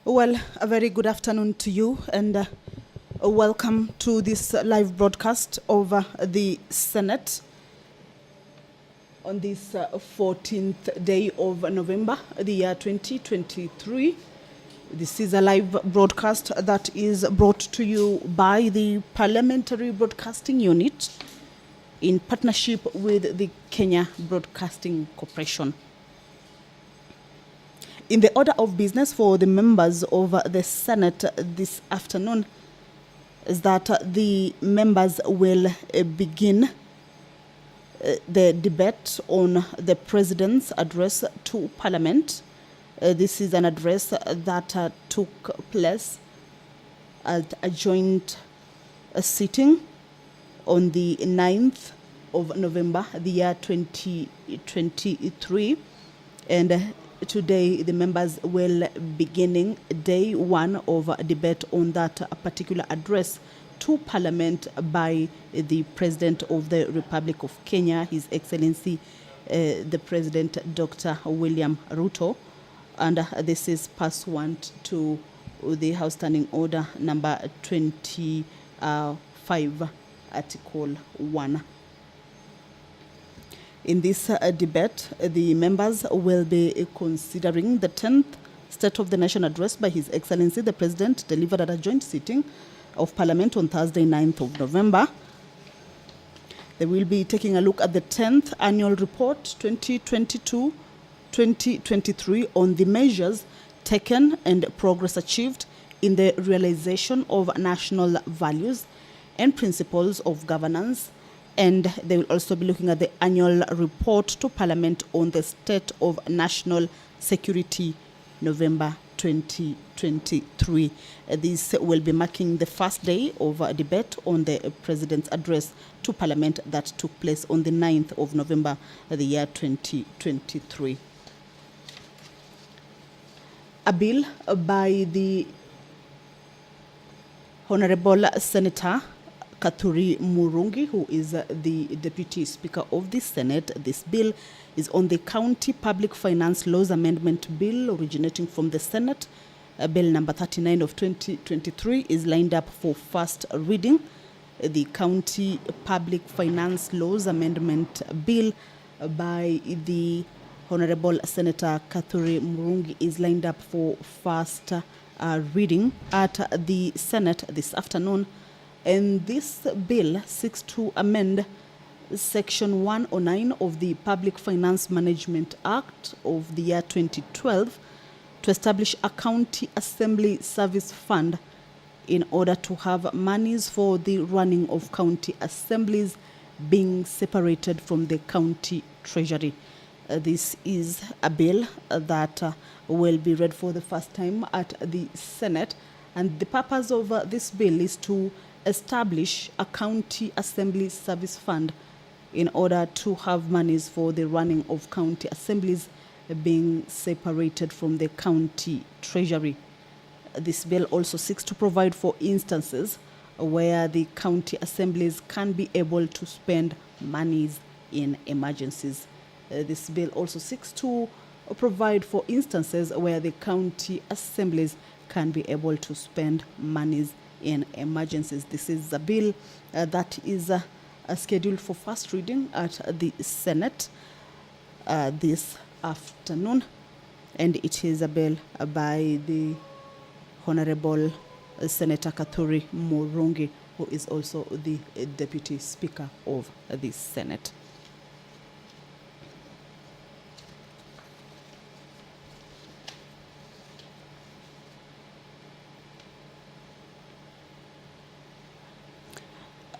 Well, a very good afternoon to you, and welcome to this live broadcast of the Senate on this 14th day of November, the year 2023. This is a live broadcast that is brought to you by the Parliamentary Broadcasting Unit in partnership with the Kenya Broadcasting Corporation. In the order of business for the members of the Senate this afternoon is that the members will begin the debate on the President's address to Parliament. This is an address that took place at a joint sitting on the 9th of November, the year 2023. And today, the members will beginning day one of a debate on that particular address to Parliament by the President of the Republic of Kenya, His Excellency, the President, Dr. William Ruto. And this is pursuant to the House Standing Order number 25, Article 1. In this debate, the members will be considering the 10th State of the Nation address by His Excellency the President, delivered at a joint sitting of Parliament on Thursday, 9th of November. They will be taking a look at the 10th Annual Report 2022-2023 on the measures taken and progress achieved in the realization of national values and principles of governance. And they will also be looking at the annual report to Parliament on the state of national security, November 2023. This will be marking the first day of a debate on the President's address to Parliament that took place on the 9th of November, the year 2023. A bill by the Honorable Senator Kathuri Murungi, who is the Deputy Speaker of the Senate. This bill is on the County Public Finance Laws Amendment Bill originating from the Senate. Bill number 39 of 2023 is lined up for first reading. The County Public Finance Laws Amendment Bill by the Honorable Senator Kathuri Murungi is lined up for first reading at the Senate this afternoon. And this bill seeks to amend Section 109 of the Public Finance Management Act of the year 2012 to establish a county assembly service fund in order to have monies for the running of county assemblies being separated from the county treasury. This is a bill that will be read for the first time at the Senate, and the purpose of this bill is to establish a county assembly service fund in order to have monies for the running of county assemblies being separated from the county treasury. This bill also seeks to provide for instances where the county assemblies can be able to spend monies in emergencies. This bill also seeks to provide for instances where the county assemblies can be able to spend monies in emergencies. This is a bill that is scheduled for first reading at the Senate this afternoon, and it is a bill by the Honorable Senator Kathuri Murungi, who is also the Deputy Speaker of the Senate.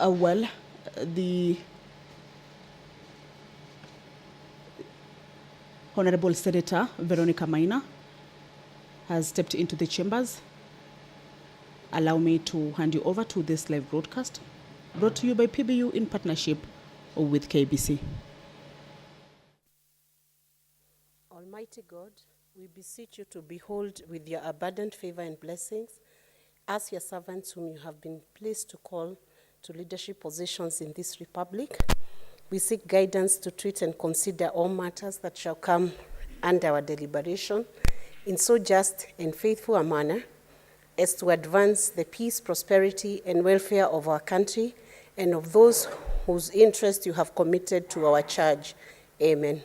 Well, the Honorable Senator Veronica Maina has stepped into the chambers. Allow me to hand you over to this live broadcast, brought to you by PBU in partnership with KBC. Almighty God, we beseech you to behold with your abundant favor and blessings as your servants whom you have been pleased to call to leadership positions in this republic. We seek guidance to treat and consider all matters that shall come under our deliberation in so just and faithful a manner as to advance the peace, prosperity, and welfare of our country and of those whose interest you have committed to our charge. Amen.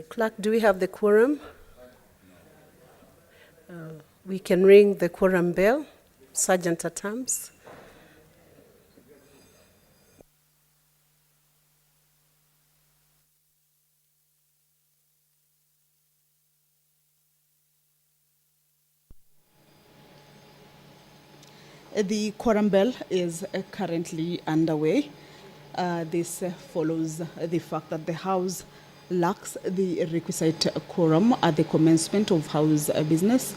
Clerk, do we have the quorum? We can ring the quorum bell. Sergeant at arms. The quorum bell is currently underway. This follows the fact that the House lacks the requisite quorum at the commencement of House business.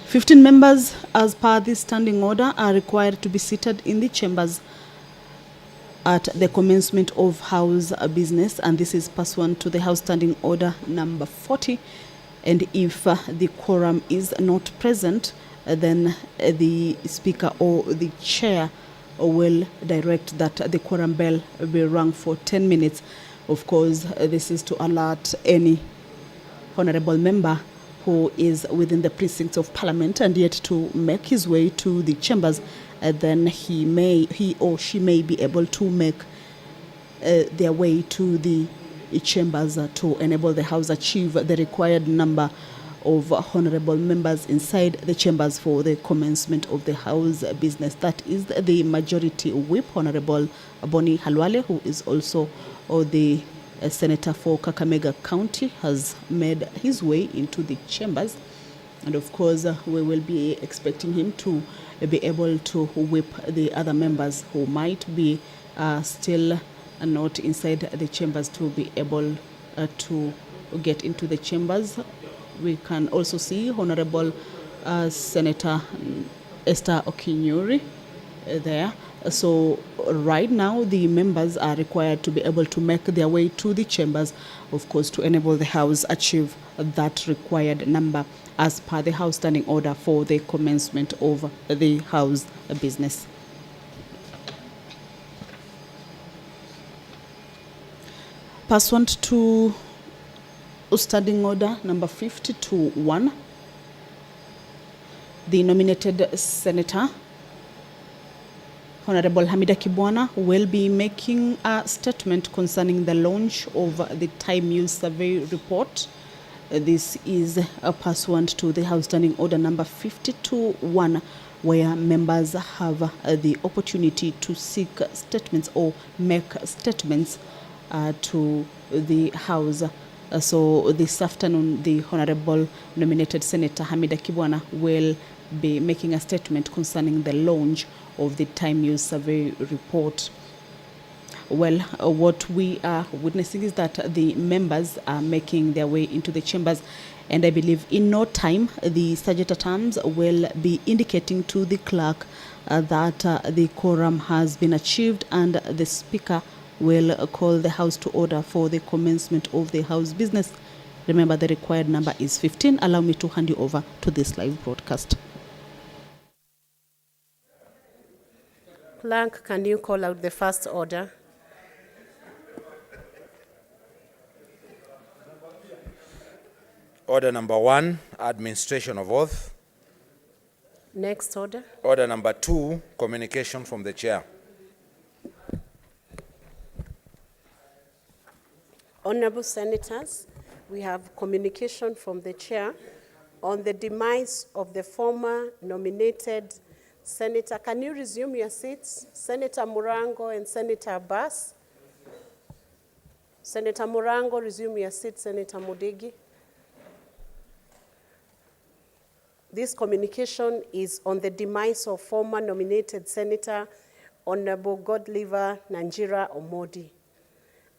15 members, as per this standing order, are required to be seated in the chambers at the commencement of House business, and this is pursuant to the House Standing Order number 40. And if the quorum is not present, then the Speaker or the Chair will direct that the quorum bell be rung for 10 minutes. Of course, this is to alert any honorable member who is within the precincts of Parliament and yet to make his way to the chambers. Then he or she may be able to make their way to the chambers to enable the House achieve the required number of honorable members inside the chambers for the commencement of the House business. That is the Majority Whip, Honorable Boni Halwale, who is also the Senator for Kakamega County, has made his way into the chambers. And of course, we will be expecting him to be able to whip the other members who might be still not inside the chambers to be able to get into the chambers. We can also see Honorable Senator Esther Okinyuri there. So right now, the members are required to be able to make their way to the chambers, of course, to enable the House achieve that required number as per the House Standing Order for the commencement of the House business. Pursuant to Standing Order number 50-1, the nominated Senator, Honorable Hamida Kibwana, will be making a statement concerning the launch of the Time Use Survey report. This is pursuant to the House Standing Order number 50-1, where members have the opportunity to seek statements or make statements to the House. So this afternoon, the Honorable nominated Senator Hamida Kibwana will be making a statement concerning the launch of the Time Use Survey report. Well, what we are witnessing is that the members are making their way into the chambers, and I believe in no time the Sergeant at Arms will be indicating to the clerk that the quorum has been achieved, and the Speaker will call the House to order for the commencement of the House business. Remember, the required number is 15. Allow me to hand you over to this live broadcast. Clerk, can you call out the first order? Order number 1, administration of oath. Next order. Order number 2, communication from the chair. Honorable Senators, we have communication from the chair on the demise of the former nominated Senator, can you resume your seats? Senator Murango and Senator Abbas. Senator Murango, resume your seat. Senator Mudigi. This communication is on the demise of former nominated Senator Honorable Godliver Nanjira Omondi.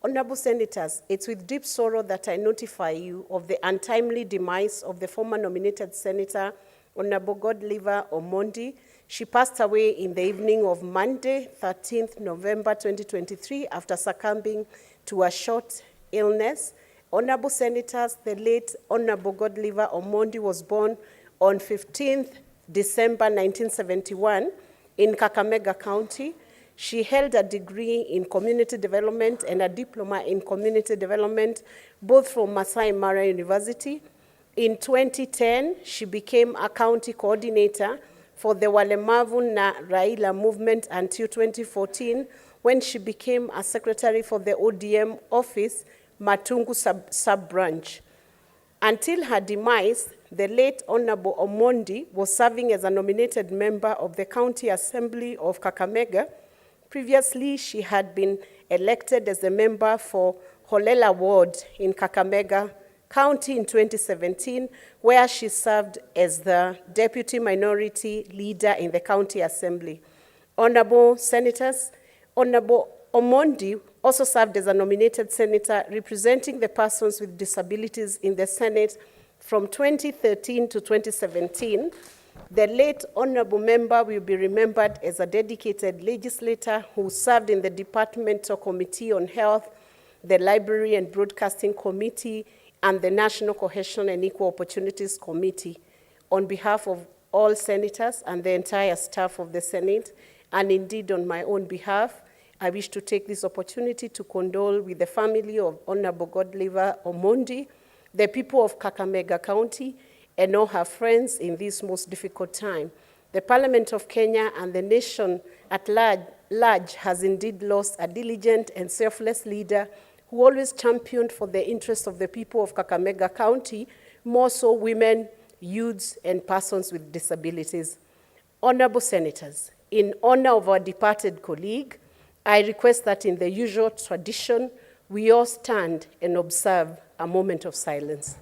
Honorable Senators, it's with deep sorrow that I notify you of the untimely demise of the former nominated Senator Honorable Godliver Omondi. She passed away in the evening of Monday, 13th November 2023, after succumbing to a short illness. Honorable Senators, the late Honorable Godliver Omondi was born on 15th December 1971 in Kakamega County. She held a degree in community development and a diploma in community development, both from Masai Mara University. In 2010, she became a county coordinator for the Walemavu na Raila movement until 2014, when she became a secretary for the ODM office, Matungu sub-branch. Until her demise, the late Honorable Omondi was serving as a nominated member of the County Assembly of Kakamega. Previously, she had been elected as a member for Holela Ward in Kakamega County in 2017, where she served as the Deputy Minority Leader in the County Assembly. Honorable Senators, Honorable Omondi also served as a nominated senator representing the persons with disabilities in the Senate from 2013 to 2017. The late honorable member will be remembered as a dedicated legislator who served in the Departmental Committee on Health, the Library and Broadcasting Committee, and the National Cohesion and Equal Opportunities Committee. On behalf of all senators and the entire staff of the Senate, and indeed on my own behalf, I wish to take this opportunity to condole with the family of Honorable Godliver Omondi, the people of Kakamega County, and all her friends in this most difficult time. The Parliament of Kenya and the nation at large has indeed lost a diligent and selfless leader who always championed for the interests of the people of Kakamega County, more so women, youths, and persons with disabilities. Honorable Senators, in honor of our departed colleague, I request that in the usual tradition, we all stand and observe a moment of silence.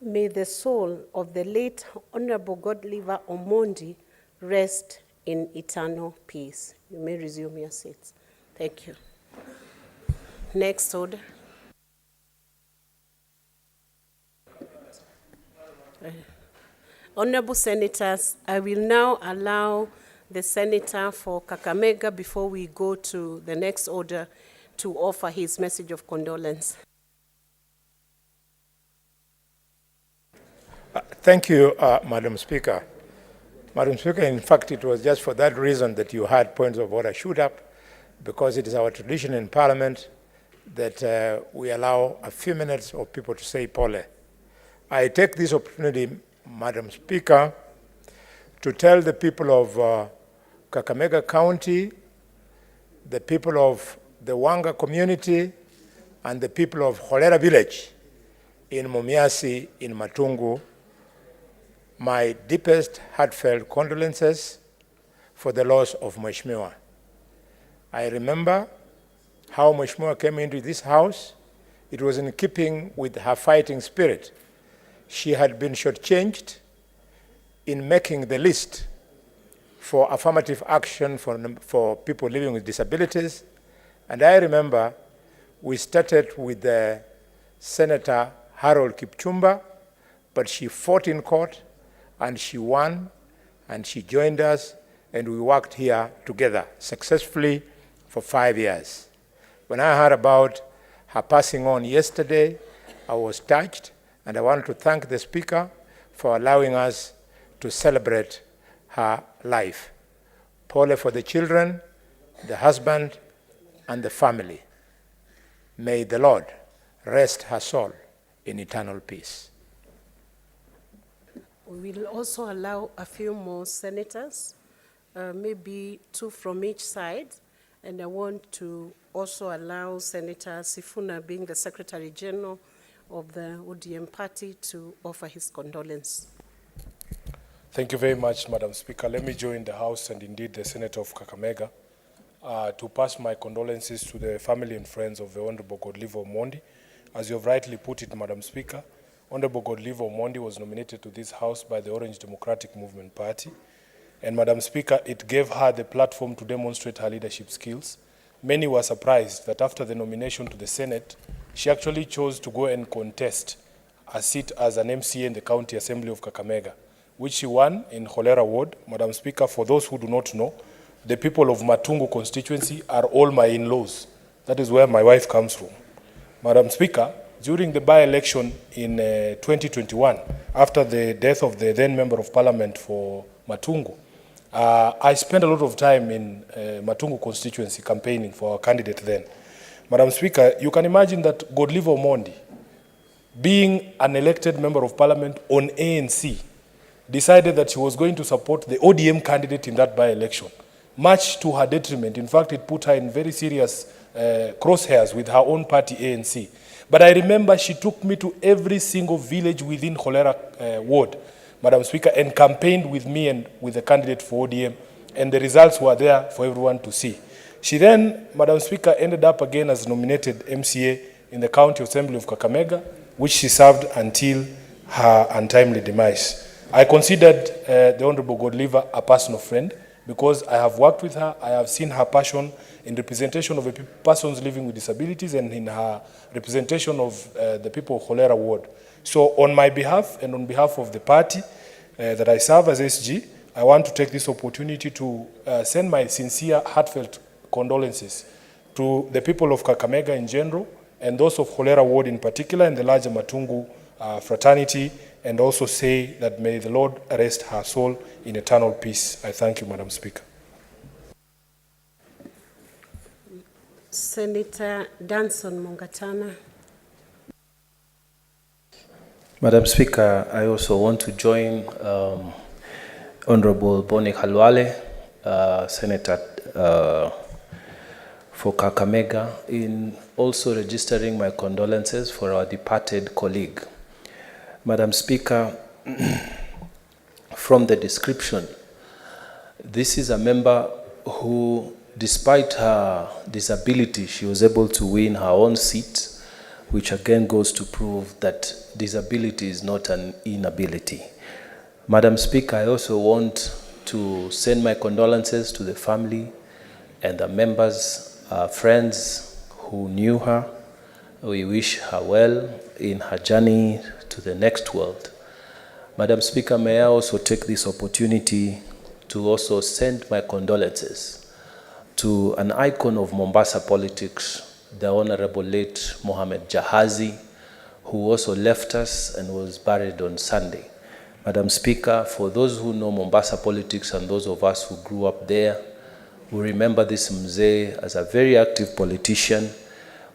May the soul of the late Honorable Godliver Omondi rest in eternal peace. You may resume your seats. Thank you. Next order. Honorable Senators, I will now allow the Senator for Kakamega, before we go to the next order, to offer his message of condolence. Thank you, Madam Speaker. Madam Speaker, in fact, it was just for that reason that you had points of order shoot up, because it is our tradition in Parliament that we allow a few minutes of people to say pole. I take this opportunity, Madam Speaker, to tell the people of Kakamega County, the people of the Wanga community, and the people of Holera village in Mumiasi in Matungu, my deepest heartfelt condolences for the loss of Mheshimiwa. I remember how Mheshimiwa came into this house. It was in keeping with her fighting spirit. She had been shortchanged in making the list for affirmative action for people living with disabilities. And I remember we started with Senator Harold Kipchumba, but she fought in court, and she won, and she joined us, and we worked here together successfully for 5 years. When I heard about her passing on yesterday, I was touched, and I want to thank the Speaker for allowing us to celebrate her life. Pole for the children, the husband, and the family. May the Lord rest her soul in eternal peace. We will also allow a few more senators, maybe 2 from each side. And I want to also allow Senator Sifuna, being the Secretary General of the ODM party, to offer his condolence. Thank you very much, Madam Speaker. Let me join the House and indeed the Senator of Kakamega to pass my condolences to the family and friends of the Honorable Godliver Omondi. As you have rightly put it, Madam Speaker, Honorable Godliver Omondi was nominated to this House by the Orange Democratic Movement Party. And Madam Speaker, it gave her the platform to demonstrate her leadership skills. Many were surprised that after the nomination to the Senate, she actually chose to go and contest a seat as an MCA in the County Assembly of Kakamega, which she won in Cholera Ward. Madam Speaker, for those who do not know, the people of Matungu constituency are all my in-laws. That is where my wife comes from. Madam Speaker, during the by-election in 2021, after the death of the then Member of Parliament for Matungu, I spent a lot of time in Matungu constituency campaigning for our candidate then. Madam Speaker, you can imagine that Godliver Omondi, being an elected Member of Parliament on ANC, decided that she was going to support the ODM candidate in that by-election, much to her detriment. In fact, it put her in very serious crosshairs with her own party, ANC. But I remember she took me to every single village within Cholera Ward, Madam Speaker, and campaigned with me and with the candidate for ODM, and the results were there for everyone to see. She then, Madam Speaker, ended up again as nominated MCA in the County Assembly of Kakamega, which she served until her untimely demise. I considered the Honorable Godliver a personal friend because I have worked with her. I have seen her passion in representation of the persons living with disabilities and in her representation of the people of Cholera Ward. So on my behalf and on behalf of the party that I serve as SG, I want to take this opportunity to send my sincere, heartfelt condolences to the people of Kakamega in general and those of Cholera Ward in particular and the larger Matungu fraternity, and also say that may the Lord rest her soul in eternal peace. I thank you, Madam Speaker. Senator Danson Mungatana. Madam Speaker, I also want to join Honorable Boni Khalwale, Senator for Kakamega, in also registering my condolences for our departed colleague. Madam Speaker, from the description, this is a member who, despite her disability, she was able to win her own seat, which again goes to prove that disability is not an inability. Madam Speaker, I also want to send my condolences to the family and the members, friends who knew her. We wish her well in her journey to the next world. Madam Speaker, may I also take this opportunity to also send my condolences to an icon of Mombasa politics, the Honorable late Mohamed Jahazi, who also left us and was buried on Sunday. Madam Speaker, for those who know Mombasa politics and those of us who grew up there, we remember this mzee as a very active politician.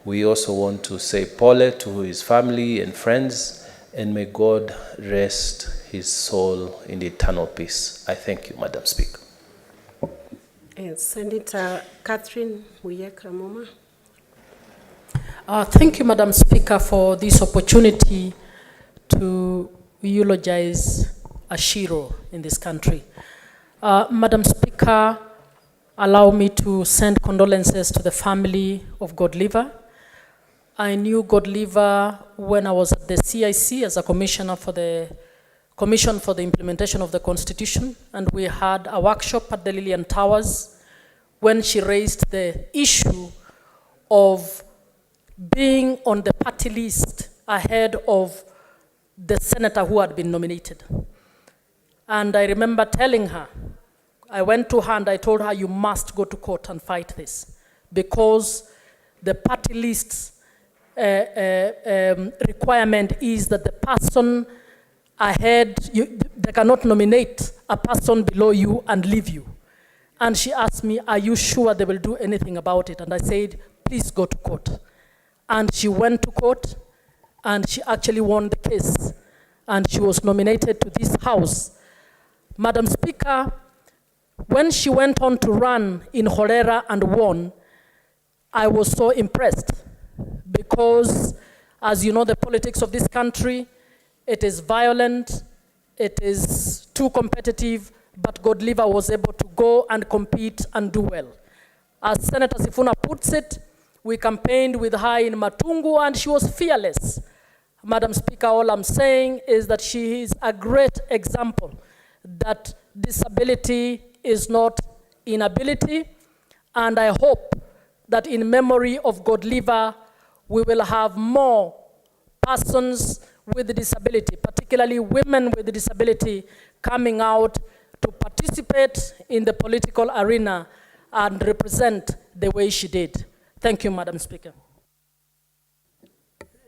We also want to say pole to his family and friends, and may God rest his soul in eternal peace. I thank you, Madam Speaker. Senator Catherine Muyeka-Moma. Thank you, Madam Speaker, for this opportunity to eulogize a hero in this country. Madam Speaker, allow me to send condolences to the family of Godliver. I knew Godliver when I was at the CIC as a commissioner for the Commission for the Implementation of the Constitution, and we had a workshop at the Lillian Towers when she raised the issue of being on the party list ahead of the senator who had been nominated. And I remember telling her, I went to her and I told her, you must go to court and fight this, because the party list's requirement is that the person ahead, they cannot nominate a person below you and leave you. And she asked me, are you sure they will do anything about it? And I said, please go to court. And she went to court, and she actually won the case, and she was nominated to this house. Madam Speaker, when she went on to run in Horera and won, I was so impressed because, as you know, the politics of this country, it is violent, it is too competitive, but Godliver was able to go and compete and do well. As Senator Sifuna puts it, we campaigned with her in Matungu and she was fearless. Madam Speaker, all I'm saying is that she is a great example that disability is not inability, and I hope that in memory of Godliver, we will have more persons with disability, particularly women with disability, coming out to participate in the political arena and represent the way she did. Thank you, Madam Speaker.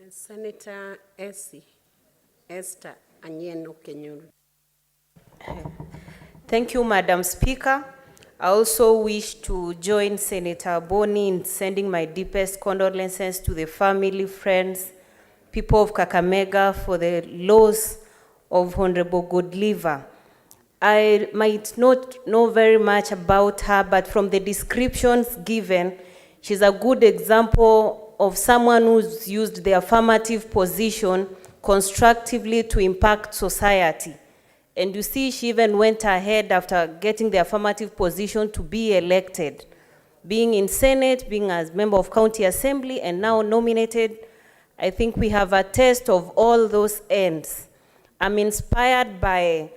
Senator Esther Anyeno Kenyuru. Thank you, Madam Speaker. I also wish to join Senator Boni in sending my deepest condolences to the family, friends, people of Kakamega for the loss of Honorable Godliver. I might not know very much about her, but from the descriptions given, she's a good example of someone who's used the affirmative position constructively to impact society. And you see, she even went ahead after getting the affirmative position to be elected, being in Senate, being as member of County Assembly, and now nominated. I think we have a taste of all those ends. I'm inspired by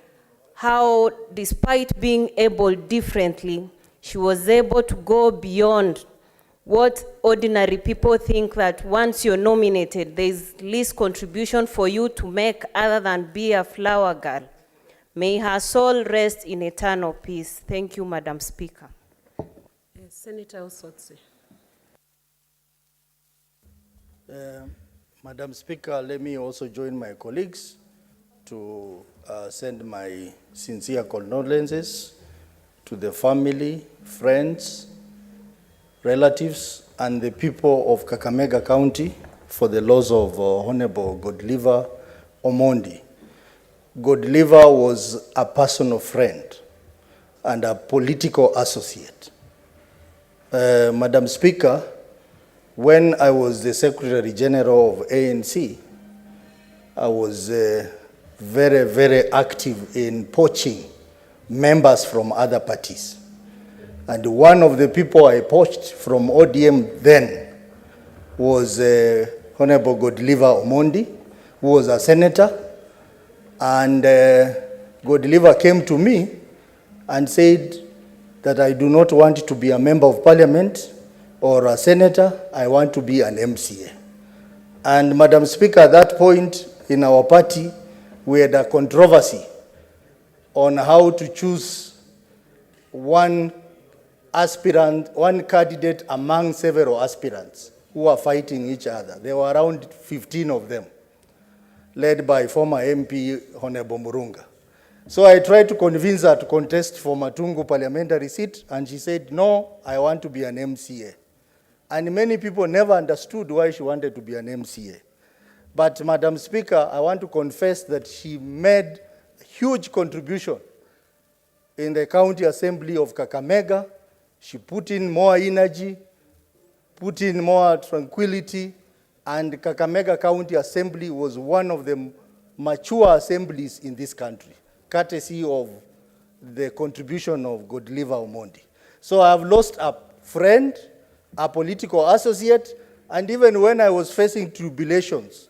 how, despite being able differently, she was able to go beyond what ordinary people think that once you're nominated, there's least contribution for you to make other than be a flower girl. May her soul rest in eternal peace. Thank you, Madam Speaker. Senator Osotsi. Madam Speaker, let me also join my colleagues to send my sincere condolences to the family, friends, relatives, and the people of Kakamega County for the loss of Honorable Godliver Omondi. Godliver was a personal friend and a political associate. Madam Speaker, when I was the Secretary General of ANC, I was very, very active in poaching members from other parties. And one of the people I poached from ODM then was Honorable Godliver Omondi, who was a senator. And Godliver came to me and said that I do not want to be a member of parliament or a senator, I want to be an MCA. And Madam Speaker, at that point in our party, we had a controversy on how to choose one aspirant, one candidate among several aspirants who are fighting each other. There were around 15 of them, led by former MP Honorable Murunga. So I tried to convince her to contest for Matungu parliamentary seat, and she said, no, I want to be an MCA. And many people never understood why she wanted to be an MCA. But Madam Speaker, I want to confess that she made a huge contribution in the County Assembly of Kakamega. She put in more energy, put in more tranquility, and Kakamega County Assembly was one of the mature assemblies in this country, courtesy of the contribution of Godliver Omondi. So I have lost a friend, a political associate, and even when I was facing tribulations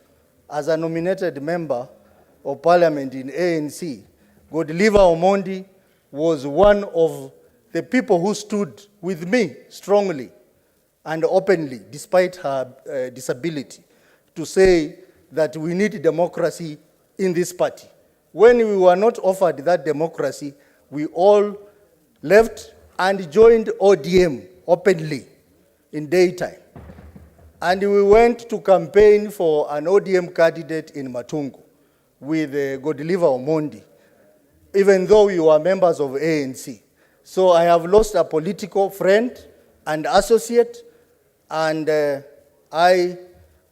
as a nominated member of parliament in ANC, Godliver Omondi was one of the people who stood with me strongly and openly, despite her disability, to say that we need democracy in this party. When we were not offered that democracy, we all left and joined ODM openly in daytime. And we went to campaign for an ODM candidate in Matungu with Godliver Omondi, even though we were members of ANC. So I have lost a political friend and associate, and I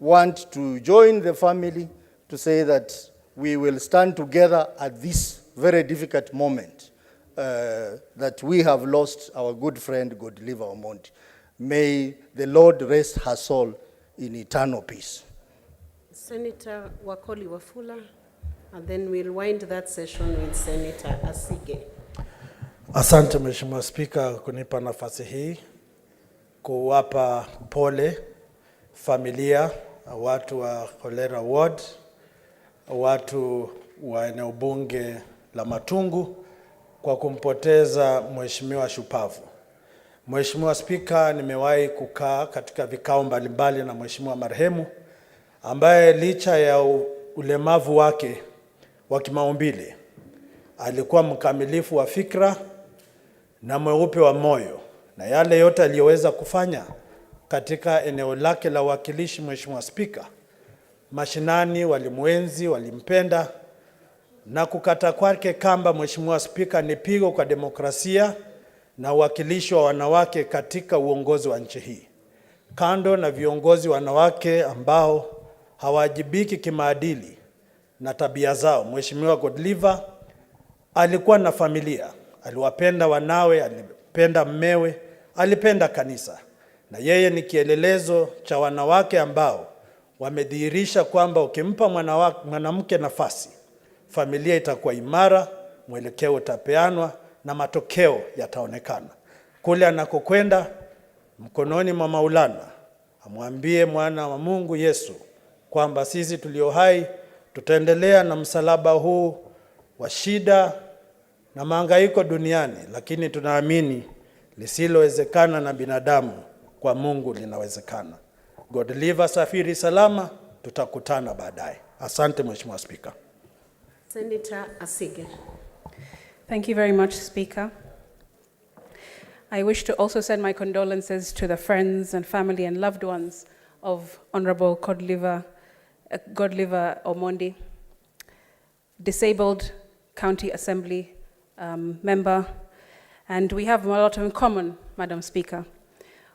want to join the family to say that we will stand together at this very difficult moment that we have lost our good friend, Godliver Omondi. May the Lord rest her soul in eternal peace. Senator Wakoli Wafula, and then we'll wind that session with Senator Asige. Asante Mheshimiwa Spika kunipa nafasi hii kuwapa pole familia, watu wa Cholera Ward, watu wa eneo bunge la Matungu kwa kumpoteza mheshimiwa shupavu. Mheshimiwa Spika, nimewahi kukaa katika vikao mbalimbali na mheshimiwa marehemu ambaye licha ya ulemavu wake wa kimaumbile alikuwa mkamilifu wa fikra na mweupe wa moyo, na yale yote aliyoweza kufanya katika eneo lake la uwakilishi. Mheshimiwa Spika, mashinani walimwenzi, walimpenda, na kukata kwake kamba, Mheshimiwa Spika, ni pigo kwa demokrasia na uwakilishi wa wanawake katika uongozi wa nchi hii. Kando na viongozi wanawake ambao hawajibiki kimaadili na tabia zao, Mheshimiwa Godliver alikuwa na familia, aliwapenda wanawe, alipenda mmewe, alipenda kanisa, na yeye ni kielelezo cha wanawake ambao wamedhihirisha kwamba ukimpa mwanamke nafasi, familia itakuwa imara, mwelekeo utapeanwa na matokeo yataonekana. Kule anakokwenda mkononi mwa Maulana, amwambie mwana wa Mungu Yesu kwamba sisi tulio hai tutaendelea na msalaba huu wa shida na mahangaiko duniani, lakini tunaamini lisilowezekana na binadamu kwa Mungu linawezekana. Godliver, safiri salama, tutakutana baadaye. Asante Mheshimiwa Spika. Senator Asige. Thank you very much, Speaker. I wish to also send my condolences to the friends and family and loved ones of Honorable Godliver Omondi, disabled County Assembly member, and we have a lot in common, Madam Speaker.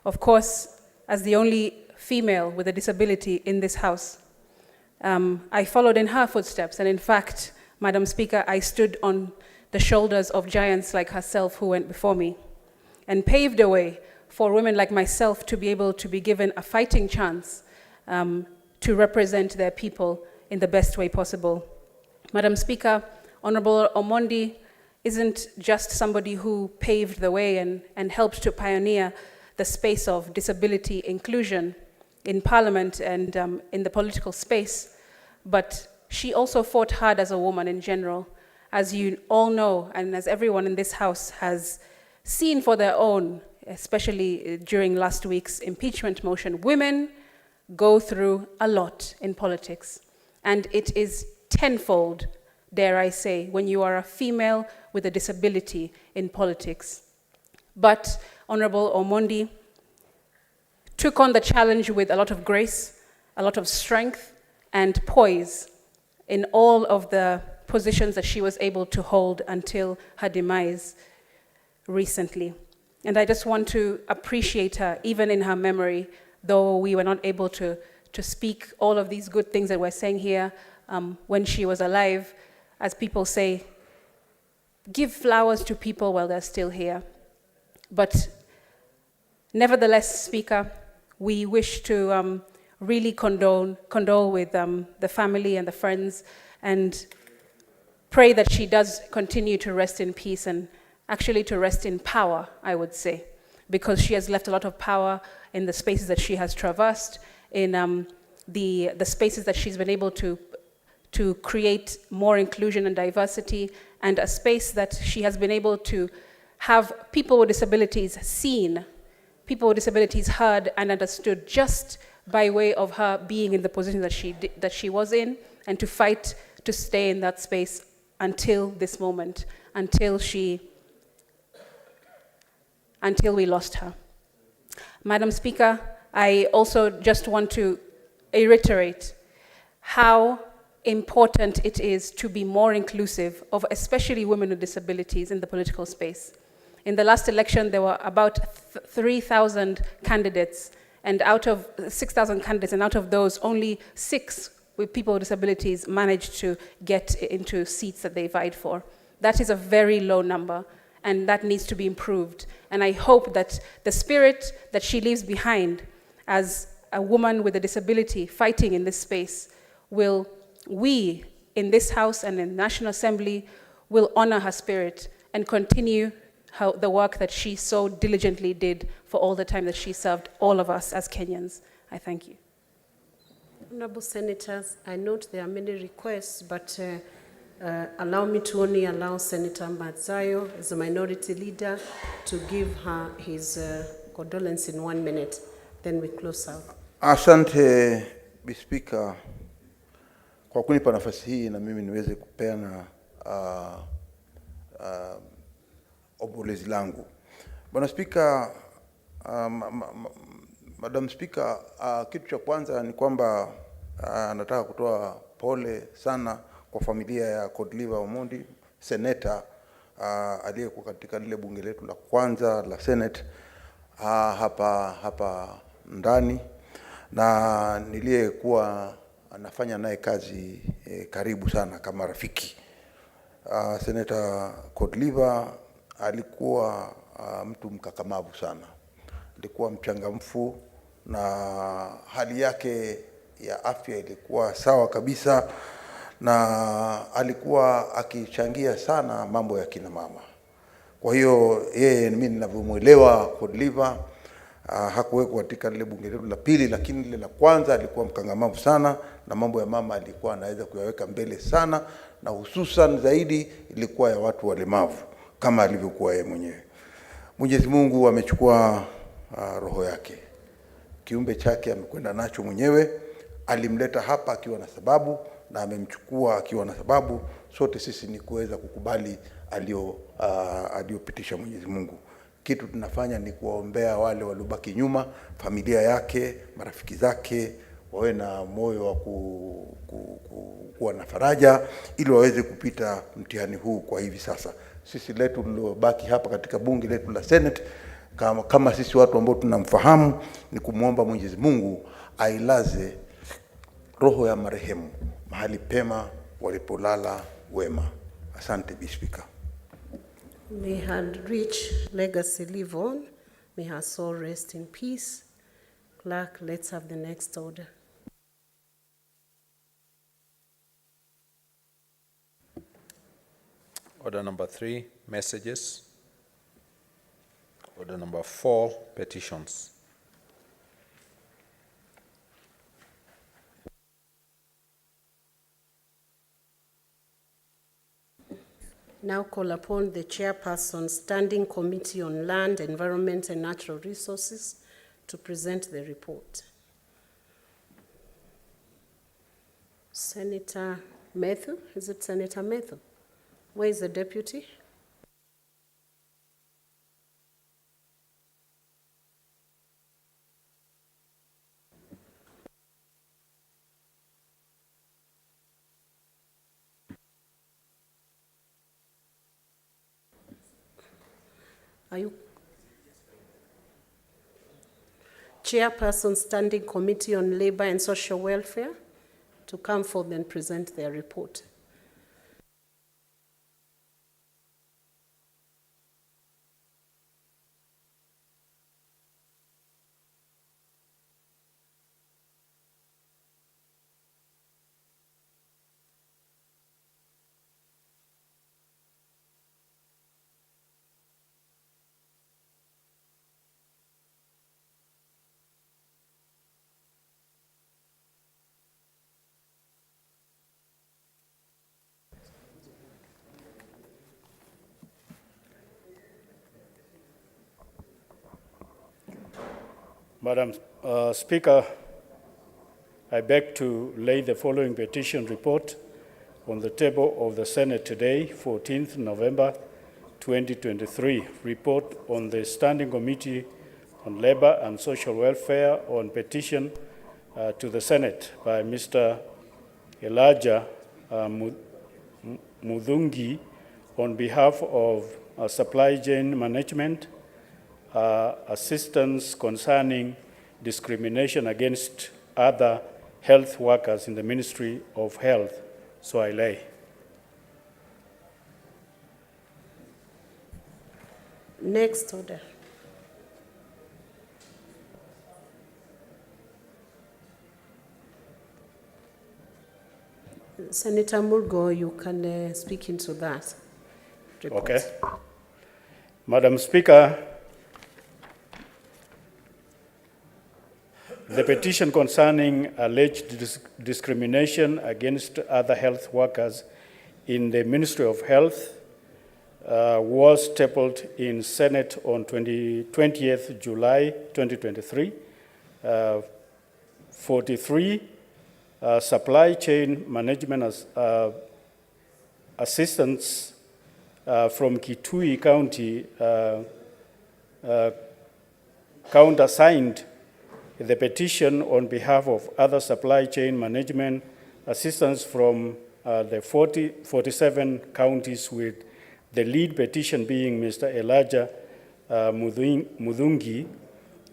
Of course, as the only female with a disability in this House, I followed in her footsteps, and in fact, Madam Speaker, I stood on the shoulders of giants like herself who went before me and paved a way for women like myself to be able to be given a fighting chance to represent their people in the best way possible. Madam Speaker, Honorable Omondi isn't just somebody who paved the way and helped to pioneer the space of disability inclusion in Parliament and in the political space, but she also fought hard as a woman in general. As you all know, and as everyone in this House has seen for their own, especially during last week's impeachment motion, women go through a lot in politics. And it is tenfold, dare I say, when you are a female with a disability in politics. But Honorable Omondi took on the challenge with a lot of grace, a lot of strength, and poise in all of the positions that she was able to hold until her demise recently. And I just want to appreciate her, even in her memory, though we were not able to speak all of these good things that we're saying here when she was alive. As people say, give flowers to people while they're still here. But nevertheless, Speaker, we wish to really condole with the family and the friends, and pray that she does continue to rest in peace and actually to rest in power, I would say, because she has left a lot of power in the spaces that she has traversed, in the spaces that she's been able to create more inclusion and diversity, and a space that she has been able to have people with disabilities seen, people with disabilities heard and understood just by way of her being in the position that she was in, and to fight to stay in that space until this moment, until we lost her. Madam Speaker, I also just want to reiterate how important it is to be more inclusive of especially women with disabilities in the political space. In the last election, there were about 3,000 candidates, And out of 6,000 candidates, and out of those, only 6 with people with disabilities managed to get into seats that they vied for. That is a very low number, and that needs to be improved. And I hope that the spirit that she leaves behind as a woman with a disability fighting in this space we in this House and in the National Assembly will honor her spirit and continue the work that she so diligently did for all the time that she served all of us as Kenyans. I thank you. Honorable Senators, I note there are many requests, but allow me to only allow Senator Mazzayo, as a minority leader, to give her his condolence in 1 minute. Then we close out. Asante, Speaker, kwa kunipa nafasi hii na mimi niweze kupeana ombolezi langu. Bwana Speaker, Madam Speaker, kitu cha kwanza ni kwamba nataka kutoa pole sana kwa familia ya Godliver Omondi, Senator aliyekuwa katika lile bunge letu la kwanza la Senate hapa ndani, na niliyekuwa anafanya naye kazi karibu sana kama rafiki. Senator Godliver alikuwa mtu mkakamavu sana, alikuwa mchangamfu na hali yake ya afya ilikuwa sawa kabisa, na alikuwa akichangia sana mambo ya kina mama. Kwa hiyo yeye, mimi ninavyomuelewa Godliver, hakuwekwa katika lile bunge letu la pili, lakini lile la kwanza alikuwa mkangamavu sana, na mambo ya mama alikuwa anaweza kuyaweka mbele sana, na hususan zaidi ilikuwa ya watu walemavu kama alivyokuwa yeye mwenyewe. Mwenyezi Mungu amechukua roho yake. Kiumbe chake amekwenda nacho mwenyewe, alimleta hapa akiwa na sababu na amemchukua akiwa na sababu. Sote sisi ni kuweza kukubali aliopitisha Mwenyezi Mungu. Kitu tunafanya ni kuwaombea wale waliobaki nyuma, familia yake, marafiki zake, wawe na moyo wa kuwa na faraja ili waweze kupita mtihani huu kwa hivi sasa. Sisi letu tuliobaki hapa katika bunge letu la Senate, kama sisi watu ambao tunamfahamu, ni kumuomba Mwenyezi Mungu ailaze roho ya marehemu mahali pema walipolala wema. Asante, Bi Speaker. May her rich legacy live on. May her soul rest in peace. Clerk, let's have the next order. Order number 3, messages. Order number 4, petitions. Now call upon the Chairperson, Standing Committee on Land, Environment and Natural Resources to present the report. Senator Methu, is it Senator Methu? Where is the deputy? Are you Chairperson, Standing Committee on Labor and Social Welfare, to come forward and present their report? Madam Speaker, I beg to lay the following petition report on the table of the Senate today, 14th November 2023. Report on the Standing Committee on Labor and Social Welfare on petition to the Senate by Mr. Elijah Mudhungi on behalf of Supply Chain Management, assistance concerning discrimination against other health workers in the Ministry of Health. So I lay. Next order. Senator Murgo, you can speak into that report. Okay. Madam Speaker, the petition concerning alleged discrimination against other health workers in the Ministry of Health was tabled in Senate on 20th July 2023. 43 supply chain management assistants from Kitui County countersigned the petition on behalf of other supply chain management assistants from the 47 counties, with the lead petition being Mr. Elijah Mudhungi.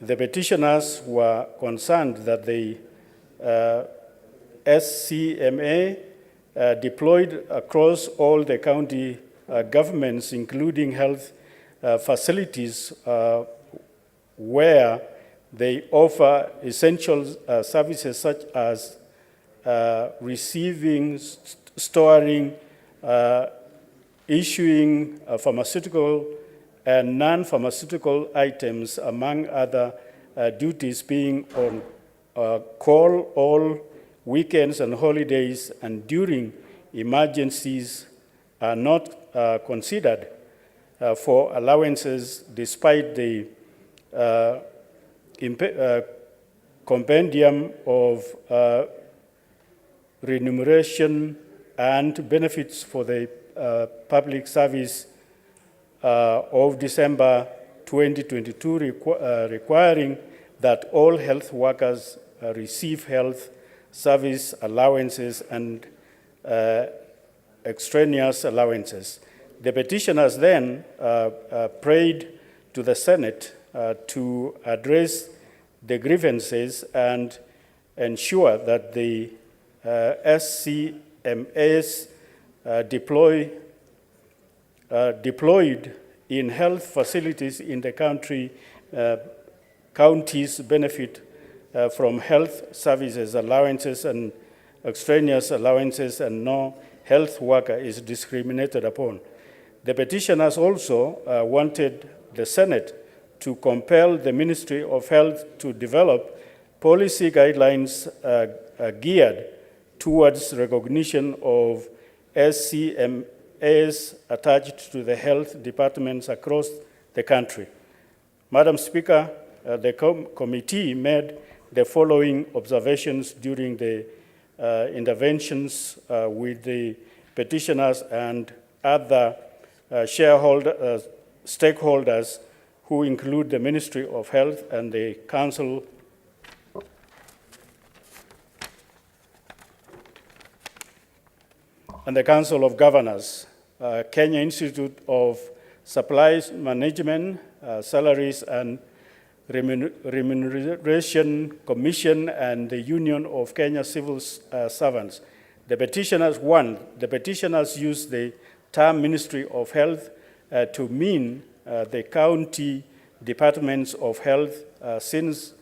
The petitioners were concerned that the SCMA deployed across all the county governments, including health facilities where they offer essential services such as receiving, storing, issuing pharmaceutical and non-pharmaceutical items, among other duties, being on call all weekends and holidays, and during emergencies are not considered for allowances, despite the compendium of remuneration and benefits for the public service of December 2022 requiring that all health workers receive health service allowances and extraneous allowances. The petitioners then prayed to the Senate to address the grievances and ensure that the SCMAs deployed in health facilities in the country, counties benefit from health services allowances and extraneous allowances, and no health worker is discriminated upon. The petitioners also wanted the Senate to compel the Ministry of Health to develop policy guidelines geared towards recognition of SCMAs attached to the health departments across the country. Madam Speaker, the committee made the following observations during the interventions with the petitioners and other stakeholders, who include the Ministry of Health and the Council of Governors, Kenya Institute of Supplies Management, Salaries and Remuneration Commission, and the Union of Kenya Civil Servants. The petitioners use the term Ministry of Health to mean the county departments of health, since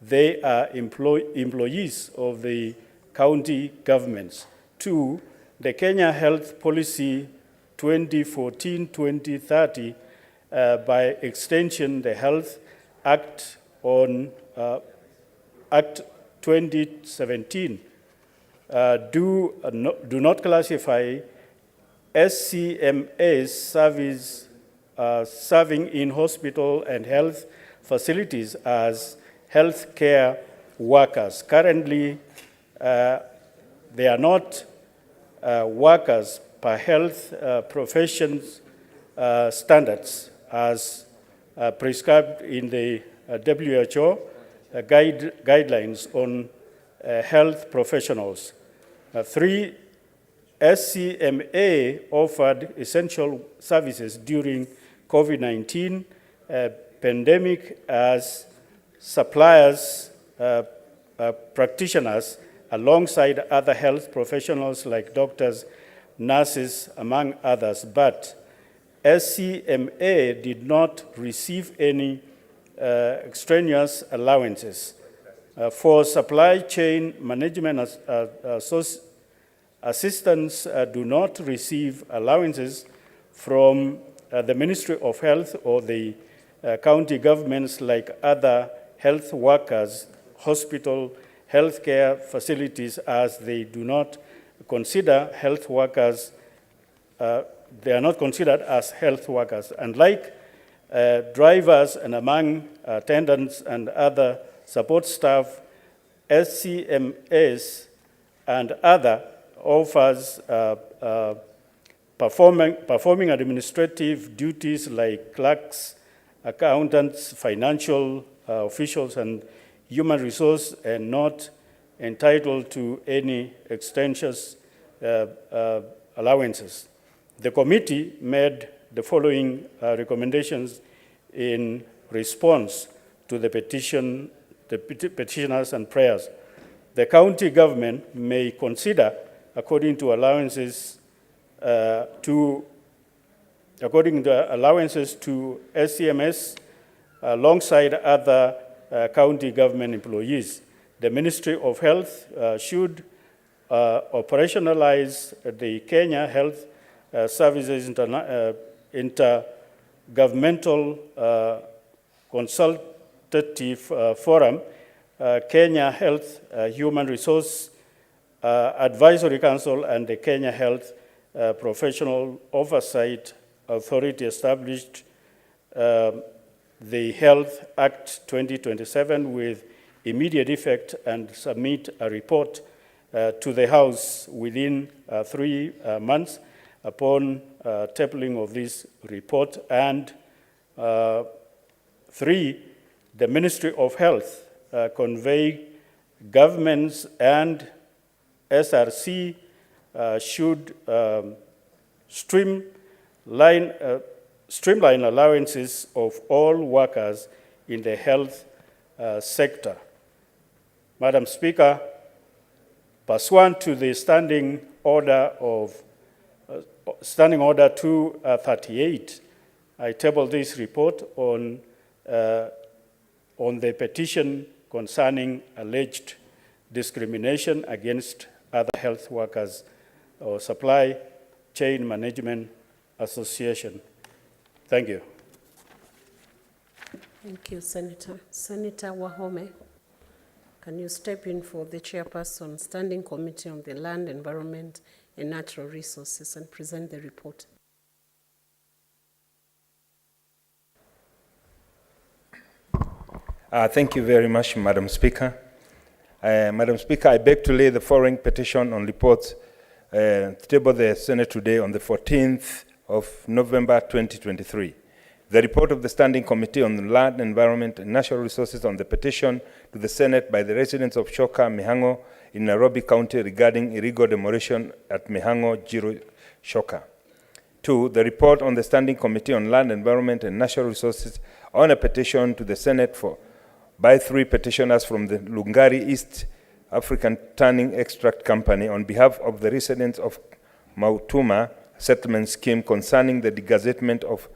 they are employees of the county governments. 2, the Kenya Health Policy 2014-2030, by extension the Health Act on Act 2017, do not classify SCMAs serving in hospital and health facilities as health care workers. Currently, they are not workers per health professions standards as prescribed in the WHO guidelines on health professionals. 3, SCMA offered essential services during COVID-19 pandemic as suppliers, practitioners, alongside other health professionals like doctors, nurses, among others, but SCMA did not receive any extraneous allowances. For supply chain management assistants do not receive allowances from the Ministry of Health or the county governments like other health workers, hospital, healthcare facilities, as they do not consider health workers, they are not considered as health workers. Unlike drivers and among attendants and other support staff, SCMAs and other offers performing administrative duties like clerks, accountants, financial officials, and human resource, and not entitled to any extensions allowances. The committee made the following recommendations in response to the petitioners and prayers. The county government may consider, according to allowances to SCMS alongside other county government employees. The Ministry of Health should operationalize the Kenya Health Services Intergovernmental Consultative Forum, Kenya Health Human Resource Advisory Council, and the Kenya Health Professional Oversight Authority established the Health Act 2027 with immediate effect, and submit a report to the House within 3 months upon tabling of this report. And 3, the Ministry of Health convey governments and SRC should streamline allowances of all workers in the health sector. Madam Speaker, pursuant to the Standing Order 238, I table this report on the petition concerning alleged discrimination against other health workers or Supply Chain Management Association. Thank you. Thank you, Senator. Senator Wahome, can you step in for the chairperson, Standing Committee on the Land, Environment, and Natural Resources, and present the report? Thank you very much, Madam Speaker. Madam Speaker, I beg to lay the following petition on reports tabled the Senate today on the 14th of November 2023. The report of the Standing Committee on Land, Environment, and Natural Resources on the petition to the Senate by the residents of Shoka, Mihango, in Nairobi County regarding illegal demolition at Mihango, Jiro, Shoka. 2, the report on the Standing Committee on Land, Environment, and Natural Resources on a petition to the Senate by 3 petitioners from the Lungari East African Tanning Extract Company on behalf of the residents of Mautuma Settlement Scheme concerning the degazettement of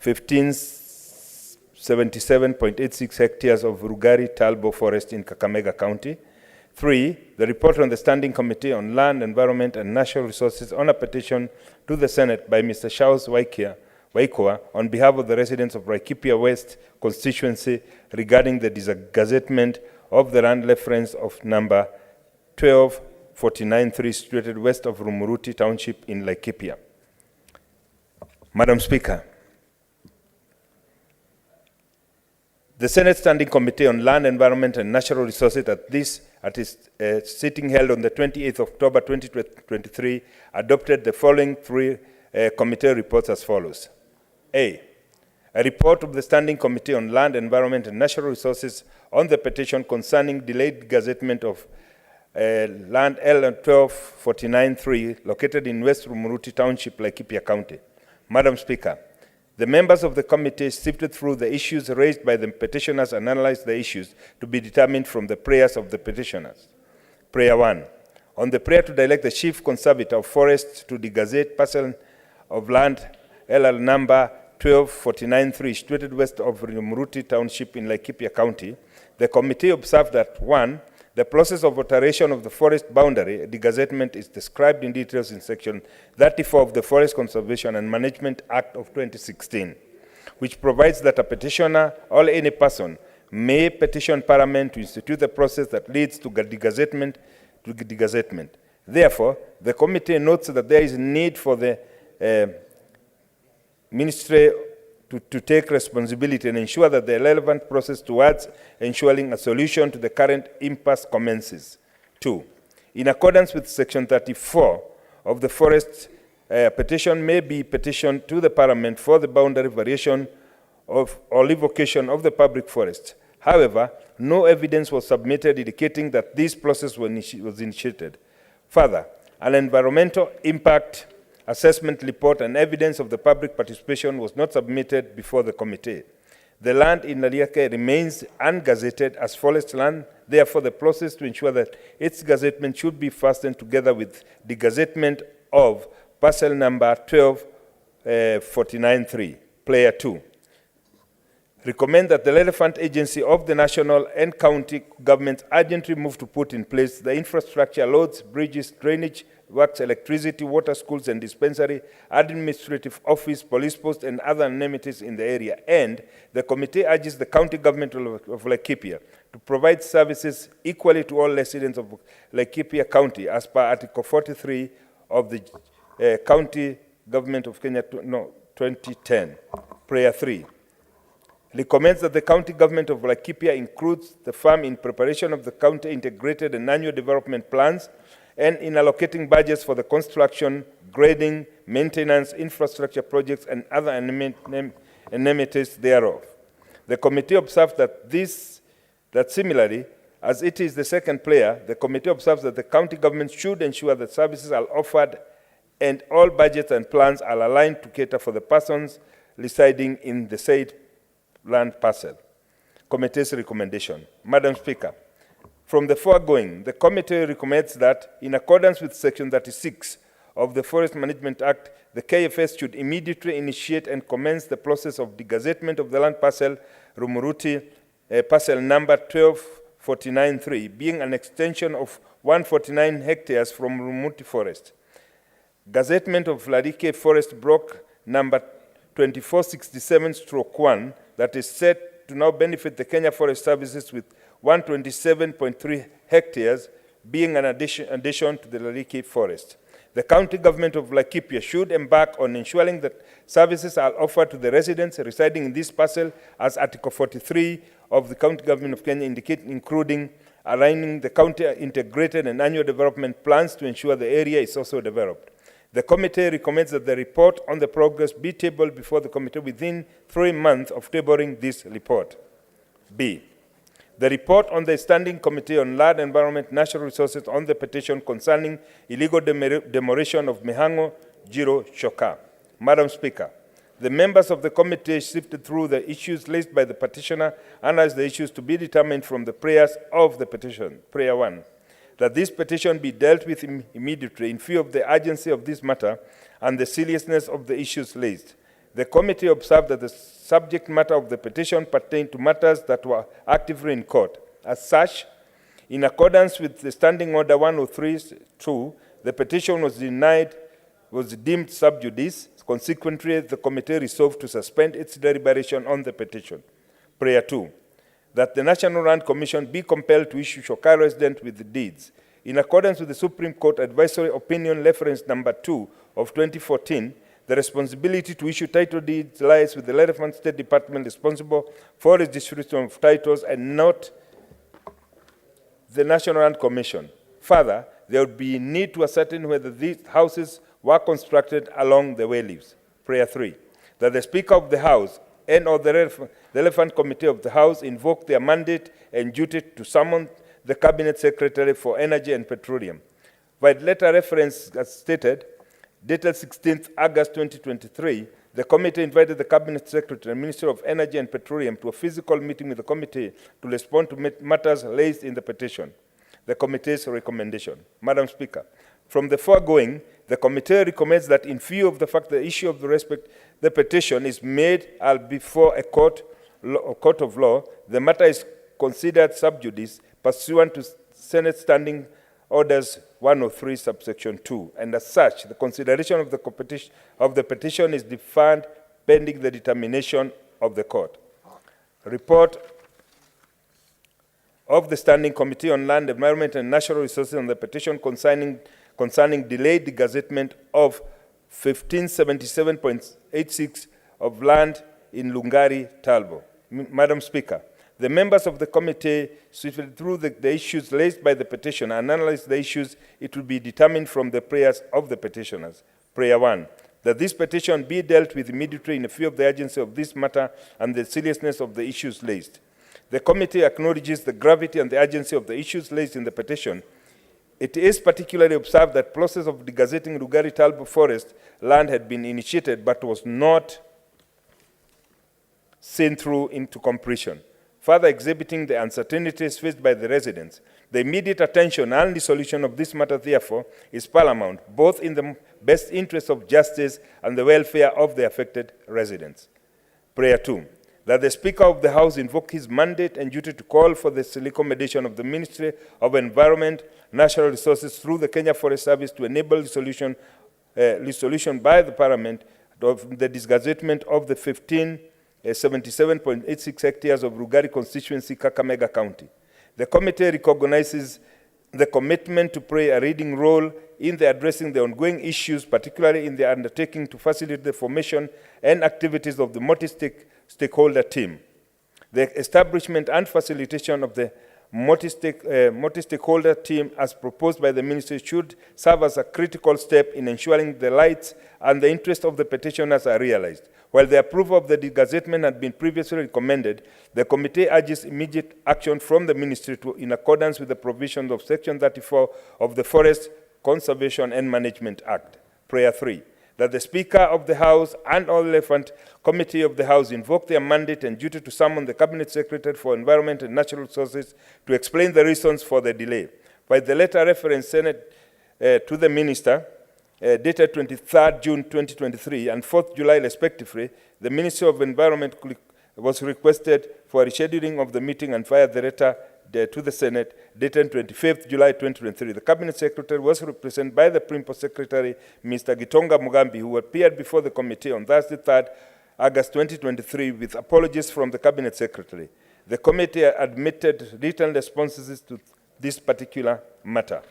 1577.86 hectares of Rugari Talbo Forest in Kakamega County. 3, the report on the Standing Committee on Land, Environment, and Natural Resources on a petition to the Senate by Mr. Charles Waikoa on behalf of the residents of Laikipia West constituency regarding the degazettement of the land reference of number 12493 situated west of Rumuruti Township in Laikipia. Madam Speaker, the Senate Standing Committee on Land, Environment, and Natural Resources at its sitting held on the 28th of October 2023 adopted the following 3 committee reports as follows. A report of the Standing Committee on Land, Environment, and Natural Resources on the petition concerning delayed gazettement of land L12493 located in West Rumuruti Township, Laikipia County. Madam Speaker, The members of the committee sifted through the issues raised by the petitioners and analyzed the issues to be determined from the prayers of the petitioners. Prayer 1. On the prayer to direct the Chief Conservator of Forests to degazette parcel of land LL number 12493 situated west of Rumuruti Township in Laikipia County, the committee observed that 1. The process of alteration of the forest boundary, degazettement, is described in details in Section 34 of the Forest Conservation and Management Act of 2016, which provides that a petitioner or any person may petition Parliament to institute the process that leads to degazettement. Therefore, the committee notes that there is a need for the Ministry to take responsibility and ensure that the relevant process towards ensuring a solution to the current impasse commences. 2. In accordance with Section 34 of the Forest, petition may be petitioned to the Parliament for the boundary variation of or revocation of the public forest. However, no evidence was submitted indicating that this process was initiated. Further, an environmental impact assessment report and evidence of the public participation was not submitted before the committee. The land in Nariake remains ungazetted as forest land. Therefore, the process to ensure that its gazettement should be fastened together with the gazettement of parcel number 12493, player 2. Recommend that the relevant agency of the national and county governments urgently move to put in place the infrastructure, roads, bridges, drainage works, electricity, water, schools and dispensary, administrative office, police post and other amenities in the area. And the committee urges the county government of Laikipia to provide services equally to all residents of Laikipia County as per Article 43 of the County Government of Kenya 2010. Prayer 3. Recommends that the county government of Laikipia includes the firm in preparation of the county integrated and annual development plans and in allocating budgets for the construction, grading, maintenance, infrastructure projects, and other amenities thereof. The committee observes that similarly, as it is the second player, the committee observes that the county government should ensure that services are offered and all budgets and plans are aligned to cater for the persons residing in the said land parcel. Committee's recommendation. Madam Speaker, from the foregoing, the committee recommends that, in accordance with Section 36 of the Forest Management Act, the KFS should immediately initiate and commence the process of degazettement of the land parcel Rumuruti, parcel number 12493, being an extension of 149 hectares from Rumuruti Forest. Gazettement of Larike Forest Block number 2467/1 that is set to now benefit the Kenya Forest Services with 127.3 hectares, being an addition to the Larike Forest. The county government of Laikipia should embark on ensuring that services are offered to the residents residing in this parcel as Article 43 of the County Government of Kenya indicates, including aligning the county integrated and annual development plans to ensure the area is also developed. The committee recommends that the report on the progress be tabled before the committee within 3 months of tabling this report. B. The report on the Standing Committee on Land, Environment, Natural Resources on the petition concerning illegal demolition of Mihango Jiro Shoka. Madam Speaker, the members of the committee sifted through the issues raised by the petitioner and as the issues to be determined from the prayers of the petition. Prayer 1. That this petition be dealt with immediately in view of the urgency of this matter and the seriousness of the issues raised. The committee observed that the subject matter of the petition pertained to matters that were actively in court. As such, in accordance with the Standing Order 103-2, the petition was deemed sub judice. Consequently, the committee resolved to suspend its deliberation on the petition. Prayer 2. That the National Land Commission be compelled to issue Shoka resident with the deeds. In accordance with the Supreme Court Advisory Opinion Reference Number 2 of 2014, the responsibility to issue title deeds lies with the relevant State Department responsible for its distribution of titles and not the National Land Commission. Further, there would be a need to ascertain whether these houses were constructed along the wayleaves. Prayer 3. That the Speaker of the House and or the relevant committee of the House invoke their mandate and duty to summon the Cabinet Secretary for Energy and Petroleum. By letter reference as stated, dated 16th August 2023, the committee invited the Cabinet Secretary and Minister of Energy and Petroleum to a physical meeting with the committee to respond to matters raised in the petition. The committee's recommendation. Madam Speaker, from the foregoing, the committee recommends that in view of the fact the issue of the petition is made before a court of law, the matter is considered sub judice pursuant to Senate Standing Orders 103, subsection 2, and as such, the consideration of the petition is deferred pending the determination of the court. Report of the Standing Committee on Land, Environment and Natural Resources on the petition concerning delayed gazettement of 1577.86 of land in Lungari, Talbo. Madam Speaker, the members of the committee sifted through the issues raised by the petitioner and analyzed the issues. It will be determined from the prayers of the petitioners. Prayer 1, that this petition be dealt with immediately in view of the urgency of this matter and the seriousness of the issues raised. The committee acknowledges the gravity and the urgency of the issues raised in the petition. It is particularly observed that process of degazetting Lugari Talbo forest land had been initiated but was not seen through into completion, further exhibiting the uncertainties faced by the residents. The immediate attention and resolution of this matter, therefore, is paramount, both in the best interest of justice and the welfare of the affected residents. Prayer 2, that the Speaker of the House invoke his mandate and duty to call for the recommendation of the Ministry of Environment, Natural Resources through the Kenya Forest Service to enable resolution by the Parliament of the disgazettement of the 77.86 hectares of Rugari constituency, Kakamega County. The committee recognizes the commitment to play a leading role in addressing the ongoing issues, particularly in the undertaking to facilitate the formation and activities of the multi-stakeholder team. The establishment and facilitation of the multi-stakeholder team as proposed by the ministry should serve as a critical step in ensuring the rights and the interests of the petitioners are realized. While the approval of the degazettement had been previously recommended, the committee urges immediate action from the ministry in accordance with the provisions of Section 34 of the Forest Conservation and Management Act. Prayer 3, that the Speaker of the House and all relevant committee of the House invoke their mandate and duty to summon the Cabinet Secretary for Environment and Natural Resources to explain the reasons for the delay. By the letter reference Senate to the Minister, dated 23rd June 2023 and 4th July respectively, the Ministry of Environment was requested for rescheduling of the meeting and via the letter to the Senate dated 25th July 2023. The Cabinet Secretary was represented by the Principal Secretary, Mr. Gitonga Mugambi, who appeared before the committee on Thursday, 3rd August 2023 with apologies from the Cabinet Secretary. The committee admitted written responses to this particular matter.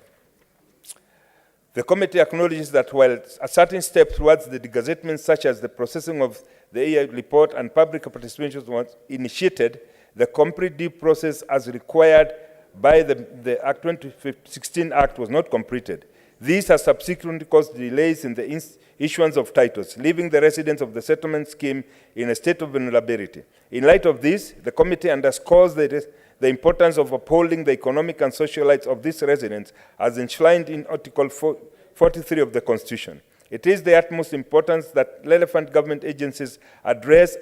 The committee acknowledges that while a certain step towards the degazettement, such as the processing of the EA report and public participation was initiated, the complete due process as required by the Act 2016 Act was not completed. These have subsequently caused delays in the issuance of titles, leaving the residents of the settlement scheme in a state of vulnerability. In light of this, the committee underscores the importance of upholding the economic and social rights of these residents as enshrined in Article 43 of the Constitution. It is the utmost importance that relevant government agencies address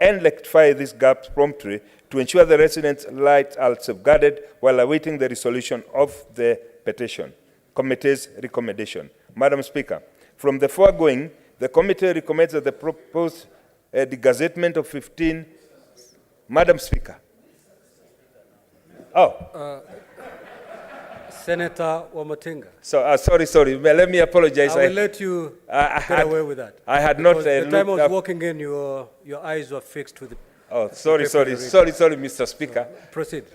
and rectify these gaps promptly to ensure the residents' rights are safeguarded while awaiting the resolution of the petition. Committee's recommendation. Madam Speaker, from the foregoing, the committee recommends that the proposed degazettement of 15... Madam Speaker. Senator Wamatinga. So, sorry. Let me apologize. I will let you get away with that. I had not the time I was walking in, your eyes were fixed to the... Oh, sorry, Mr. Speaker. Proceed.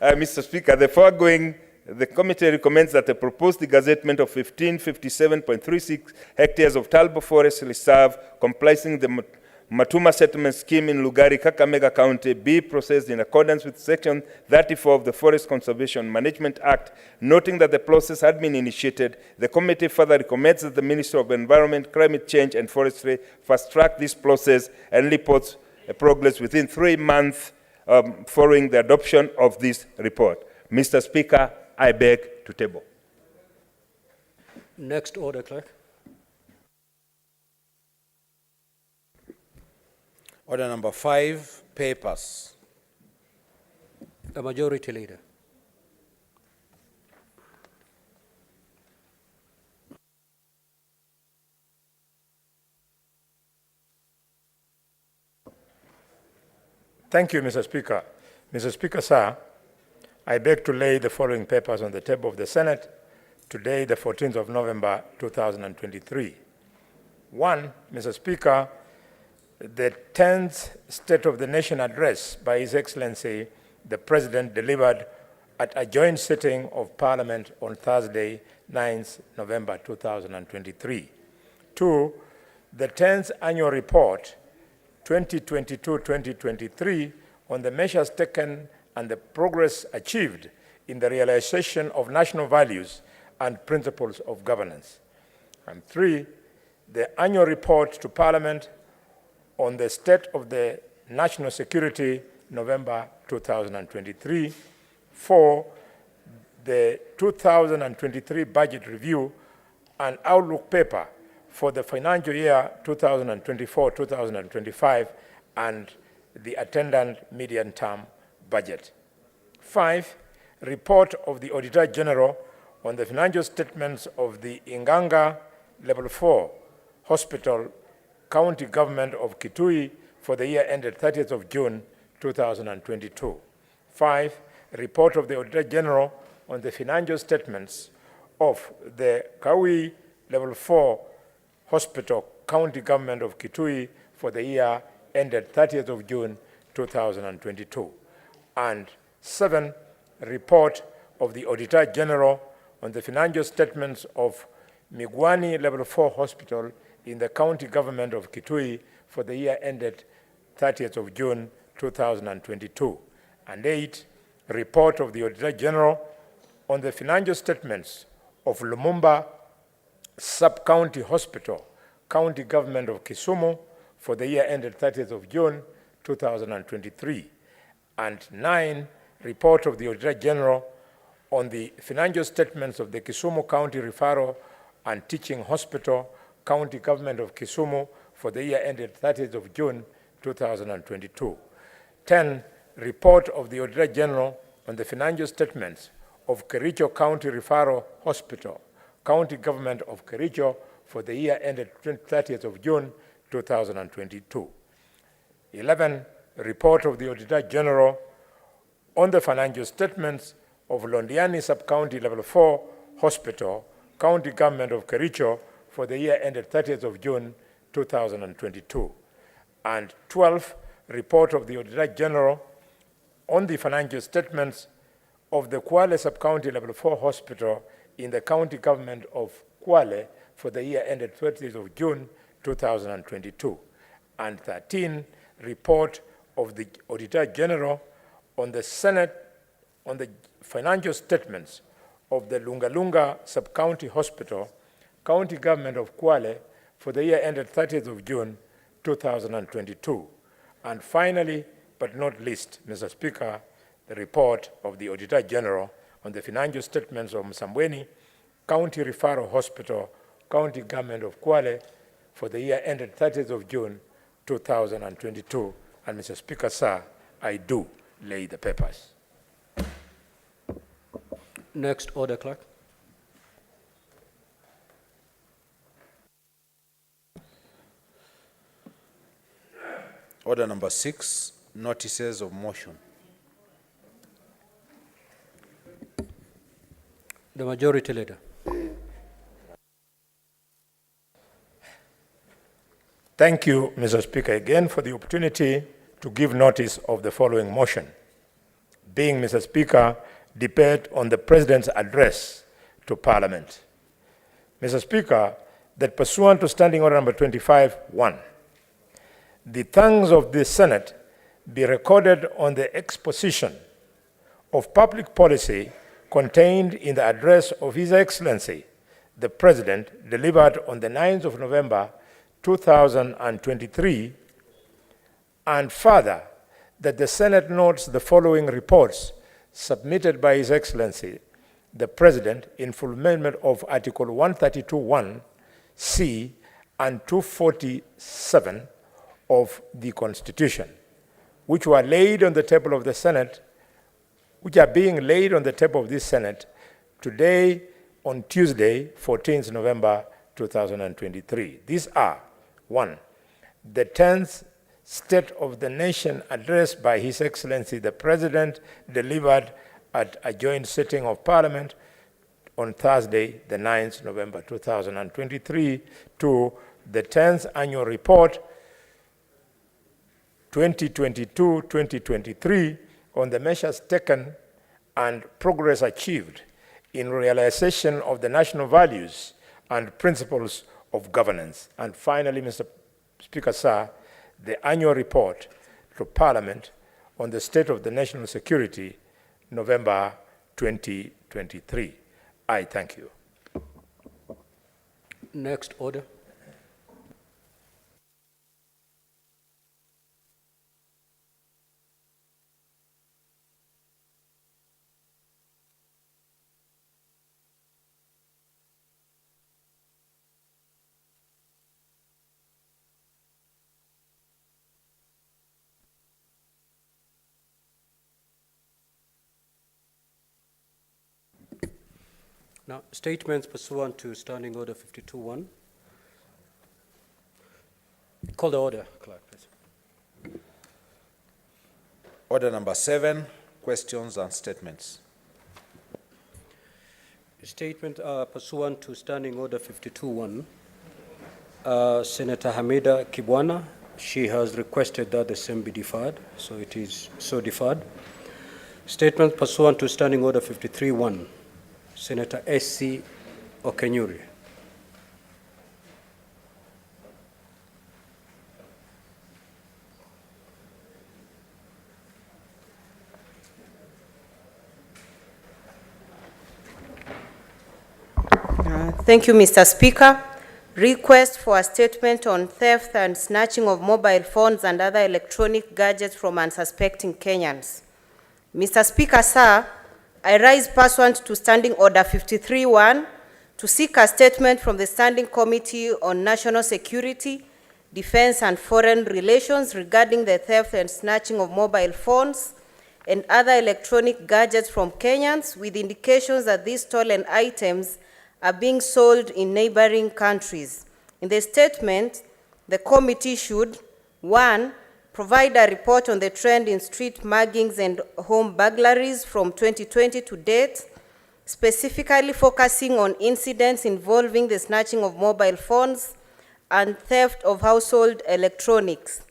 Mr. Speaker, the foregoing, the committee recommends that the proposed degazettement of 1557.36 hectares of Talbo Forest Reserve comprising the Matuma Settlement Scheme in Lugari, Kakamega County be processed in accordance with Section 34 of the Forest Conservation Management Act. Noting that the process had been initiated, the committee further recommends that the Ministry of Environment, Climate Change and Forestry fast-track this process and reports progress within 3 months following the adoption of this report. Mr. Speaker, I beg to table. Next order, Clerk. Order number 5, papers. The Majority Leader. Thank you, Mr. Speaker. Mr. Speaker, sir, I beg to lay the following papers on the table of the Senate today, the 14th of November, 2023. 1, Mr. Speaker, the 10th State of the Nation address by His Excellency, the President, delivered at a joint sitting of Parliament on Thursday, 9th November 2023. 2, the 10th Annual Report 2022-2023 on the measures taken and the progress achieved in the realization of national values and principles of governance. And 3, the Annual Report to Parliament on the state of the national security, November 2023. 4, the 2023 Budget Review and Outlook paper for the financial year 2024-2025 and the attendant medium-term budget. 5, report of the Auditor General on the financial statements of the Inganga Level 4 Hospital, County Government of Kitui for the year ended 30th of June 2022. 5, report of the Auditor General on the financial statements of the Kaui Level 4 Hospital, County Government of Kitui for the year ended 30th of June 2022. And 7, report of the Auditor General on the financial statements of Migwani Level 4 Hospital in the County Government of Kitui for the year ended 30th of June 2022. And 8, report of the Auditor General on the financial statements of Lumumba Sub-County Hospital, County Government of Kisumu for the year ended 30th of June 2023. And 9, report of the Auditor General on the financial statements of the Kisumu County Referral and Teaching Hospital, County Government of Kisumu for the year ended 30th of June 2022. 10, report of the Auditor General on the financial statements of Kericho County Referral Hospital, County Government of Kericho for the year ended 30th of June 2022. 11, report of the Auditor General on the financial statements of Londiani Sub-County Level 4 Hospital, County Government of Kericho for the year ended 30th of June 2022. And 12, report of the Auditor General on the financial statements of the Kwale Sub-County Level 4 Hospital in the County Government of Kwale for the year ended 30th of June 2022. And 13, report of the Auditor General on the financial statements of the Lungalunga Sub-County Hospital, County Government of Kwale for the year ended 30th of June 2022. And finally, but not least, Mr. Speaker, the report of the Auditor General on the financial statements of Msambweni County Referral Hospital, County Government of Kwale for the year ended 30th of June 2022. And Mr. Speaker, sir, I do lay the papers. Next order, clerk. Order number 6, notices of motion. The Majority Leader. Thank you, Mr. Speaker, again for the opportunity to give notice of the following motion. Being, Mr. Speaker, debate on the President's address to Parliament. Mr. Speaker, that pursuant to Standing Order number 25-1, the thanks of the Senate be recorded on the exposition of public policy contained in the address of His Excellency, the President, delivered on the 9th of November 2023, and further, that the Senate notes the following reports submitted by His Excellency, the President, in fulfillment of Article 132(1) C and 247 of the Constitution, which were laid on the table of the Senate, which are being laid on the table of this Senate today on Tuesday, 14th November 2023. These are, 1, the 10th State of the Nation address by His Excellency the President, delivered at a joint sitting of Parliament on Thursday, the 9th November 2023, to the 10th Annual Report 2022-2023 on the measures taken and progress achieved in realization of the national values and principles of governance. And finally, Mr. Speaker, sir, the annual report to Parliament on the state of the national security, November 2023. I thank you. Next order. Now, statements pursuant to Standing Order 52-1. Call the order, Clerk, please. Order number 7, questions and statements. Statement pursuant to Standing Order 52-1. Senator Hamida Kibwana, she has requested that the same be deferred, so it is so deferred. Statement pursuant to Standing Order 53-1. Senator S.C. Okenyuri. Thank you, Mr. Speaker. Request for a statement on theft and snatching of mobile phones and other electronic gadgets from unsuspecting Kenyans. Mr. Speaker, sir, I rise pursuant to Standing Order 53-1 to seek a statement from the Standing Committee on National Security, Defense and Foreign Relations regarding the theft and snatching of mobile phones and other electronic gadgets from Kenyans, with indications that these stolen items are being sold in neighboring countries. In the statement, the committee should, 1, provide a report on the trend in street muggings and home burglaries from 2020 to date, specifically focusing on incidents involving the snatching of mobile phones and theft of household electronics.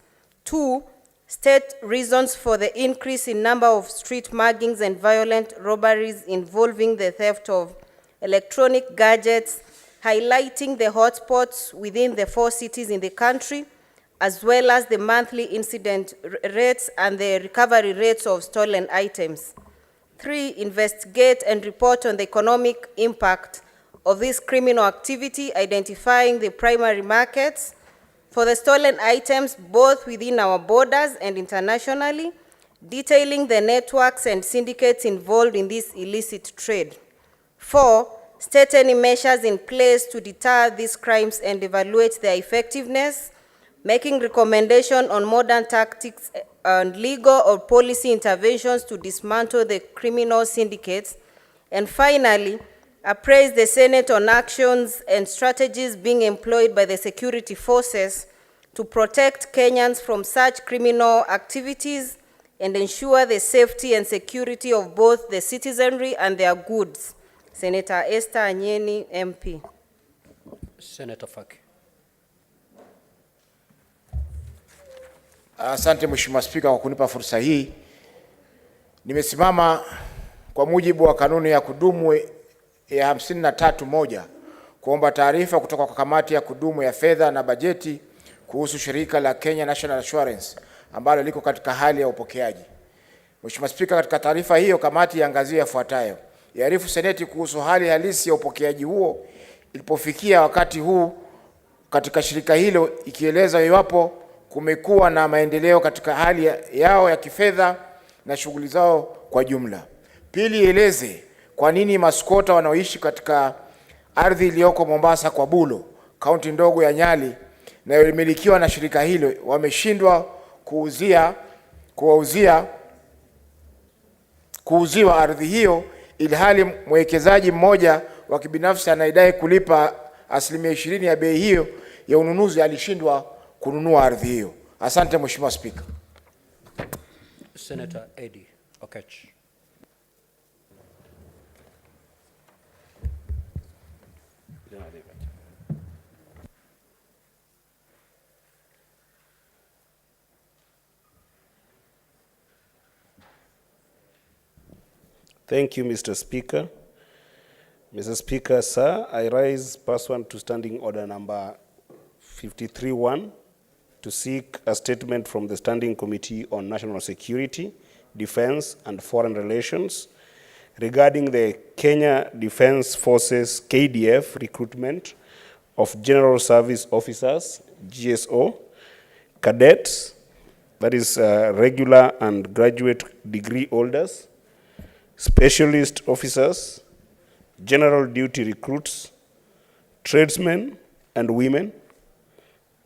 2, state reasons for the increase in number of street muggings and violent robberies involving the theft of electronic gadgets, highlighting the hotspots within the 4 cities in the country, as well as the monthly incident rates and the recovery rates of stolen items. 3, investigate and report on the economic impact of this criminal activity, identifying the primary markets for the stolen items both within our borders and internationally, detailing the networks and syndicates involved in this illicit trade. 4, state any measures in place to deter these crimes and evaluate their effectiveness, making recommendation on modern tactics and legal or policy interventions to dismantle the criminal syndicates. And finally, appraise the Senate on actions and strategies being employed by the security forces to protect Kenyans from such criminal activities and ensure the safety and security of both the citizenry and their goods. Senator Esther Anyeni, MP. Senator Faki. Asante Mheshimiwa Spika kwa kunipa fursa hii. Nimesimama kwa mujibu wa kanuni ya kudumu ya 53(1) kuomba taarifa kutoka kwa kamati ya kudumu ya fedha na bajeti kuhusu shirika la Kenya National Assurance ambalo liko katika hali ya upokeaji. Mheshimiwa Spika, katika taarifa hiyo kamati yaangazia yafuatayo: yaarifu Seneti kuhusu hali halisi ya upokeaji huo ilipofikia wakati huu katika shirika hilo, ikieleza iwapo kumekuwa na maendeleo katika hali yao ya kifedha na shughuli zao kwa jumla. Pili, eleze kwa nini maskota wanaoishi katika ardhi iliyoko Mombasa kwa Bulo, kaunti ndogo ya Nyali, inayomilikiwa na shirika hilo wameshindwa kuuziwa ardhi hiyo, ilhali mwekezaji mmoja wa kibinafsi anayedai kulipa 20% ya bei hiyo ya ununuzi alishindwa kununua ardhi hiyo. Asante Mheshimiwa Spika. Senator Eddie Okech. Thank you, Mr. Speaker. Mr. Speaker, sir, I rise pursuant to Standing Order number 53-1 to seek a statement from the Standing Committee on National Security, Defense and Foreign Relations regarding the Kenya Defense Forces KDF recruitment of General Service Officers, GSO, cadets, that is regular and graduate degree holders, specialist officers, general duty recruits, tradesmen and women,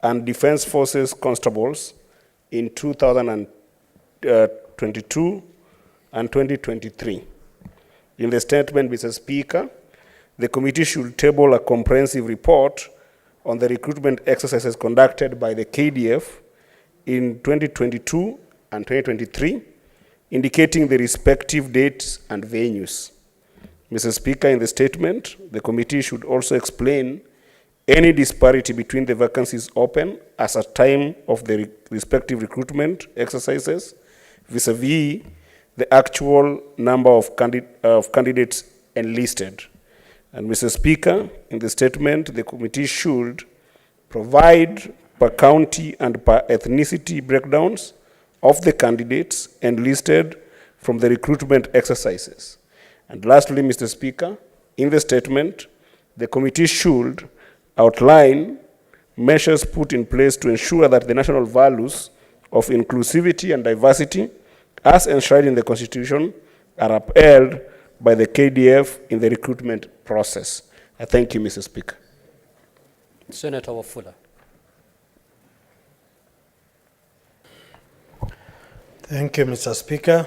and defense forces constables in 2022 and 2023. In the statement, Mr. Speaker, the committee should table a comprehensive report on the recruitment exercises conducted by the KDF in 2022 and 2023, indicating the respective dates and venues. Mr. Speaker, in the statement, the committee should also explain any disparity between the vacancies open as a time of the respective recruitment exercises vis-a-vis the actual number of candidates enlisted. And Mr. Speaker, in the statement, the committee should provide per county and per ethnicity breakdowns of the candidates enlisted from the recruitment exercises. And lastly, Mr. Speaker, in the statement, the committee should outline measures put in place to ensure that the national values of inclusivity and diversity, as enshrined in the Constitution, are upheld by the KDF in the recruitment process. I thank you, Mr. Speaker. Senator Wafula. Thank you, Mr. Speaker.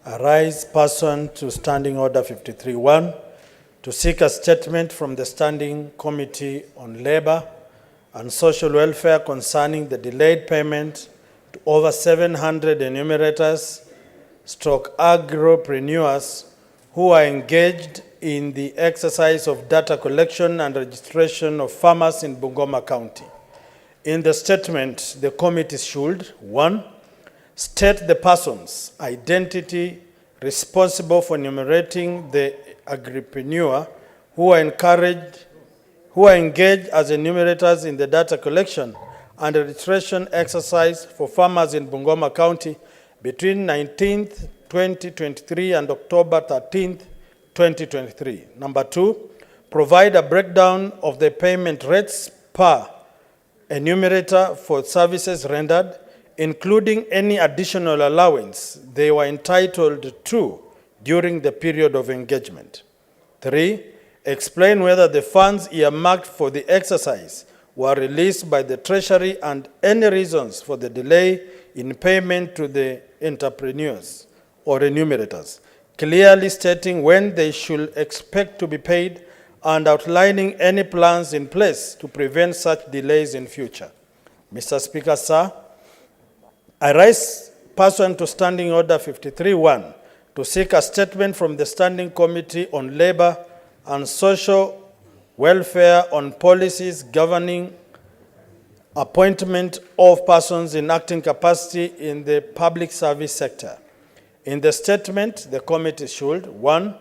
I rise pursuant to Standing Order 53-1 to seek a statement from the Standing Committee on Labor and Social Welfare concerning the delayed payment to over 700 enumerators / agropreneurs who are engaged in the exercise of data collection and registration of farmers in Bungoma County. In the statement, the committee should, 1, state the person's identity responsible for enumerating the agripreneur who are engaged as enumerators in the data collection and registration exercise for farmers in Bungoma County between 19th, 2023 and October 13th, 2023. Number 2, provide a breakdown of the payment rates per enumerator for services rendered, including any additional allowance they were entitled to during the period of engagement. 3, explain whether the funds earmarked for the exercise were released by the Treasury and any reasons for the delay in payment to the entrepreneurs or enumerators, clearly stating when they should expect to be paid and outlining any plans in place to prevent such delays in future. Mr. Speaker, sir, I rise pursuant to Standing Order 53-1 to seek a statement from the Standing Committee on Labor and Social Welfare on policies governing appointment of persons in acting capacity in the public service sector. In the statement, the committee should, 1,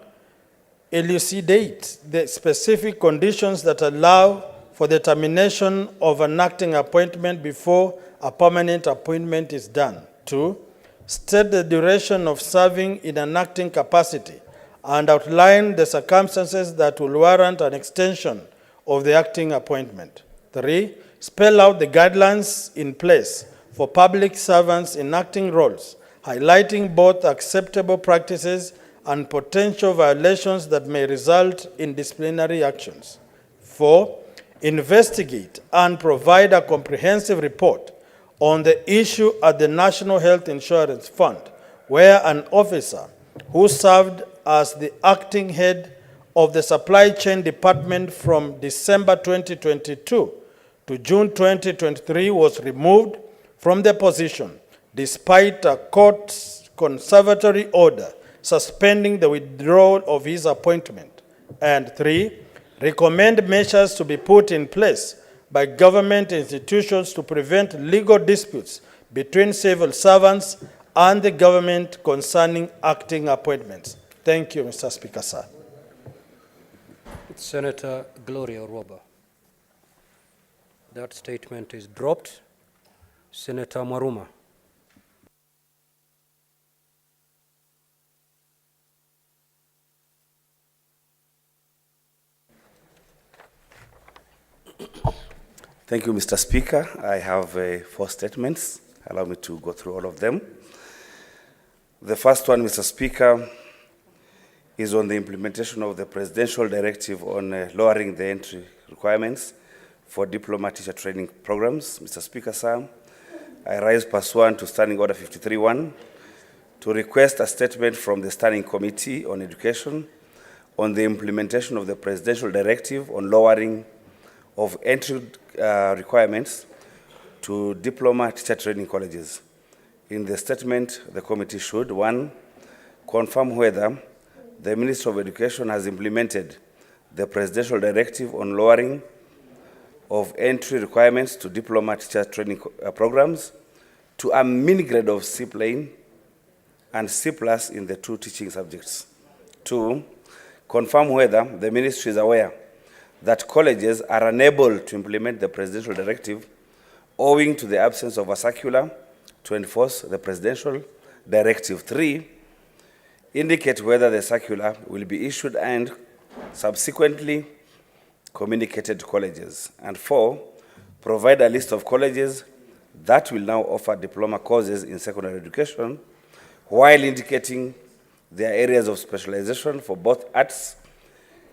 elucidate the specific conditions that allow for the termination of an acting appointment before a permanent appointment is done. 2, state the duration of serving in an acting capacity and outline the circumstances that will warrant an extension of the acting appointment. 3, spell out the guidelines in place for public servants in acting roles, highlighting both acceptable practices and potential violations that may result in disciplinary actions. 4, investigate and provide a comprehensive report on the issue at the National Health Insurance Fund, where an officer who served as the acting head of the Supply Chain Department from December 2022 to June 2023 was removed from the position despite a court's conservatory order suspending the withdrawal of his appointment. And 3, recommend measures to be put in place by government institutions to prevent legal disputes between civil servants and the government concerning acting appointments. Thank you, Mr. Speaker, sir. Senator Gloria Roba. That statement is dropped. Senator Maruma. Thank you, Mr. Speaker. I have 4 statements. Allow me to go through all of them. The first one, Mr. Speaker, is on the implementation of the presidential directive on lowering the entry requirements for diploma teacher training programs. Mr. Speaker, sir, I rise pursuant to Standing Order 53-1 to request a statement from the Standing Committee on Education on the implementation of the presidential directive on lowering of entry requirements to diploma teacher training colleges. In the statement, the committee should, 1, confirm whether the Ministry of Education has implemented the presidential directive on lowering of entry requirements to diploma teacher training programs to a mini grade of C plain and C plus in the 2 teaching subjects. 2, confirm whether the ministry is aware that colleges are unable to implement the presidential directive owing to the absence of a circular to enforce the presidential directive. 3, indicate whether the circular will be issued and subsequently communicated to colleges. And 4, provide a list of colleges that will now offer diploma courses in secondary education while indicating their areas of specialization for both arts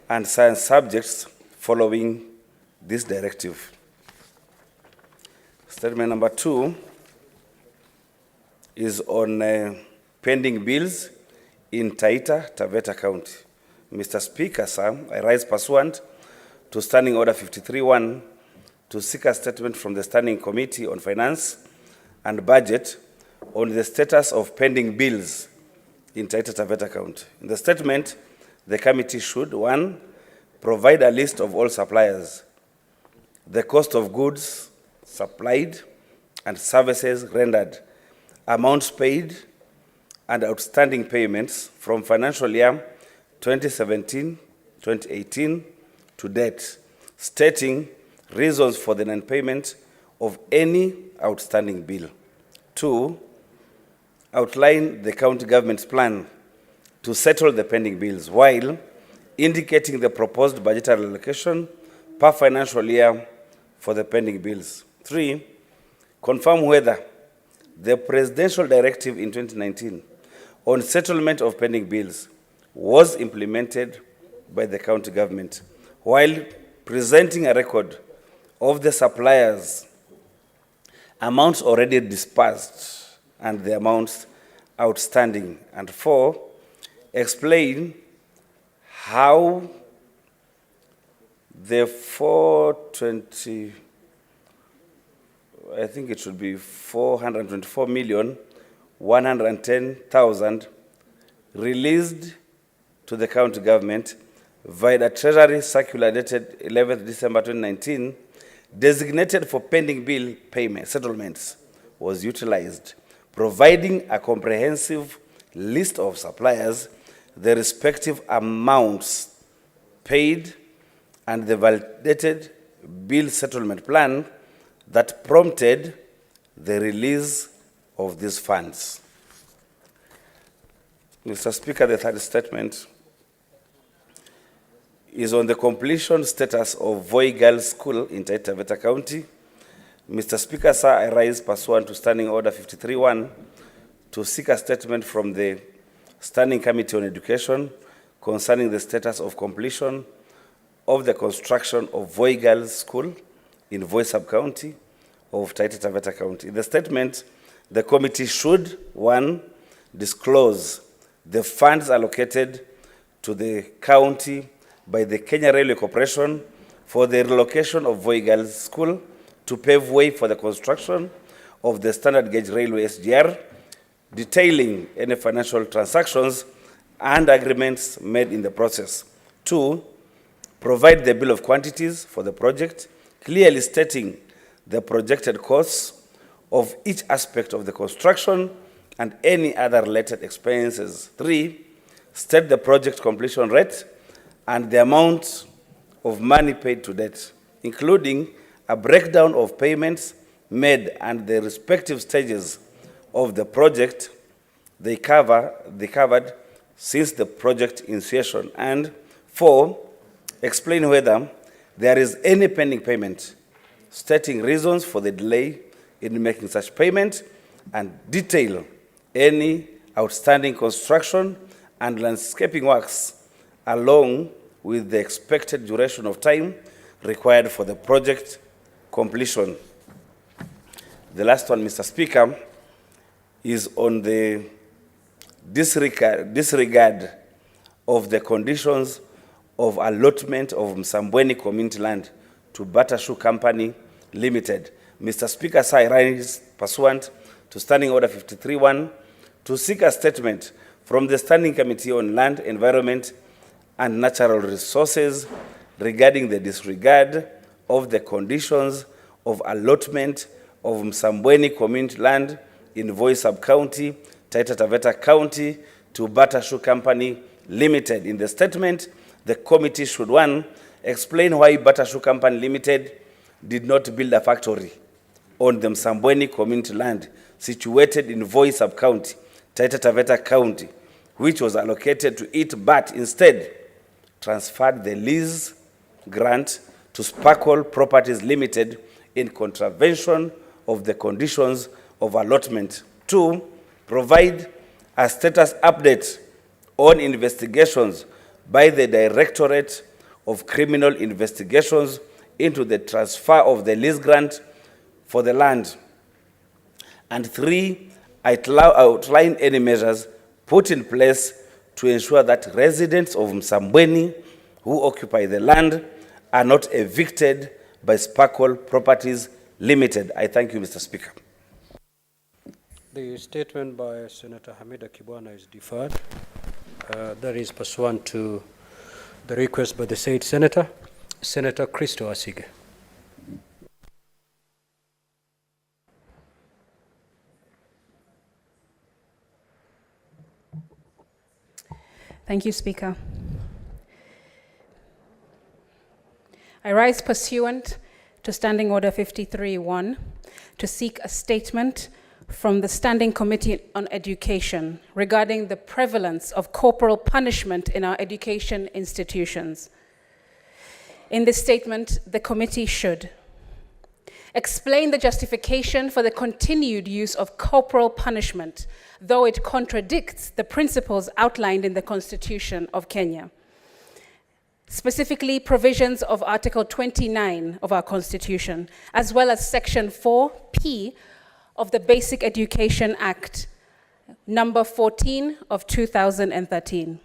and science subjects following this directive. Statement number 2 is on pending bills in Taita Taveta County. Mr. Speaker, sir, I rise pursuant to Standing Order 53-1 to seek a statement from the Standing Committee on Finance and Budget on the status of pending bills in Taita Taveta County. In the statement, the committee should, 1, provide a list of all suppliers, the cost of goods supplied and services rendered, amounts paid, and outstanding payments from financial year 2017-2018 to date, stating reasons for the non-payment of any outstanding bill. 2, outline the county government's plan to settle the pending bills while indicating the proposed budgetary allocation per financial year for the pending bills. 3, confirm whether the presidential directive in 2019 on settlement of pending bills was implemented by the county government while presenting a record of the suppliers' amounts already disbursed and the amounts outstanding. And 4, explain how the 420, I think it should be 424,110,000 released to the county government via the Treasury Circular dated 11th December 2019, designated for pending bill payment settlements, was utilized, providing a comprehensive list of suppliers, the respective amounts paid, and the validated bill settlement plan that prompted the release of these funds. Mr. Speaker, the third statement is on the completion status of Voi Girls School in Taita Taveta County. Mr. Speaker, sir, I rise pursuant to Standing Order 53-1 to seek a statement from the Standing Committee on Education concerning the status of completion of the construction of Voi Girls School in Voi Sub-County of Taita Taveta County. In the statement, the committee should, 1, disclose the funds allocated to the county by the Kenya Railway Corporation for the relocation of Voi Girls School to pave way for the construction of the standard gauge railway SGR, detailing any financial transactions and agreements made in the process. 2, provide the bill of quantities for the project, clearly stating the projected costs of each aspect of the construction and any other related expenses. 3, state the project completion rate and the amount of money paid to date, including a breakdown of payments made and the respective stages of the project they covered since the project initiation. And 4, explain whether there is any pending payment, stating reasons for the delay in making such payment, and detail any outstanding construction and landscaping works along with the expected duration of time required for the project completion. The last one, Mr. Speaker, is on the disregard of the conditions of allotment of Msambweni community land to Batashu Company Limited. Mr. Speaker, I rise pursuant to Standing Order 53-1 to seek a statement from the Standing Committee on Land, Environment and Natural Resources regarding the disregard of the conditions of allotment of Msambweni community land in Voi Sub-County, Taita Taveta County, to Batashu Company Limited. In the statement, the committee should, 1, explain why Batashu Company Limited did not build a factory on the Msambweni community land situated in Voi Sub-County, Taita Taveta County, which was allocated to it, but instead transferred the lease grant to Sparkle Properties Limited in contravention of the conditions of allotment. 2, provide a status update on investigations by the Directorate of Criminal Investigations into the transfer of the lease grant for the land. And 3, outline any measures put in place to ensure that residents of Msambweni who occupy the land are not evicted by Sparkle Properties Limited. I thank you, Mr. Speaker. The statement by Senator Hamida Kibwana is deferred. That is pursuant to the request by the said Senator. Senator Christo Asige. Thank you, Speaker. I rise pursuant to Standing Order 53-1 to seek a statement from the Standing Committee on Education regarding the prevalence of corporal punishment in our education institutions. In this statement, the committee should explain the justification for the continued use of corporal punishment, though it contradicts the principles outlined in the Constitution of Kenya, specifically provisions of Article 29 of our Constitution, as well as Section 4P of the Basic Education Act, number 14 of 2013.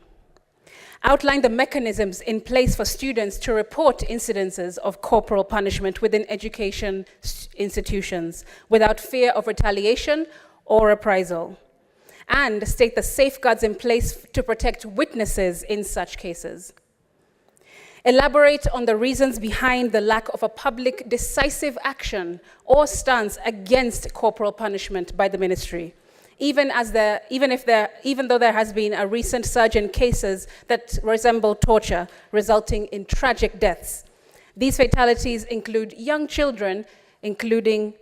Outline the mechanisms in place for students to report incidences of corporal punishment within education institutions without fear of retaliation or reprisal, and state the safeguards in place to protect witnesses in such cases. Elaborate on the reasons behind the lack of a public decisive action or stance against corporal punishment by the ministry, even though there has been a recent surge in cases that resemble torture, resulting in tragic deaths. These fatalities include young children, including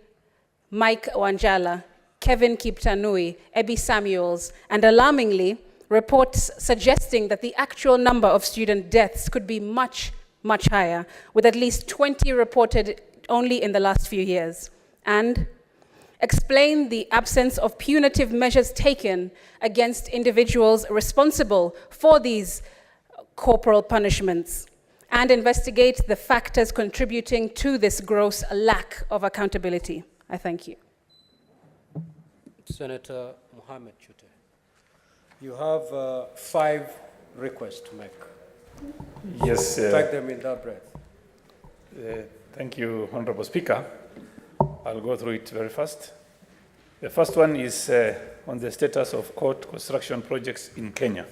Mike Wanjala, Kevin Kiptanui, Ebi Samuels, and alarmingly, reports suggesting that the actual number of student deaths could be much, much higher, with at least 20 reported only in the last few years. And explain the absence of punitive measures taken against individuals responsible for these corporal punishments, and investigate the factors contributing to this gross lack of accountability. I thank you. Senator Mohammed Chute, you have 5 requests to make. Yes. Take them in that breath. Thank you, Honorable Speaker. I'll go through it very fast. The first one is on the status of court construction projects in Kenya.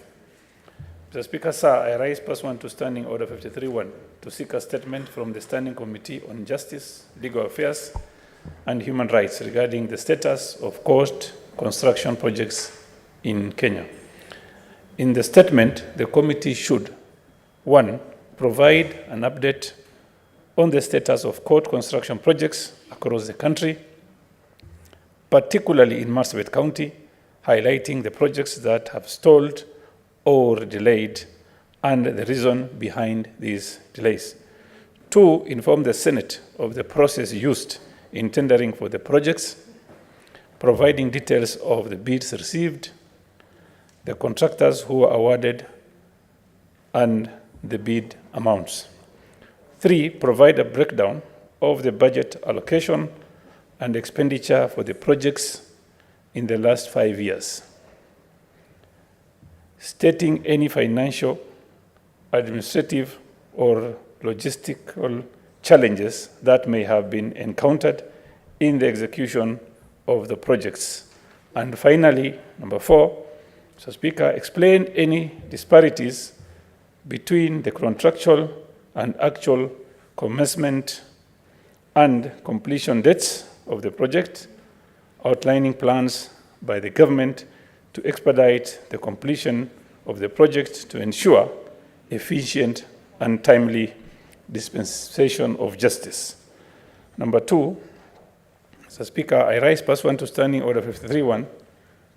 Mr. Speaker, sir, I rise pursuant to Standing Order 53-1 to seek a statement from the Standing Committee on Justice, Legal Affairs, and Human Rights regarding the status of court construction projects in Kenya. In the statement, the committee should, 1, provide an update on the status of court construction projects across the country, particularly in Marsabit County, highlighting the projects that have stalled or delayed and the reason behind these delays. 2, inform the Senate of the process used in tendering for the projects, providing details of the bids received, the contractors who were awarded, and the bid amounts. 3, provide a breakdown of the budget allocation and expenditure for the projects in the last 5 years, stating any financial, administrative, or logistical challenges that may have been encountered in the execution of the projects. And finally, number 4, Mr. Speaker, explain any disparities between the contractual and actual commencement and completion dates of the project, outlining plans by the government to expedite the completion of the project to ensure efficient and timely dispensation of justice. Number 2, Mr. Speaker, I rise pursuant to Standing Order 53-1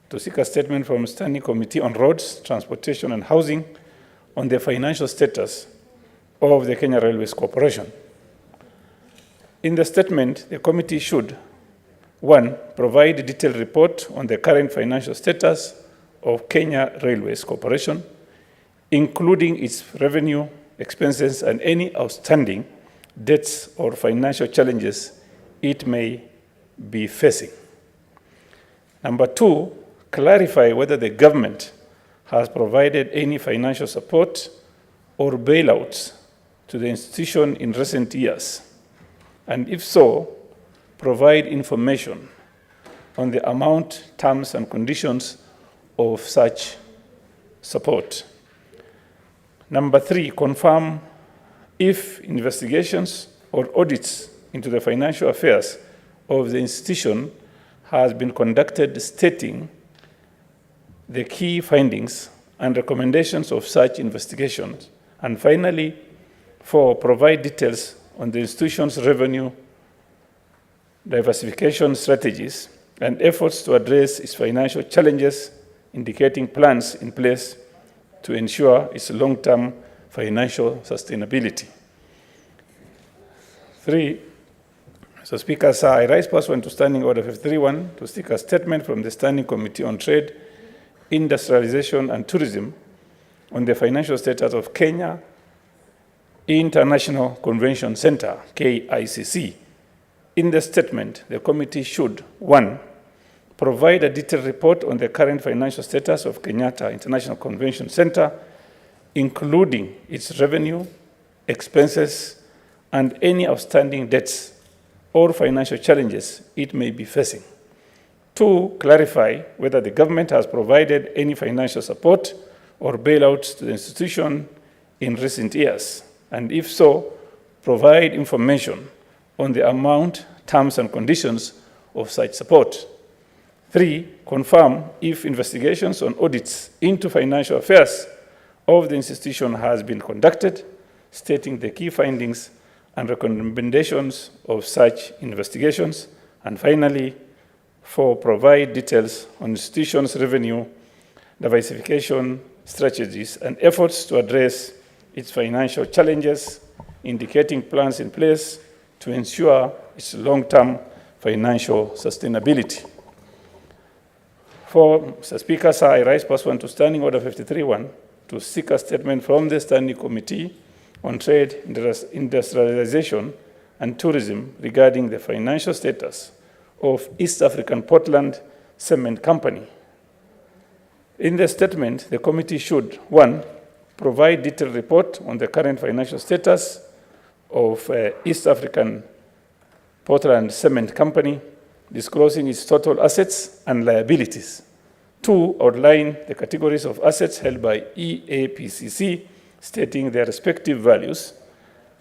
to seek a statement from Standing Committee on Roads, Transportation and Housing on the financial status of the Kenya Railways Corporation. In the statement, the committee should, 1, provide a detailed report on the current financial status of Kenya Railways Corporation, including its revenue, expenses, and any outstanding debts or financial challenges it may be facing. Number 2, clarify whether the government has provided any financial support or bailouts to the institution in recent years, and if so, provide information on the amount, terms, and conditions of such support. Number 3, confirm if investigations or audits into the financial affairs of the institution has been conducted, stating the key findings and recommendations of such investigations. And finally, 4, provide details on the institution's revenue diversification strategies and efforts to address its financial challenges, indicating plans in place to ensure its long-term financial sustainability. 3, Mr. Speaker, sir, I rise pursuant to Standing Order 53-1 to seek a statement from the Standing Committee on Trade, Industrialization and Tourism on the financial status of Kenya International Convention Center, KICC. In the statement, the committee should, 1, provide a detailed report on the current financial status of Kenyatta International Convention Center, including its revenue, expenses, and any outstanding debts or financial challenges it may be facing. 2, clarify whether the government has provided any financial support or bailouts to the institution in recent years, and if so, provide information on the amount, terms, and conditions of such support. 3, confirm if investigations on audits into financial affairs of the institution has been conducted, stating the key findings and recommendations of such investigations. And finally, 4, provide details on institution's revenue diversification strategies and efforts to address its financial challenges, indicating plans in place to ensure its long-term financial sustainability. 4, Mr. Speaker, sir, I rise pursuant to Standing Order 53-1 to seek a statement from the Standing Committee on Trade, Industrialization and Tourism regarding the financial status of East African Portland Cement Company. In the statement, the committee should, 1, provide detailed report on the current financial status of East African Portland Cement Company, disclosing its total assets and liabilities. 2, outline the categories of assets held by EAPCC, stating their respective values.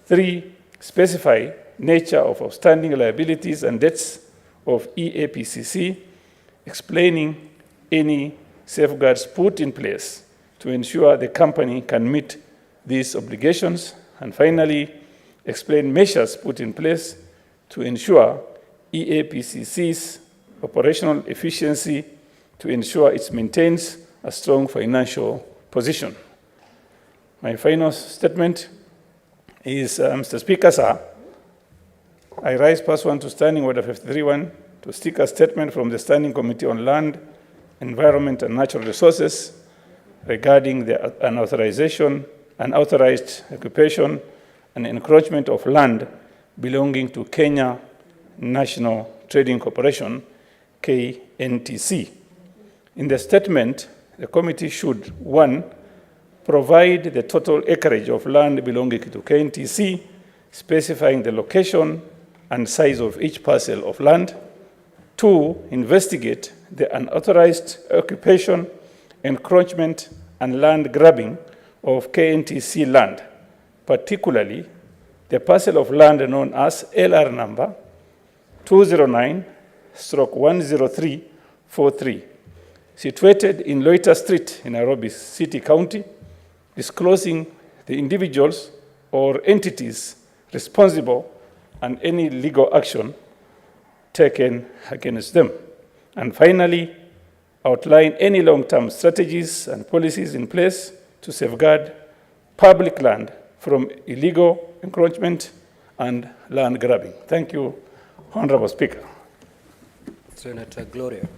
3, specify nature of outstanding liabilities and debts of EAPCC, explaining any safeguards put in place to ensure the company can meet these obligations. And finally, explain measures put in place to ensure EAPCC's operational efficiency, to ensure it maintains a strong financial position. My final statement is, Mr. Speaker, sir, I rise pursuant to Standing Order 53-1 to seek a statement from the Standing Committee on Land, Environment and Natural Resources regarding the unauthorized occupation and encroachment of land belonging to Kenya National Trading Corporation, KNTC. In the statement, the committee should, 1, provide the total acreage of land belonging to KNTC, specifying the location and size of each parcel of land. 2, investigate the unauthorized occupation, encroachment, and land grabbing of KNTC land, particularly the parcel of land known as LR number 209/10343, situated in Loiter Street in Nairobi City County, disclosing the individuals or entities responsible and any legal action taken against them. And finally, outline any long-term strategies and policies in place to safeguard public land from illegal encroachment and land grabbing. Thank you, Honorable Speaker. Senator Gloria.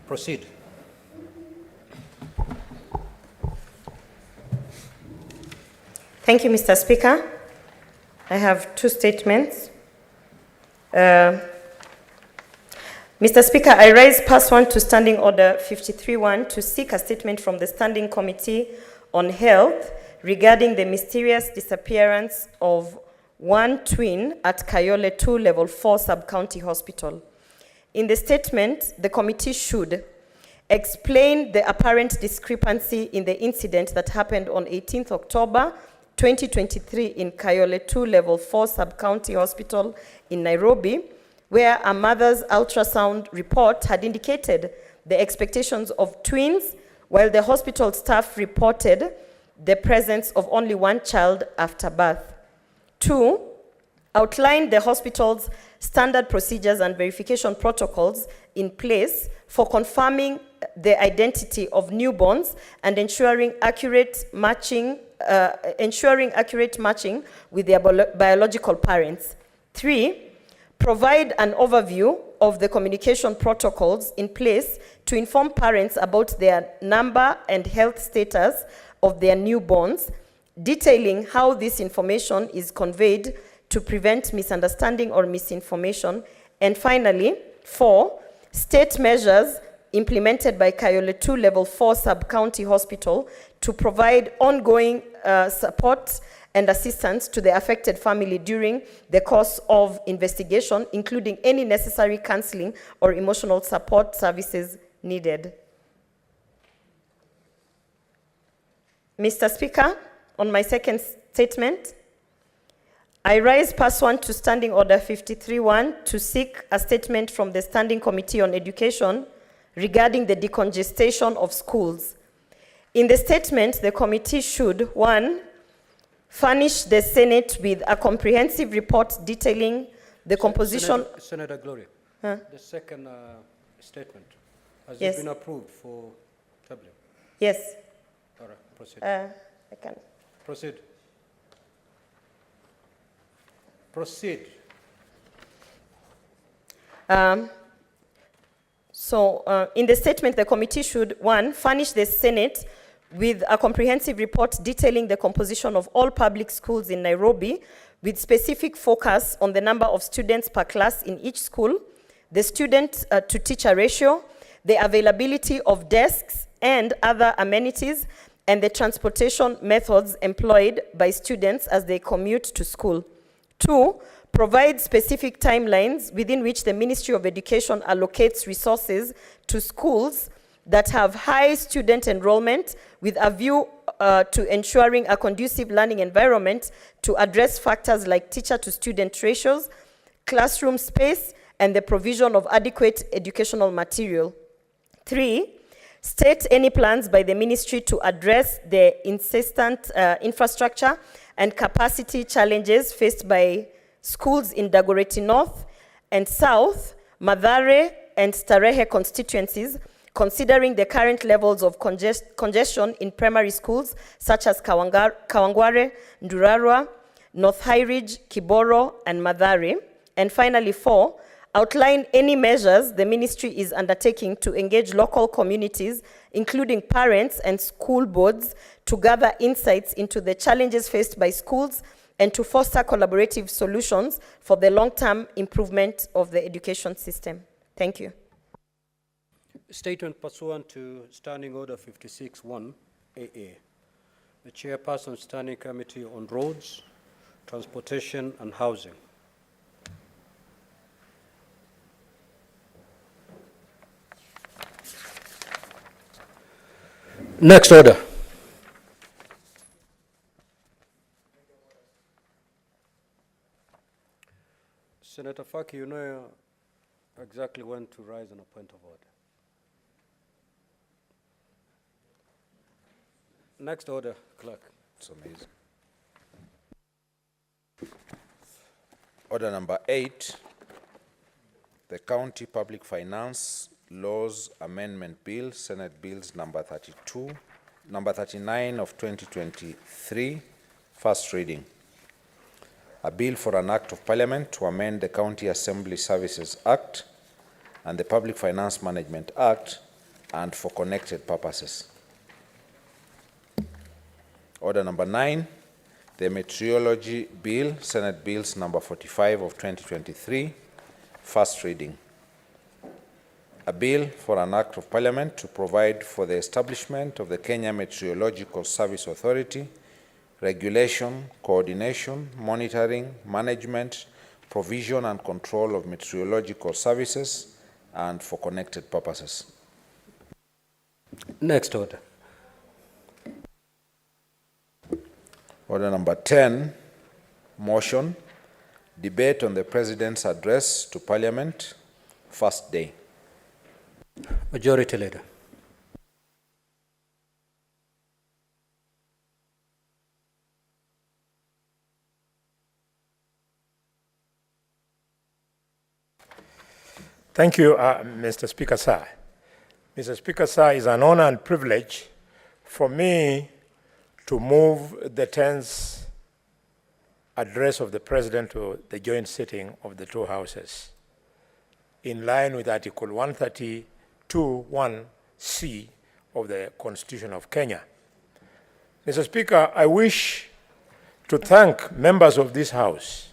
Proceed. Thank you, Mr. Speaker. I have 2 statements. Mr. Speaker, I rise pursuant to Standing Order 53-1 to seek a statement from the Standing Committee on Health regarding the mysterious disappearance of one twin at Kayole 2 Level 4 Sub-County Hospital. In the statement, the committee should explain the apparent discrepancy in the incident that happened on 18th October 2023 in Kayole 2 Level 4 Sub-County Hospital in Nairobi, where a mother's ultrasound report had indicated the expectations of twins, while the hospital staff reported the presence of only one child after birth. 2, outline the hospital's standard procedures and verification protocols in place for confirming the identity of newborns and ensuring accurate matching with their biological parents. 3, provide an overview of the communication protocols in place to inform parents about their number and health status of their newborns, detailing how this information is conveyed to prevent misunderstanding or misinformation. And finally, 4, state measures implemented by Kayole 2 Level 4 Sub-County Hospital to provide ongoing support and assistance to the affected family during the course of investigation, including any necessary counseling or emotional support services needed. Mr. Speaker, on my second statement, I rise pursuant to Standing Order 53-1 to seek a statement from the Standing Committee on Education regarding the decongestion of schools. In the statement, the committee should, 1, furnish the Senate with a comprehensive report detailing the composition... Senator Gloria, Huh? the second statement, has Yes. it been approved for tablet? Yes. All right, proceed. I can. Proceed. Proceed. In the statement, the committee should, 1, furnish the Senate with a comprehensive report detailing the composition of all public schools in Nairobi, with specific focus on the number of students per class in each school, the student-to-teacher ratio, the availability of desks and other amenities, and the transportation methods employed by students as they commute to school. 2, provide specific timelines within which the Ministry of Education allocates resources to schools that have high student enrollment with a view to ensuring a conducive learning environment to address factors like teacher-to-student ratios, classroom space, and the provision of adequate educational material. 3, state any plans by the ministry to address the incessant infrastructure and capacity challenges faced by schools in Dagoretti North and South, Mathare, and Starehe constituencies, considering the current levels of congestion in primary schools such as Kawangware, Ndurarwa, North High Ridge, Kiboro, and Mathare. And finally, 4, outline any measures the ministry is undertaking to engage local communities, including parents and school boards, to gather insights into the challenges faced by schools and to foster collaborative solutions for the long-term improvement of the education system. Thank you. Statement pursuant to Standing Order 56-1 AA. The Chairperson, Standing Committee on Roads, Transportation and Housing. Next order. Senator Faki, you know exactly when to rise on a point of order. Next order, clerk. It's amazing. Order number 8, the County Public Finance Laws Amendment Bill, Senate Bills number 39 of 2023, first reading. A bill for an Act of Parliament to amend the County Assembly Services Act and the Public Finance Management Act and for connected purposes. Order number 9, the Meteorology Bill, Senate Bills number 45 of 2023, first reading. A bill for an Act of Parliament to provide for the establishment of the Kenya Meteorological Service Authority, regulation, coordination, monitoring, management, provision and control of meteorological services, and for connected purposes. Next order. Order number 10, motion, debate on the President's address to Parliament, first day. Majority Leader. Thank you, Mr. Speaker, sir. Mr. Speaker, sir, it's an honor and privilege for me to move the 10th address of the President to the joint sitting of the two houses, in line with Article 132(1)(c) of the Constitution of Kenya. Mr. Speaker, I wish to thank members of this House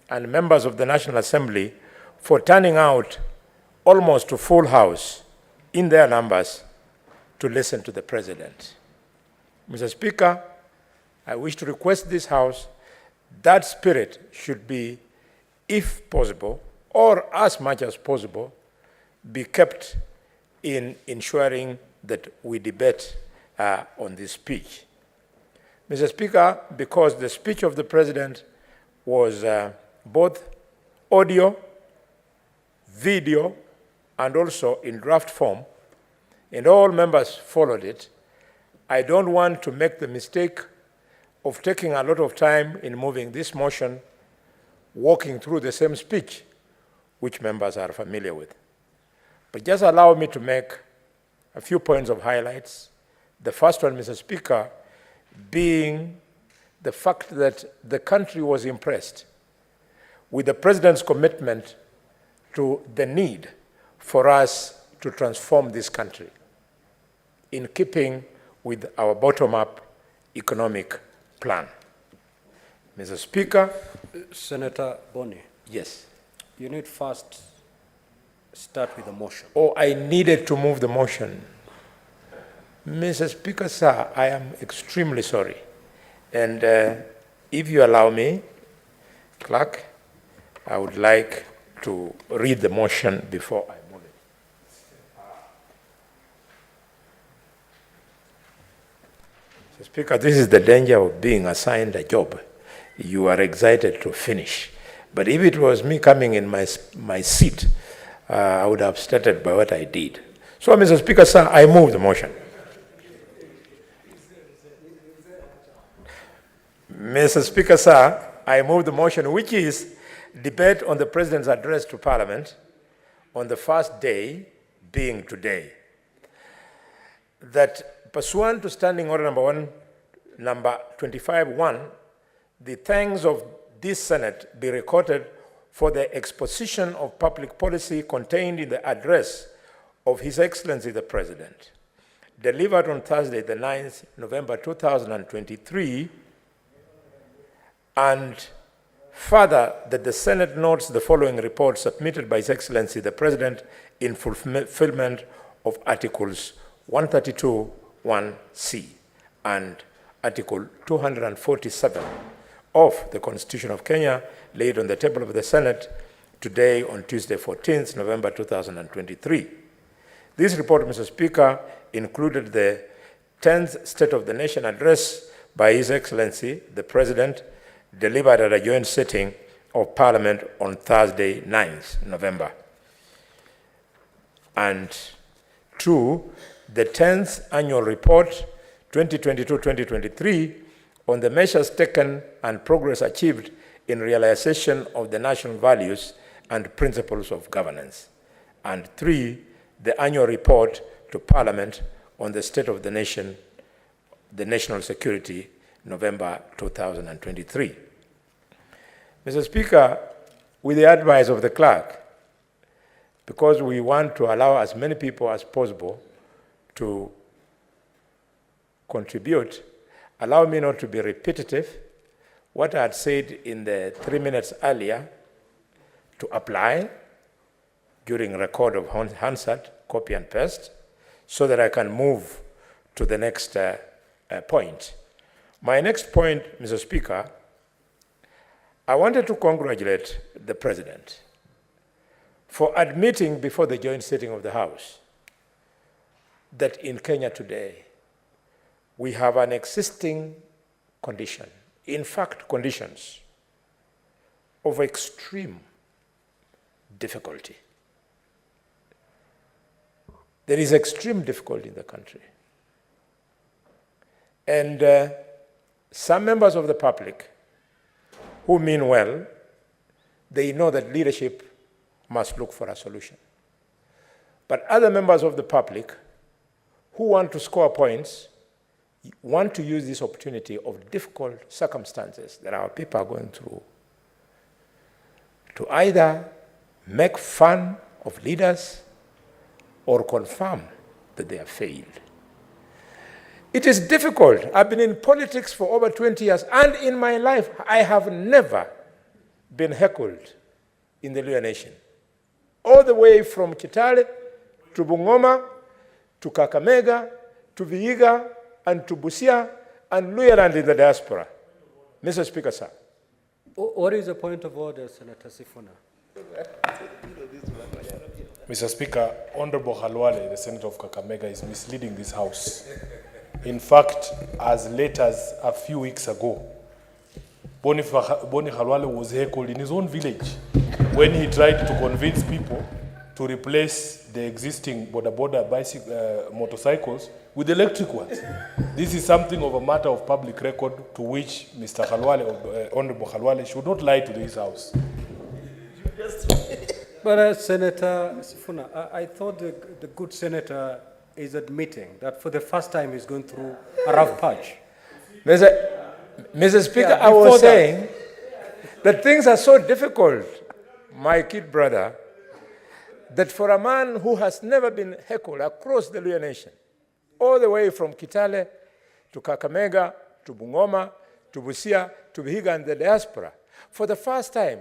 and members of the National Assembly for turning out almost to full House in their numbers to listen to the President. Mr. Speaker, I wish to request this House that spirit should be, if possible, or as much as possible, be kept in ensuring that we debate on this speech. Mr. Speaker, because the speech of the President was both audio, video, and also in draft form, and all members followed it, I don't want to make the mistake of taking a lot of time in moving this motion, walking through the same speech, which members are familiar with. But just allow me to make a few points of highlights. The first one, Mr. Speaker, being the fact that the country was impressed with the President's commitment to the need for us to transform this country in keeping with our bottom-up economic plan. Mr. Speaker. Senator Boni. Yes. You need first start with the motion. Oh, I needed to move the motion. Mr. Speaker, sir, I am extremely sorry. And if you allow me, Clerk, I would like to read the motion before I move it. Mr. Speaker, this is the danger of being assigned a job. You are excited to finish. But if it was me coming in my seat, I would have started by what I did. So, Mr. Speaker, sir, I move the motion. Mr. Speaker, sir, I move the motion, which is debate on the President's address to Parliament on the first day, being today. That pursuant to Standing Order number 25-1, the thanks of this Senate be recorded for the exposition of public policy contained in the address of His Excellency the President, delivered on Thursday, the 9th November 2023, and further, that the Senate notes the following report submitted by His Excellency the President in fulfillment of Articles 132(1)(c) and Article 247 of the Constitution of Kenya, laid on the table of the Senate today on Tuesday, 14th November 2023. This report, Mr. Speaker, included the 10th State of the Nation address by His Excellency the President, delivered at a joint sitting of Parliament on Thursday, 9th November. And 2, the 10th Annual Report 2022-2023 on the measures taken and progress achieved in realization of the national values and principles of governance. And 3, the Annual Report to Parliament on the state of the nation, the national security, November 2023. Mr. Speaker, with the advice of the clerk, because we want to allow as many people as possible to contribute, allow me not to be repetitive. What I had said in the 3 minutes earlier to apply during record of Hansard, copy and paste, so that I can move to the next point. My next point, Mr. Speaker, I wanted to congratulate the President for admitting before the joint sitting of the House that in Kenya today we have an existing condition, in fact conditions of extreme difficulty. There is extreme difficulty in the country. And some members of the public who mean well, they know that leadership must look for a solution. But other members of the public who want to score points want to use this opportunity of difficult circumstances that our people are going through to either make fun of leaders or confirm that they have failed. It is difficult. I've been in politics for over 20 years, and in my life, I have never been heckled in the Luhya nation. All the way from Kitale to Bungoma to Kakamega to Vihiga and to Busia and Luhya land in the diaspora. Mr. Speaker, sir. What is the point of order, Senator Sifuna? Mr. Speaker, Honorable Khalwale, the Senator of Kakamega, is misleading this House. In fact, as late as a few weeks ago, Boni Khalwale was heckled in his own village when he tried to convince people to replace the existing border motorcycles with electric ones. This is something of a matter of public record to which Mr. Khalwale, Honorable Khalwale, should not lie to this House. But Senator Sifuna, I thought the good senator is admitting that for the first time he's going through a rough patch. Mr. Speaker, I was saying that things are so difficult, my kid brother, that for a man who has never been heckled across the Luhya nation, all the way from Kitale to Kakamega, to Bungoma, to Busia, to Vihiga and the diaspora. For the first time,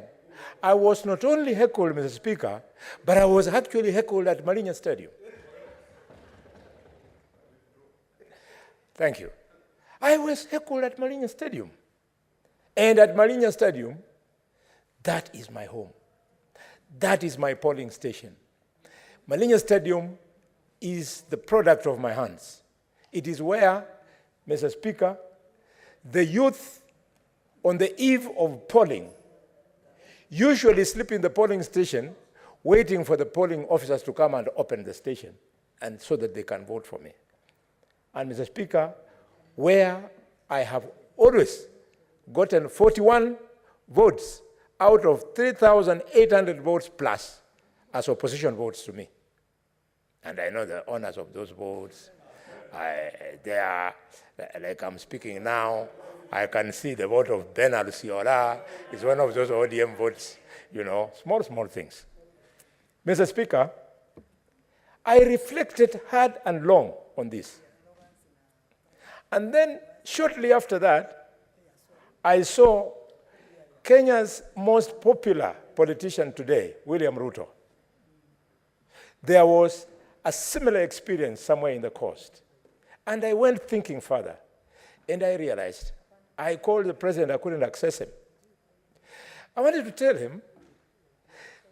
I was not only heckled, Mr. Speaker, but I was actually heckled at Malinya Stadium. Thank you. I was heckled at Malinya Stadium. And at Malinya Stadium, that is my home. That is my polling station. Malinya Stadium is the product of my hands. It is where, Mr. Speaker, the youth on the eve of polling usually sleep in the polling station waiting for the polling officers to come and open the station and so that they can vote for me. And Mr. Speaker, where I have always gotten 41 votes out of 3,800 votes plus as opposition votes to me. And I know the owners of those votes. They are, like I'm speaking now, I can see the vote of Ben Alusiola is one of those ODM votes, you know, small things. Mr. Speaker, I reflected hard and long on this. And then shortly after that, I saw Kenya's most popular politician today, William Ruto. There was a similar experience somewhere in the coast. And I went thinking further, and I realized, I called the president, I couldn't access him. I wanted to tell him,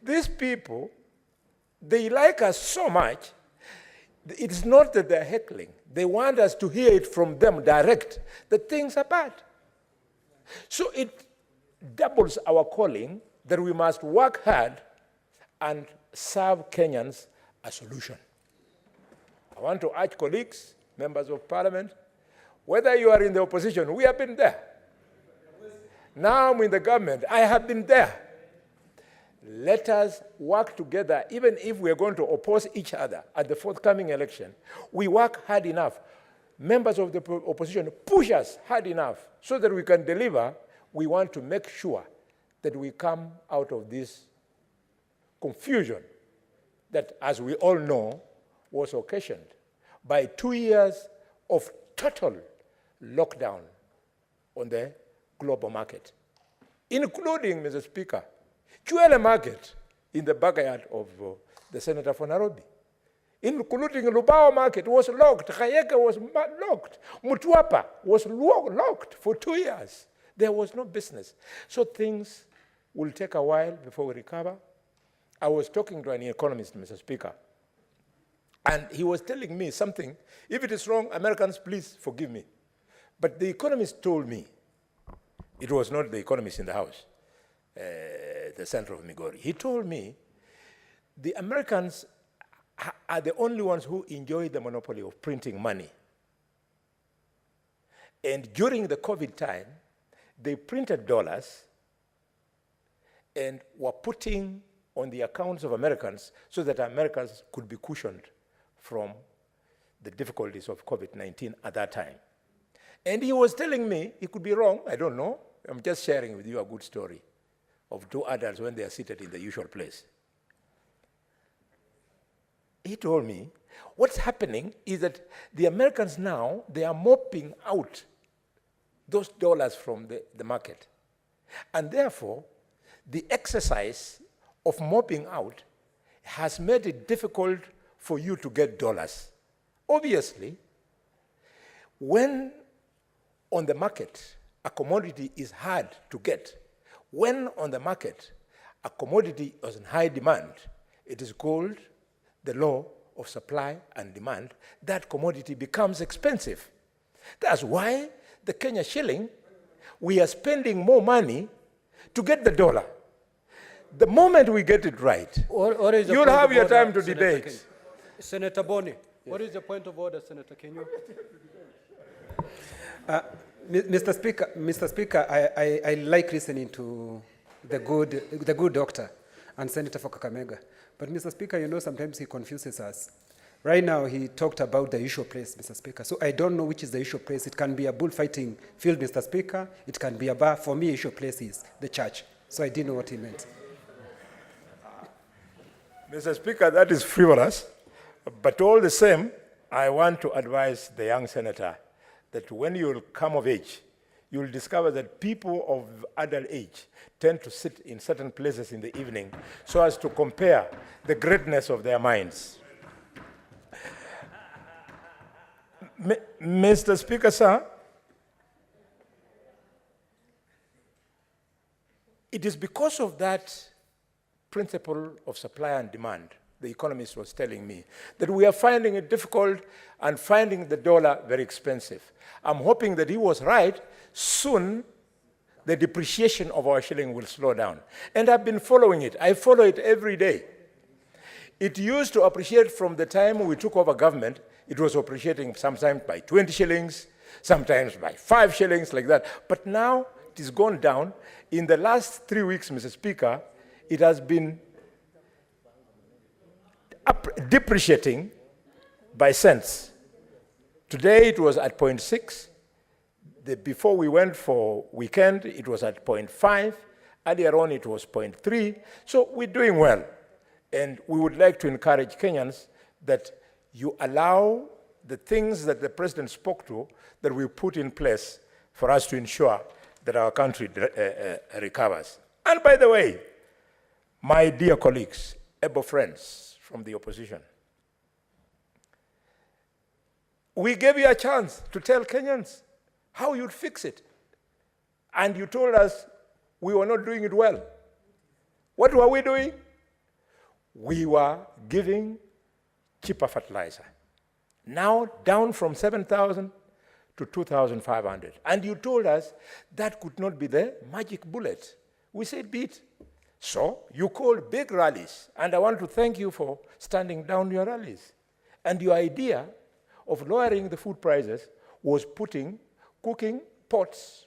these people, they like us so much, it's not that they're heckling. They want us to hear it from them direct, that things are bad. So it doubles our calling that we must work hard and serve Kenyans a solution. I want to urge colleagues, members of parliament, whether you are in the opposition, we have been there. Now I'm in the government, I have been there. Let us work together, even if we are going to oppose each other at the forthcoming election. We work hard enough. Members of the opposition push us hard enough so that we can deliver. We want to make sure that we come out of this confusion that, as we all know, was occasioned by 2 years of total lockdown on the global market, including, Mr. Speaker, Chwele market in the backyard of the Senator for Nairobi, including Lubao market was locked, Kayeke was locked, Mutwapa was locked for 2 years. There was no business. So things will take a while before we recover. I was talking to an economist, Mr. Speaker, and he was telling me something. If it is wrong, Americans, please forgive me. But the economist told me, it was not the economist in the house, the center of Migori. He told me the Americans are the only ones who enjoy the monopoly of printing money. And during the COVID time, they printed dollars and were putting on the accounts of Americans so that Americans could be cushioned from the difficulties of COVID-19 at that time. And he was telling me, he could be wrong, I don't know, I'm just sharing with you a good story of two adults when they are seated in the usual place. He told me, what's happening is that the Americans now, they are mopping out those dollars from the market. And therefore, the exercise of mopping out has made it difficult for you to get dollars. Obviously, when on the market a commodity is hard to get, when on the market a commodity is in high demand, it is called the law of supply and demand. That commodity becomes expensive. That's why the Kenya shilling, we are spending more money to get the dollar. The moment we get it right, you'll have your time to debate. Senator Boni, what is the point of order, Senator Kenyo? Mr. Speaker, I like listening to the good doctor and Senator for Kakamega. But Mr. Speaker, you know, sometimes he confuses us. Right now, he talked about the usual place, Mr. Speaker. So I don't know which is the usual place. It can be a bullfighting field, Mr. Speaker. It can be a bar. For me, usual place is the church. So I didn't know what he meant. Mr. Speaker, that is frivolous. But all the same, I want to advise the young senator that when you'll come of age, you'll discover that people of adult age tend to sit in certain places in the evening so as to compare the greatness of their minds. Mr. Speaker, sir, it is because of that principle of supply and demand, the economist was telling me, that we are finding it difficult and finding the dollar very expensive. I'm hoping that he was right. Soon, the depreciation of our shilling will slow down. And I've been following it. I follow it every day. It used to appreciate from the time we took over government. It was appreciating sometimes by 20 shillings, sometimes by 5 shillings, like that. But now it has gone down. In the last 3 weeks, Mr. Speaker, it has been depreciating by cents. Today it was at 0.6. Before we went for weekend, it was at 0.5. Earlier on, it was 0.3. So we're doing well. And we would like to encourage Kenyans that you allow the things that the president spoke to, that we put in place for us to ensure that our country recovers. And by the way, my dear colleagues, able friends from the opposition, we gave you a chance to tell Kenyans how you'd fix it. And you told us we were not doing it well. What were we doing? We were giving cheaper fertilizer. Now down from 7,000 to 2,500. And you told us that could not be the magic bullet. We said, be it. So you called big rallies, and I want to thank you for standing down your rallies. And your idea of lowering the food prices was putting cooking pots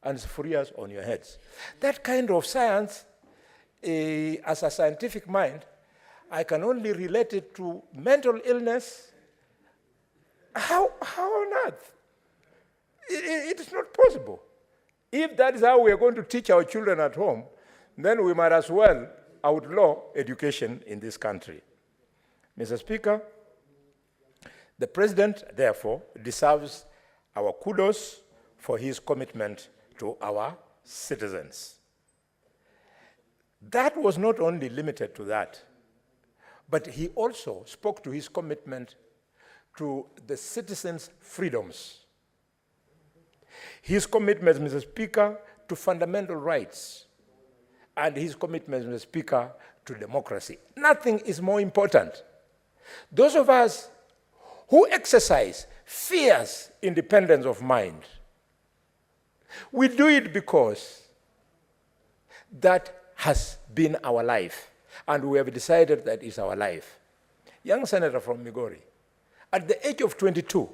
and sufurias on your heads. That kind of science, as a scientific mind, I can only relate it to mental illness. How on earth? It is not possible. If that is how we are going to teach our children at home, then we might as well outlaw education in this country. Mr. Speaker, the president, therefore, deserves our kudos for his commitment to our citizens. That was not only limited to that, but he also spoke to his commitment to the citizens' freedoms. His commitment, Mr. Speaker, to fundamental rights, and his commitment, Mr. Speaker, to democracy. Nothing is more important. Those of us who exercise fierce independence of mind, we do it because that has been our life, and we have decided that is our life. Young senator from Migori, at the age of 22,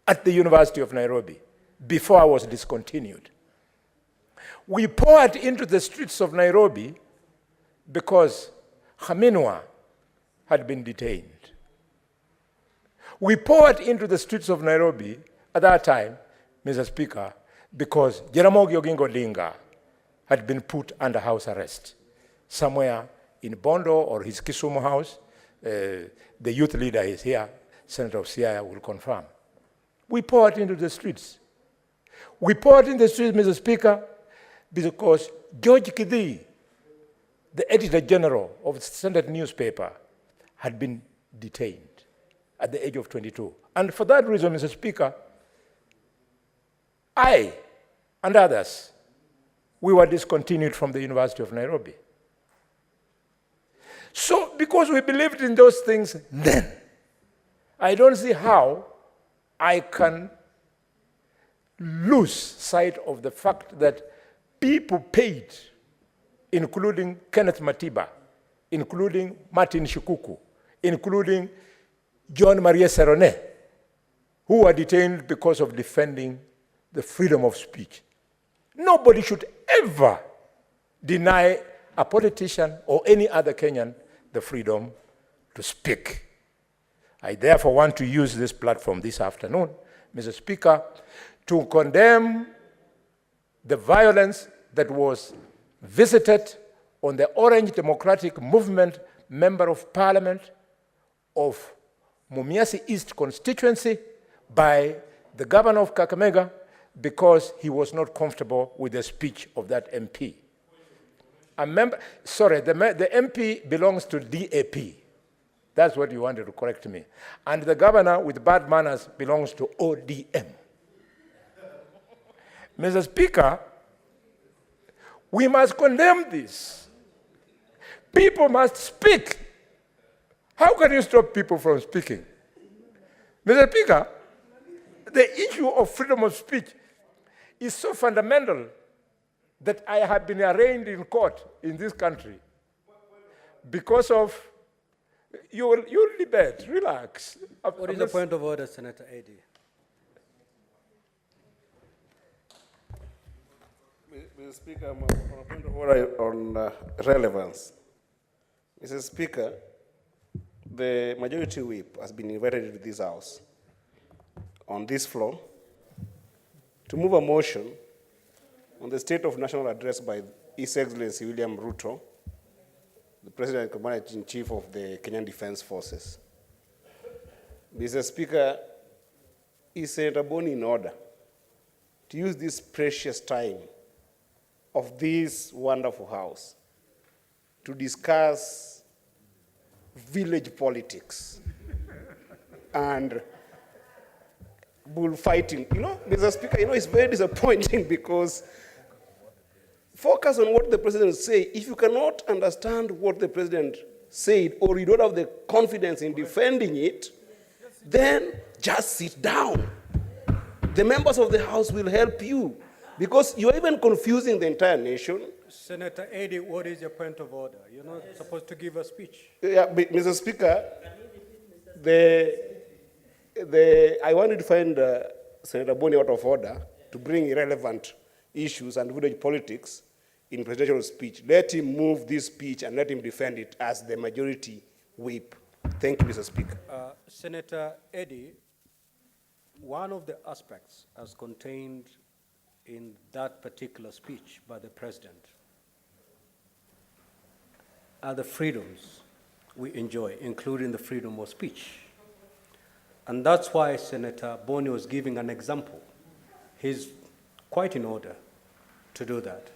at the University of Nairobi, before I was discontinued, we poured into the streets of Nairobi because Haminwa had been detained. We poured into the streets of Nairobi at that time, Mr. Speaker, because Jaramogi Oginga Odinga had been put under house arrest somewhere in Bondo or his Kisumu house. The youth leader is here, Senator Siaya will confirm. We poured into the streets. We poured in the streets, Mr. Speaker, because George Kidhi, the editor general of the Standard newspaper, had been detained at the age of 22. And for that reason, Mr. Speaker, I and others, we were discontinued from the University of Nairobi. So, because we believed in those things then, I don't see how I can lose sight of the fact that people paid, including Kenneth Matiba, including Martin Shikuku, including John Maria Serone, who were detained because of defending the freedom of speech. Nobody should ever deny a politician or any other Kenyan the freedom to speak. I therefore want to use this platform this afternoon, Mr. Speaker, to condemn the violence that was visited on the Orange Democratic Movement Member of Parliament of Mumias East constituency by the governor of Kakamega because he was not comfortable with the speech of that MP. The MP belongs to DAP. That's what you wanted to correct me. And the governor with bad manners belongs to ODM. Mr. Speaker, we must condemn this. People must speak. How can you stop people from speaking? Mr. Speaker, the issue of freedom of speech is so fundamental that I have been arraigned in court in this country because of, you'll debate, relax. What is the point of order, Senator Eddy? Mr. Speaker, I'm on a point of order on relevance. Mr. Speaker, the majority whip has been invited to this House on this floor to move a motion on the State of National Address by His Excellency William Ruto, the President and Commander-in-Chief of the Kenyan Defense Forces. Mr. Speaker, is Senator Boni in order to use this precious time of this wonderful House to discuss village politics and bullfighting? You know, Mr. Speaker, you know, it's very disappointing because focus on what the president said. If you cannot understand what the president said or you don't have the confidence in defending it, then just sit down. The members of the House will help you because you're even confusing the entire nation. Senator Eddy, what is your point of order? You're not supposed to give a speech. Yeah, but Mr. Speaker, I wanted to find Senator Boni out of order to bring irrelevant issues and village politics in presidential speech. Let him move this speech and let him defend it as the majority whip. Thank you, Mr. Speaker. Senator Eddy, one of the aspects as contained in that particular speech by the president are the freedoms we enjoy, including the freedom of speech. And that's why Senator Boni was giving an example. He's quite in order to do that.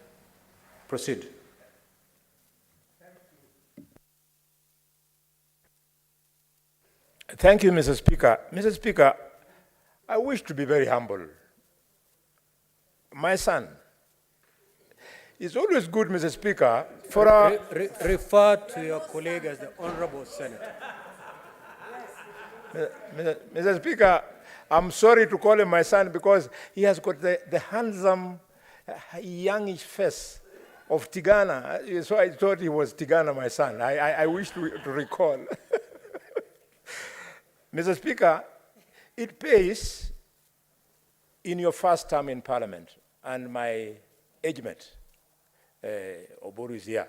Proceed. Thank you, Mr. Speaker. Mr. Speaker, I wish to be very humble. My son, it's always good, Mr. Speaker, for refer to your colleague as the Honorable Senator. Mr. Speaker, I'm sorry to call him my son because he has got the handsome, youngish face of Tigana. So I thought he was Tigana, my son. I wish to recall. Mr. Speaker, it pays in your first term in Parliament, and my age mate, Oburu is here.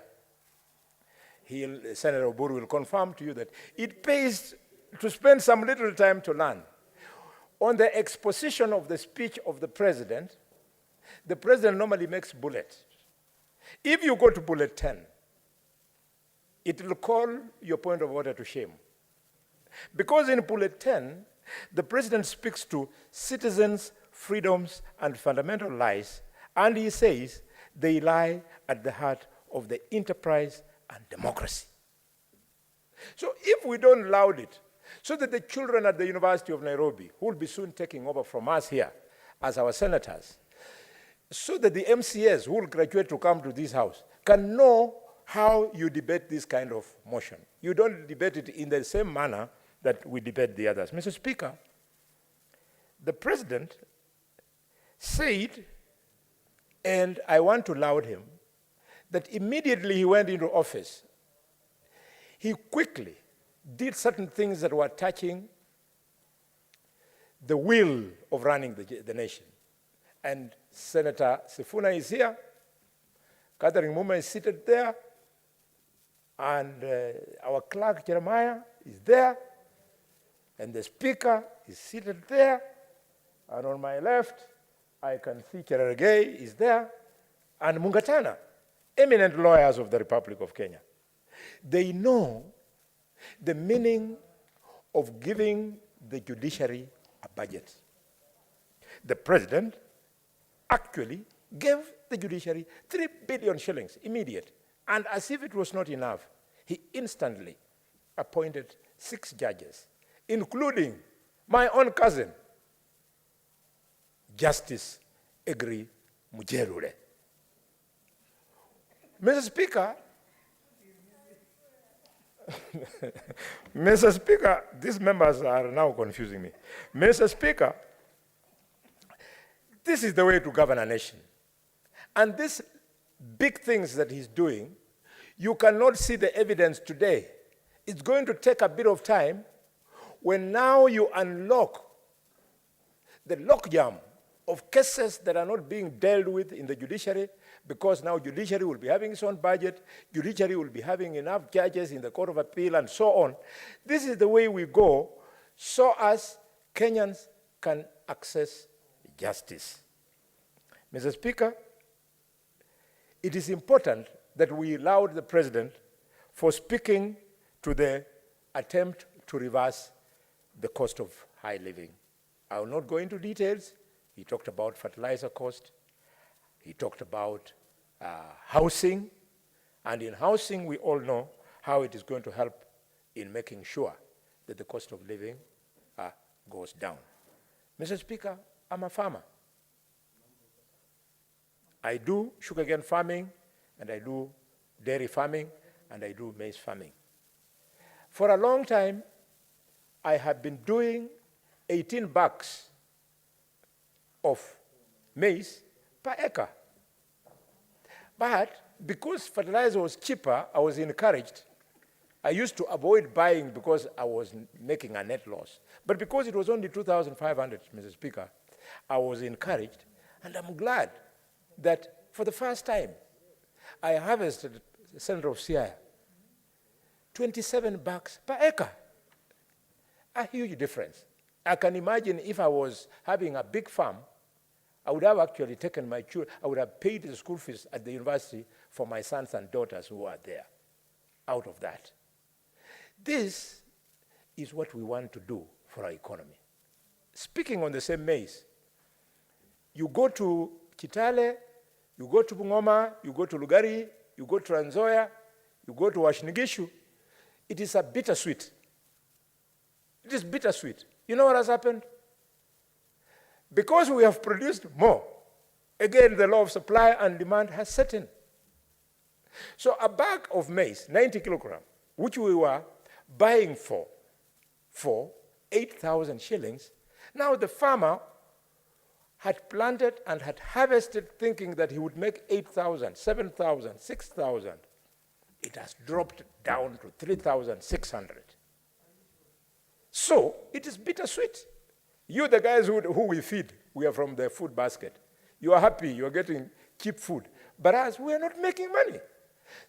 Senator Oburu will confirm to you that it pays to spend some little time to learn. On the exposition of the speech of the president normally makes bullets. If you go to bullet 10, it will call your point of order to shame. Because in bullet 10, the president speaks to citizens' freedoms and fundamental rights, and he says they lie at the heart of the enterprise and democracy. So if we don't allow it, so that the children at the University of Nairobi, who will be soon taking over from us here as our senators, so that the MCAs who will graduate to come to this house can know how you debate this kind of motion. You don't debate it in the same manner that we debate the others. Mr. Speaker, the president said, and I want to laud him, that immediately he went into office, he quickly did certain things that were touching the will of running the nation. And Senator Sifuna is here, Catherine Muma is seated there, and our clerk Jeremiah is there, and the speaker is seated there, and on my left, I can see Cherargei is there, and Mungatana, eminent lawyers of the Republic of Kenya. They know the meaning of giving the judiciary a budget. The president actually gave the judiciary 3 billion shillings immediate. And as if it was not enough, he instantly appointed 6 judges, including my own cousin, Justice Egri Mujerure. Mr. Speaker, Mr. Speaker, these members are now confusing me. Mr. Speaker, this is the way to govern a nation. And these big things that he's doing, you cannot see the evidence today. It's going to take a bit of time when now you unlock the logjam of cases that are not being dealt with in the judiciary, because now judiciary will be having its own budget, judiciary will be having enough judges in the Court of Appeal and so on. This is the way we go so as Kenyans can access justice. Mr. Speaker, it is important that we laud the President for speaking to the attempt to reverse the cost of high living. I will not go into details. He talked about fertilizer cost. He talked about housing. And in housing, we all know how it is going to help in making sure that the cost of living goes down. Mr. Speaker, I'm a farmer. I do sugarcane farming, and I do dairy farming, and I do maize farming. For a long time, I have been doing 18 bags of maize per acre. But because fertilizer was cheaper, I was encouraged. I used to avoid buying because I was making a net loss. But because it was only 2,500, Mr. Speaker, I was encouraged, and I'm glad that for the first time, I harvested, Senator of Siaya, 27 bags per acre. A huge difference. I can imagine if I was having a big farm, I would have actually taken my children, I would have paid the school fees at the university for my sons and daughters who are there, out of that. This is what we want to do for our economy. Speaking on the same maize, you go to Kitale, you go to Bungoma, you go to Lugari, you go to Trans Nzoia, you go to Washinigishu, it is a bittersweet. It is bittersweet. You know what has happened? Because we have produced more, again, the law of supply and demand has set in. So a bag of maize, 90 kilograms, which we were buying for 8,000 shillings, now the farmer had planted and had harvested thinking that he would make 8,000, 7,000, 6,000. It has dropped down to 3,600. So it is bittersweet. You, the guys who we feed, we are from the food basket. You are happy, you are getting cheap food. But us, we are not making money.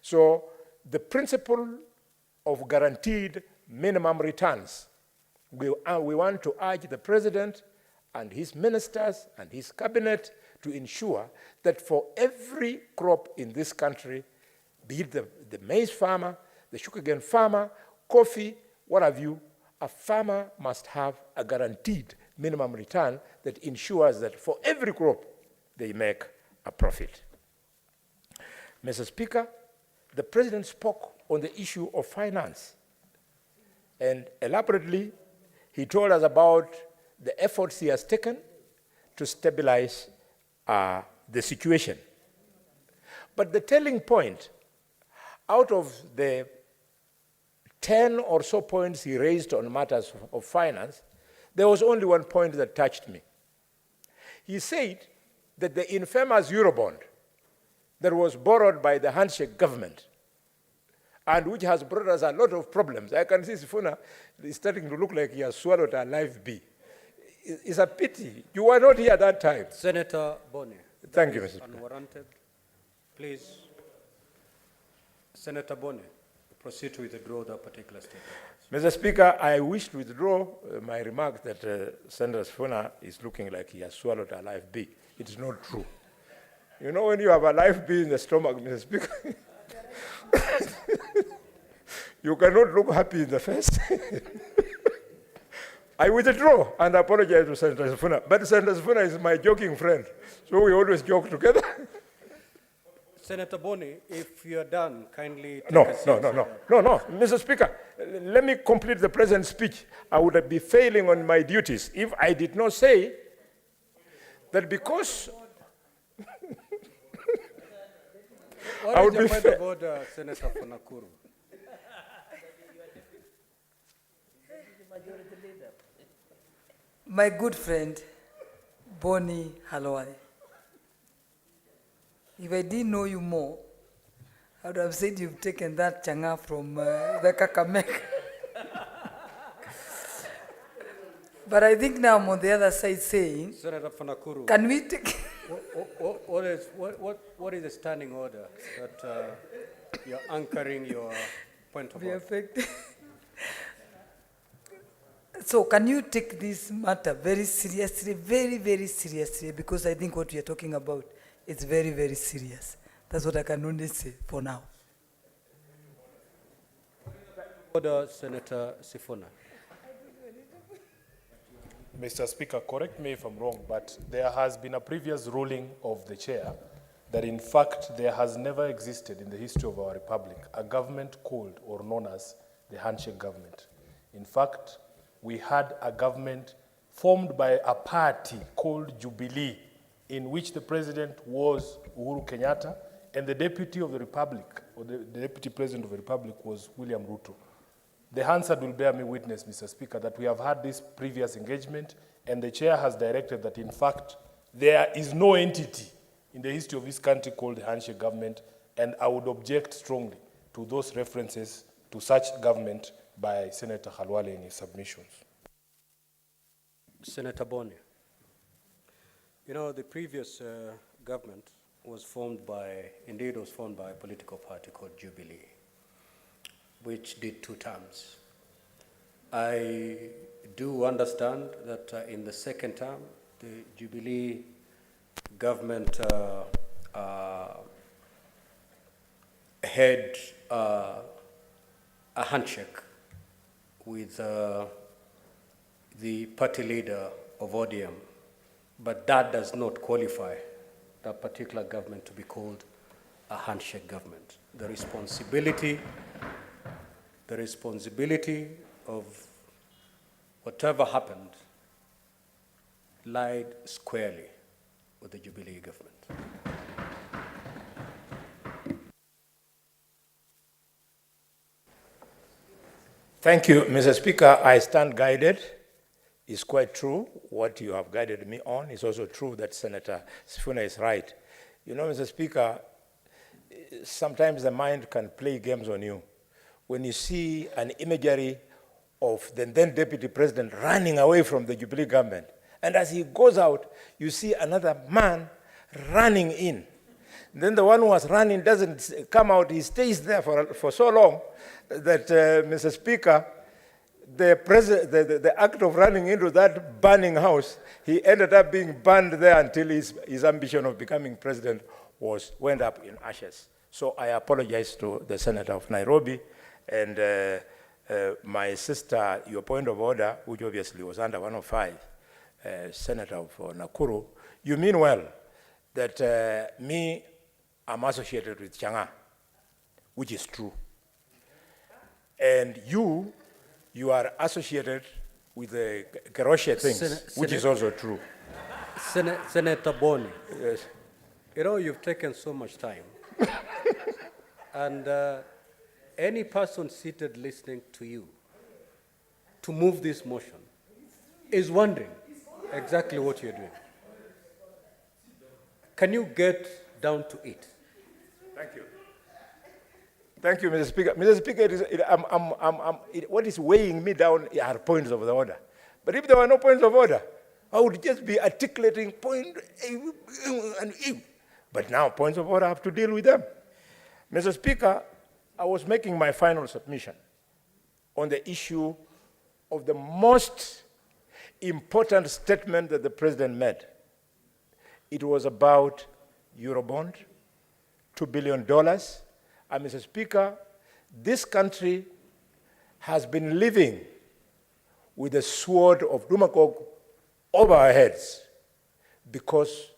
So the principle of guaranteed minimum returns, we want to urge the President and his ministers and his cabinet to ensure that for every crop in this country, be it the maize farmer, the sugarcane farmer, coffee, what have you, a farmer must have a guaranteed minimum return that ensures that for every crop, they make a profit. Mr. Speaker, the President spoke on the issue of finance. And elaborately, he told us about the efforts he has taken to stabilize the situation. But the telling point, out of the 10 or so points he raised on matters of finance, there was only one point that touched me. He said that the infamous Eurobond that was borrowed by the handshake government and which has brought us a lot of problems. I can see Sifuna is starting to look like he has swallowed a live bee. It's a pity. You were not here at that time. Senator Boni. Thank you, Mr. Speaker. Unwarranted. Please, Senator Boni, proceed to withdraw that particular statement. Mr. Speaker, I wish to withdraw my remark that Senator Sifuna is looking like he has swallowed a live bee. It is not true. You know when you have a live bee in the stomach, Mr. Speaker, you cannot look happy in the face. I withdraw and apologize to Senator Sifuna. But Senator Sifuna is my joking friend, so we always joke together. Senator Boni, if you're done, kindly take No, a seat. no, Mr. Speaker, let me complete the President's speech. I would be failing on my duties if I did not say that because What is your point of order, Senator Funakuru? My good friend, Boni Halwale, if I didn't know you more, I would have said you've taken that changa from the Kakamega. But I think now I'm on the other side saying, Senator Funakuru, can we take... what is the standing order that you're anchoring your point of order? Affected. So can you take this matter very seriously, very, very seriously, because I think what we are talking about is very, very serious. That's what I can only say for now. Order, Senator Sifuna. Mr. Speaker, correct me if I'm wrong, but there has been a previous ruling of the chair that in fact there has never existed in the history of our republic a government called or known as the handshake government. In fact, we had a government formed by a party called Jubilee, in which the president was Uhuru Kenyatta and the deputy of the republic, or the deputy president of the republic was William Ruto. The Hansard will bear me witness, Mr. Speaker, that we have had this previous engagement, and the chair has directed that, in fact, there is no entity in the history of this country called the handshake government, and I would object strongly to those references to such government by Senator Halwale in his submissions. Senator Boni, you know, the previous government was formed by a political party called Jubilee, which did 2 terms. I do understand that in the second term, the Jubilee government had a handshake with the party leader of ODM, but that does not qualify that particular government to be called a handshake government. The responsibility of whatever happened lied squarely with the Jubilee government. Thank you, Mr. Speaker. I stand guided. It's quite true. What you have guided me on is also true that Senator Sifuna is right. You know, Mr. Speaker, sometimes the mind can play games on you. When you see an imagery of the then Deputy President running away from the Jubilee government, and as he goes out, you see another man running in. Then the one who was running doesn't come out, he stays there for so long that, Mr. Speaker, the act of running into that burning house, he ended up being burned there until his ambition of becoming president went up in ashes. So I apologize to the Senator of Nairobi, and my sister, your point of order, which obviously was under 105, Senator of Nakuru, you mean well that I'm associated with Changa, which is true. And you are associated with the Keroshe things, which is also true. Senator Boni, yes. You know, you've taken so much time. And any person seated listening to you to move this motion is wondering exactly what you're doing. Can you get down to it? Thank you. Thank you, Mr. Speaker. Mr. Speaker, what is weighing me down are points of the order. But if there were no points of order, I would just be articulating point and E. But now points of order, I have to deal with them. Mr. Speaker, I was making my final submission on the issue of the most important statement that the President made. It was about Eurobond, $2 billion. And Mr. Speaker, this country has been living with the sword of Dumagog over our heads because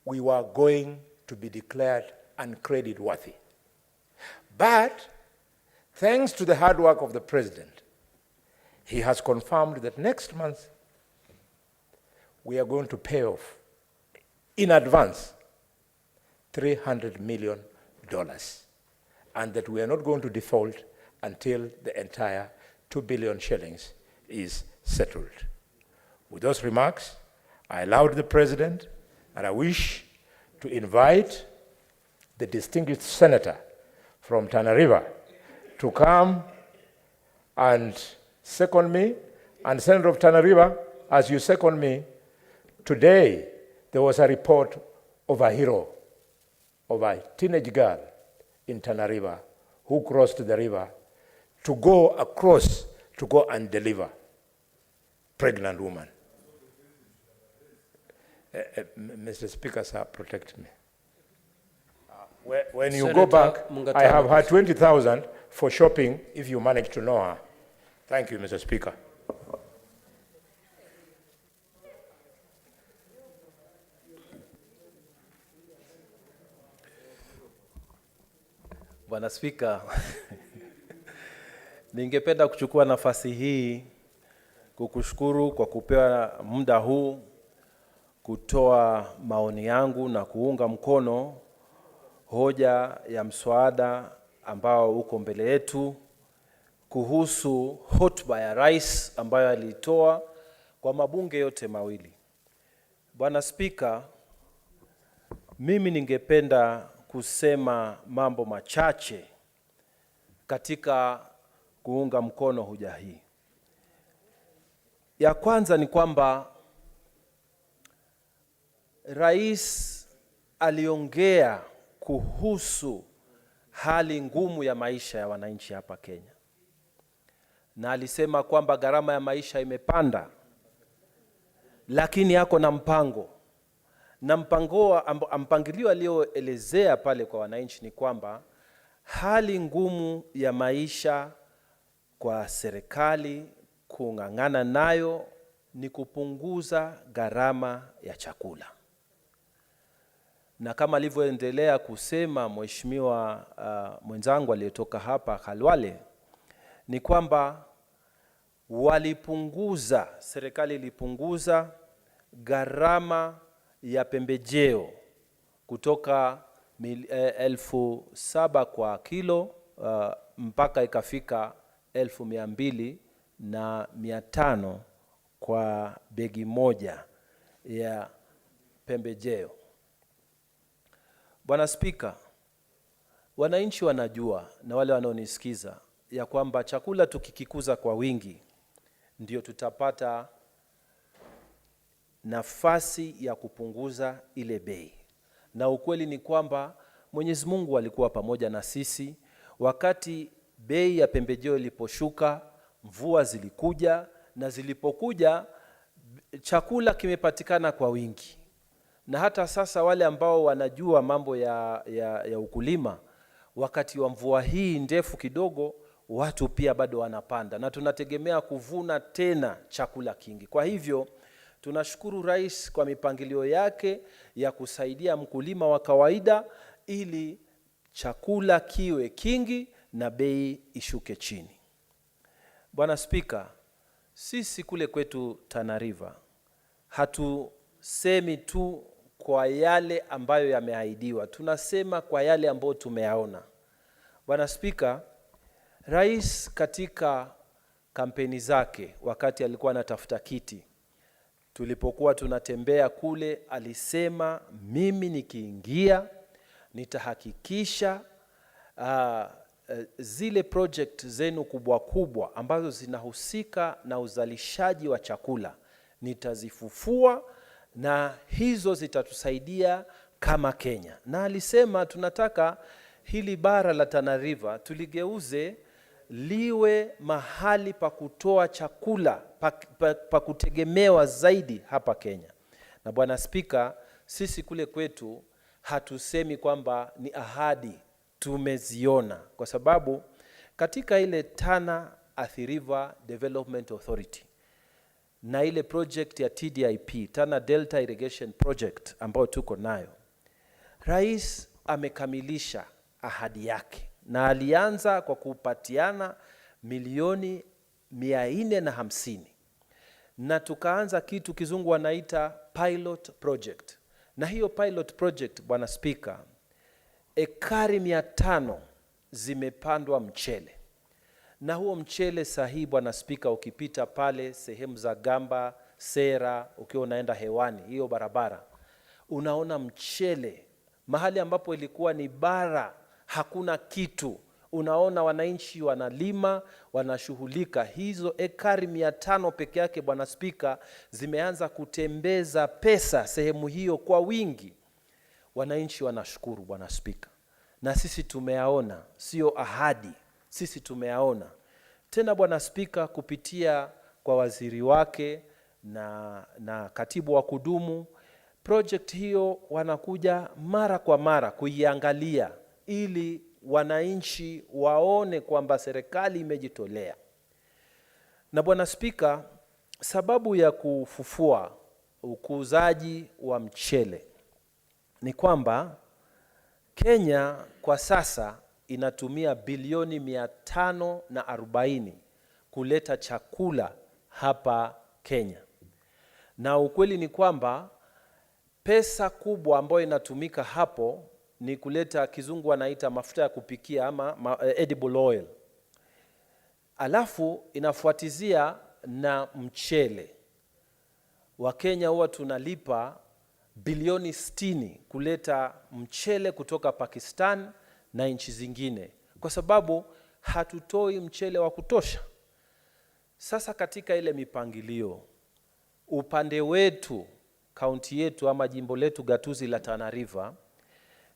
we were going to be declared uncredit worthy. But thanks to the hard work of the president, he has confirmed that next month we are going to pay off in advance $300 million, and that we are not going to default until the entire 2 billion shillings is settled. With those remarks, I allowed the president, and I wish to invite the distinguished senator from Tana River to come and second me. And Senator of Tana River, as you second me, today there was a report of a hero, of a teenage girl in Tana River who crossed the river to go across to go and deliver pregnant woman. Mr. Speaker, sir, protect me. When you go back, I have had 20,000 for shopping if you manage to know her. Thank you, Mr. Speaker. Bwana Spika, ningependa kuchukua nafasi hii kukushukuru kwa kupewa muda huu kutoa maoni yangu na kuunga mkono hoja ya mswada ambao uko mbele yetu kuhusu hotuba ya rais ambayo alitoa kwa mabunge yote mawili. Bwana Spika, mimi ningependa kusema mambo machache katika kuunga mkono hoja hii. Ya kwanza ni kwamba rais aliongea kuhusu hali ngumu ya maisha ya wananchi hapa Kenya. Na alisema kwamba gharama ya maisha imepanda, lakini yako na mpango. Na mpangilio alioelezea pale kwa wananchi ni kwamba hali ngumu ya maisha kwa serikali kung'ang'ana nayo ni kupunguza gharama ya chakula. Na kama alivyoendelea kusema mheshimiwa mwenzangu aliyetoka hapa Khalwale, ni kwamba serikali ilipunguza gharama ya pembejeo kutoka 7,000 kwa kilo mpaka ikafika 2,200 kwa begi moja ya pembejeo. Bwana Spika, wananchi wanajua na wale wanaonisikiza ya kwamba chakula tukikikuza kwa wingi ndio tutapata nafasi ya kupunguza ile bei. Na ukweli ni kwamba Mwenyezi Mungu alikuwa pamoja na sisi wakati bei ya pembejeo iliposhuka, mvua zilikuja, na zilipokuja chakula kimepatikana kwa wingi. Na hata sasa wale ambao wanajua mambo ya ukulima, wakati wa mvua hii ndefu kidogo, watu pia bado wanapanda na tunategemea kuvuna tena chakula kingi. Kwa hivyo tunashukuru rais kwa mipangilio yake ya kusaidia mkulima wa kawaida ili chakula kiwe kingi na bei ishuke chini. Bwana Spika, sisi kule kwetu Tana River hatusemi tu kwa yale ambayo yameahidiwa, tunasema kwa yale ambayo tumeyaona. Bwana Spika, rais katika kampeni zake wakati alikuwa anatafuta kiti, tulipokuwa tunatembea kule, alisema mimi nikiingia nitahakikisha zile project zenu kubwa kubwa ambazo zinahusika na uzalishaji wa chakula nitazifufua na hizo zitatusaidia kama Kenya. Na alisema tunataka hili bara la Tana River tuligeuze liwe mahali pa kutoa chakula pa kutegemewa zaidi hapa Kenya. Na Bwana Spika, sisi kule kwetu hatusemi kwamba ni ahadi, tumeziona, kwa sababu katika ile Tana Athi River Development Authority na ile project ya TDIP, Tana Delta Irrigation Project, ambayo tuko nayo, Rais amekamilisha ahadi yake na alianza kwa kupatiana milioni 450 na tukaanza kitu kizungu wanaita pilot project. Na hiyo pilot project, Bwana Spika, ekari 500 zimepandwa mchele. Na huo mchele sahihi, Bwana Spika, ukipita pale sehemu za Gamba, Sera, ukiwa unaenda hewani hiyo barabara, unaona mchele mahali ambapo ilikuwa ni bara, hakuna kitu. Unaona wananchi wanalima, wanashughulika. Hizo ekari 500 peke yake, Bwana Spika, zimeanza kutembeza pesa sehemu hiyo kwa wingi. Wananchi wanashukuru, Bwana Spika. Na sisi tumeyaona, sio ahadi, sisi tumeyaona. Tena Bwana Spika, kupitia kwa waziri wake na katibu wa kudumu, project hiyo wanakuja mara kwa mara kuiangalia ili wananchi waone kwamba serikali imejitolea. Na Bwana Spika, sababu ya kufufua ukuzaji wa mchele ni kwamba Kenya kwa sasa inatumia bilioni 540 kuleta chakula hapa Kenya. Na ukweli ni kwamba pesa kubwa ambayo inatumika hapo ni kuleta, kizungu wanaita mafuta ya kupikia ama edible oil. Alafu inafuatizia na mchele. Wakenya huwa tunalipa bilioni 60 kuleta mchele kutoka Pakistan na nchi zingine, kwa sababu hatutoi mchele wa kutosha. Sasa katika ile mipangilio, upande wetu, kaunti yetu ama jimbo letu gatuzi la Tana River,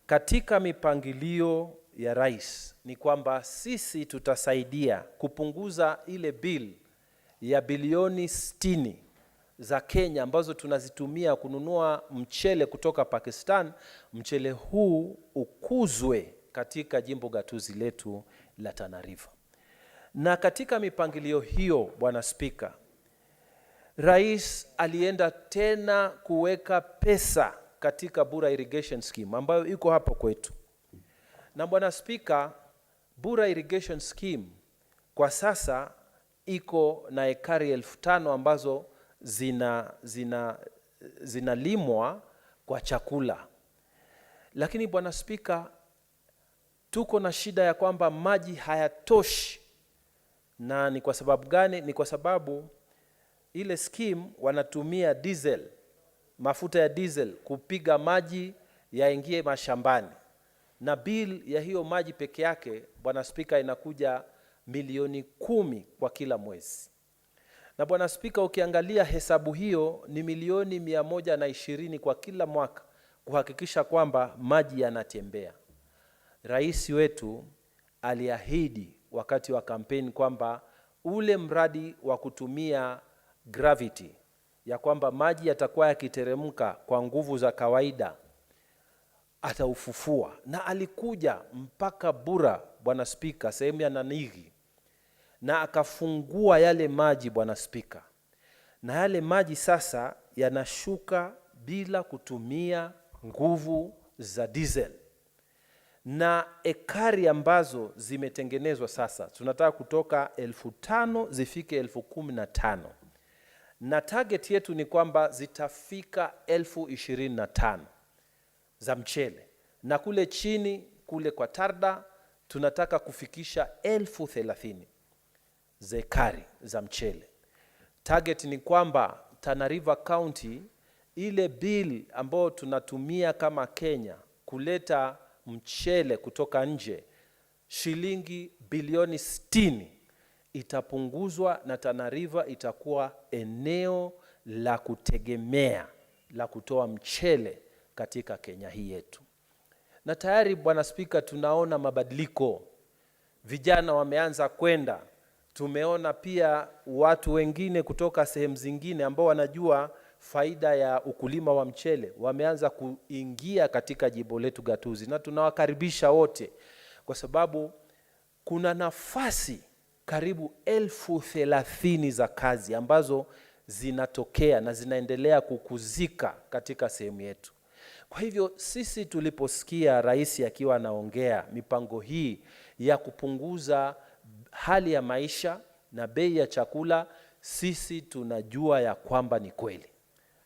katika mipangilio ya rais ni kwamba sisi tutasaidia kupunguza ile bill ya bilioni 60 za Kenya ambazo tunazitumia kununua mchele kutoka Pakistan. Mchele huu ukuzwe katika jimbo gatuzi letu la Tana River. Na katika mipangilio hiyo, Bwana Spika, Rais alienda tena kuweka pesa katika Bura Irrigation Scheme ambayo iko hapo kwetu. Na Bwana Spika, Bura Irrigation Scheme kwa sasa iko na ekari 5,000 ambazo zinalimwa kwa chakula. Lakini Bwana Spika, tuko na shida ya kwamba maji hayatoshi. Na ni kwa sababu gani? Ni kwa sababu ile scheme wanatumia diesel, mafuta ya diesel kupiga maji yaingie mashambani. Na bill ya hiyo maji peke yake, Bwana Spika, inakuja milioni 10 kwa kila mwezi. Na Bwana Spika, ukiangalia hesabu hiyo ni milioni 120 kwa kila mwaka kuhakikisha kwamba maji yanatembea. Rais wetu aliahidi wakati wa kampeni kwamba ule mradi wa kutumia gravity, ya kwamba maji yatakuwa yakiteremka kwa nguvu za kawaida, ataufufua. Na alikuja mpaka Bura, Bwana Spika, sehemu ya Nanigi, na akafungua yale maji, Bwana Spika. Na yale maji sasa yanashuka bila kutumia nguvu za diesel. Na ekari ambazo zimetengenezwa sasa, tunataka kutoka 5,000 zifike 15,000. Na target yetu ni kwamba zitafika 25,000 za mchele. Na kule chini, kule kwa Tarda, tunataka kufikisha 30,000 za ekari za mchele. Target ni kwamba Tana River County, ile bill ambayo tunatumia kama Kenya kuleta mchele kutoka nje, shilingi bilioni 60 itapunguzwa, na Tana River itakuwa eneo la kutegemea la kutoa mchele katika Kenya hii yetu. Na tayari Bwana Spika, tunaona mabadiliko. Vijana wameanza kwenda. Tumeona pia watu wengine kutoka sehemu zingine ambao wanajua faida ya ukulima wa mchele wameanza kuingia katika jimbo letu gatuzi, na tunawakaribisha wote, kwa sababu kuna nafasi karibu 30,000 za kazi ambazo zinatokea na zinaendelea kukuzika katika sehemu yetu. Kwa hivyo sisi tuliposikia rais akiwa anaongea mipango hii ya kupunguza hali ya maisha na bei ya chakula, sisi tunajua ya kwamba ni kweli.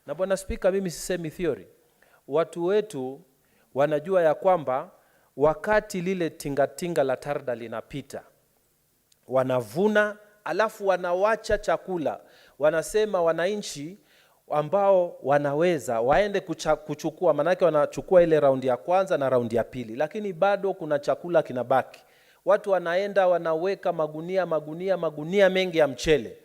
Na Bwana Spika, mimi sisemi theory. Watu wetu wanajua ya kwamba wakati lile tingatinga la TARDA linapita, wanavuna alafu wanawacha chakula. Wanasema wananchi ambao wanaweza waende kuchukua, manake wanachukua ile raundi ya kwanza na raundi ya pili, lakini bado kuna chakula kinabaki. Watu wanaenda wanaweka magunia mengi ya mchele.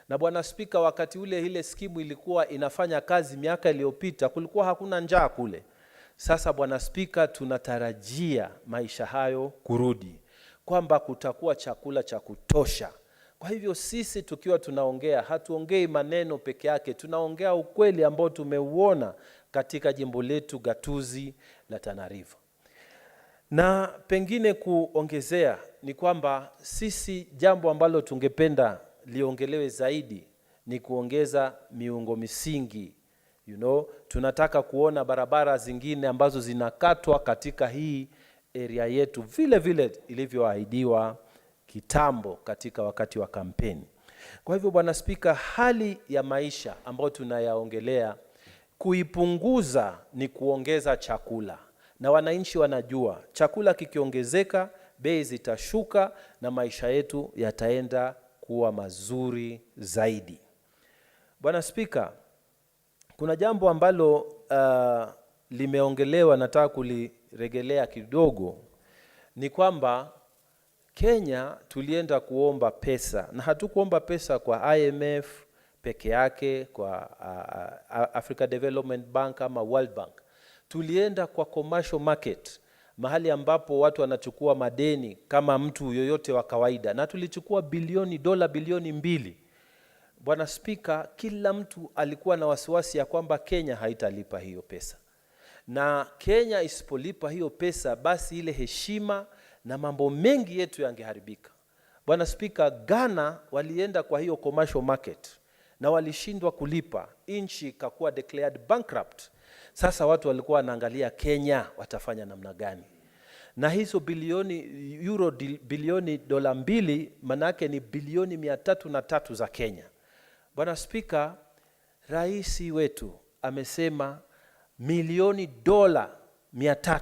Na Bwana Spika, wakati ule ile skimu ilikuwa inafanya kazi miaka iliyopita, kulikuwa hakuna njaa kule. Sasa Bwana Spika, tunatarajia maisha hayo kurudi, kwamba kutakuwa chakula cha kutosha. Kwa hivyo sisi tukiwa tunaongea, hatuongei maneno peke yake, tunaongea ukweli ambao tumeuona katika jimbo letu gatuzi la Tana River. Na pengine kuongezea ni kwamba sisi jambo ambalo tungependa liongelewe zaidi ni kuongeza miungo misingi. Tunataka kuona barabara zingine ambazo zinakatwa katika hii area yetu vile vile ilivyoahidiwa kitambo katika wakati wa kampeni. Kwa hivyo Bwana Spika, hali ya maisha ambayo tunayaongelea, kuipunguza ni kuongeza chakula. Na wananchi wanajua chakula kikiongezeka, bei zitashuka na maisha yetu yataenda kuwa mazuri zaidi. Bwana Spika, kuna jambo ambalo limeongelewa, nataka kulirejelea kidogo, ni kwamba Kenya tulienda kuomba pesa, na hatukuomba pesa kwa IMF peke yake, kwa Africa Development Bank ama World Bank. Tulienda kwa commercial market, mahali ambapo watu wanachukua madeni kama mtu yoyote wa kawaida, na tulichukua dola bilioni 2. Bwana Spika, kila mtu alikuwa na wasiwasi ya kwamba Kenya haitalipa hiyo pesa. Na Kenya isipolipa hiyo pesa, basi ile heshima na mambo mengi yetu yangeharibika. Bwana Spika, Ghana walienda kwa hiyo commercial market na walishindwa kulipa, nchi ikakuwa declared bankrupt. Sasa watu walikuwa wanaangalia Kenya watafanya namna gani. Na hizo bilioni dola 2 manake ni bilioni 303 za Kenya. Bwana Spika, rais wetu amesema milioni dola 300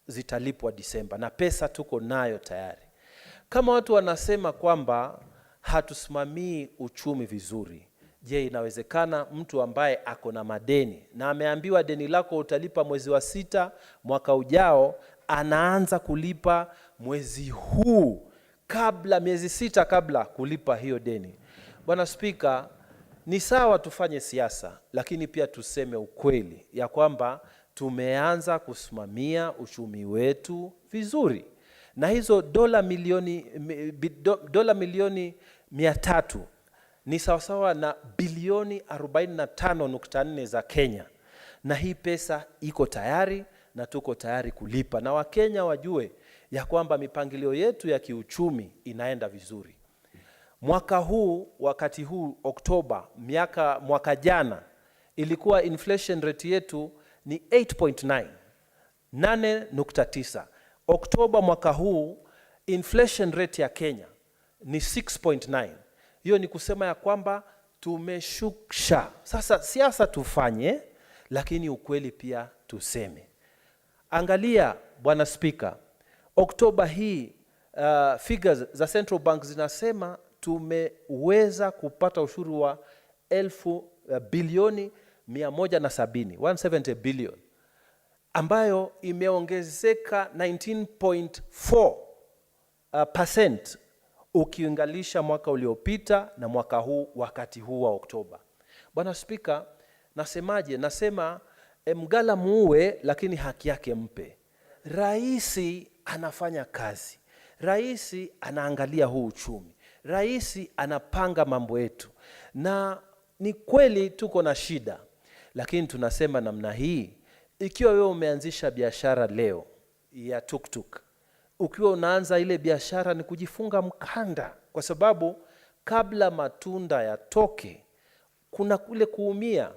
zitalipwa Disemba, na pesa tuko nayo tayari. Kama watu wanasema kwamba hatusimamii uchumi vizuri, je, inawezekana mtu ambaye ako na madeni na ameambiwa deni lako utalipa mwezi wa 6 mwaka ujao, anaanza kulipa mwezi huu kabla miezi 6 kabla kulipa hiyo deni? Bwana Spika, ni sawa tufanye siasa, lakini pia tuseme ukweli ya kwamba tumeanza kusimamia uchumi wetu vizuri. Na hizo dola milioni 300 ni sawasawa na bilioni 45.4 za Kenya. Na hii pesa iko tayari na tuko tayari kulipa. Na Wakenya wajue ya kwamba mipangilio yetu ya kiuchumi inaenda vizuri. Mwaka huu, wakati huu Oktoba, mwaka jana, ilikuwa inflation rate yetu ni 8.9. Oktoba mwaka huu inflation rate ya Kenya ni 6.9. Hiyo ni kusema ya kwamba tumeshukisha. Sasa siasa tufanye, lakini ukweli pia tuseme. Angalia Bwana Spika, Oktoba hii figures za Central Bank zinasema tumeweza kupata ushuru wa bilioni 170, 170 billion, ambayo imeongezeka 19.4% ukiunganisha mwaka uliopita na mwaka huu wakati huu wa Oktoba. Bwana Spika, nasemaje? Nasema mgala muue, lakini haki yake mpe. Raisi anafanya kazi. Raisi anaangalia huu uchumi. Raisi anapanga mambo yetu. Na ni kweli tuko na shida, lakini tunasema namna hii, ikiwa wewe umeanzisha biashara leo ya tuktuk, ukiwa unaanza ile biashara ni kujifunga mkanda, kwa sababu kabla matunda yatoke kuna kule kuumia.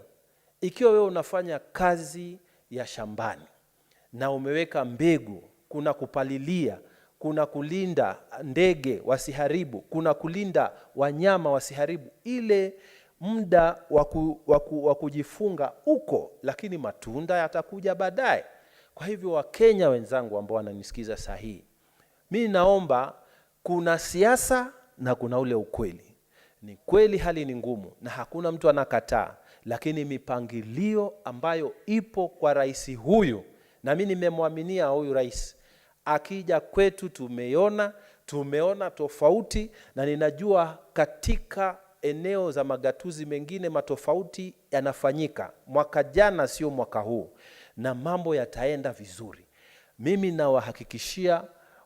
Ikiwa wewe unafanya kazi ya shambani na umeweka mbegu, kuna kupalilia, kuna kulinda ndege wasiharibu, kuna kulinda wanyama wasiharibu, ile muda wa kujifunga uko, lakini matunda yatakuja baadaye. Kwa hivyo Wakenya wenzangu ambao wananisikiza sahihi, mimi naomba, kuna siasa na kuna ule ukweli. Ni kweli hali ni ngumu na hakuna mtu anakataa, lakini mipangilio ambayo ipo kwa rais huyu, na mimi nimemwaminia huyu rais, akija kwetu tumeona tofauti, na ninajua katika eneo za magatuzi mengine matofauti yanafanyika. Mwaka jana sio mwaka huu, na mambo yataenda vizuri. Mimi nawahakikishia,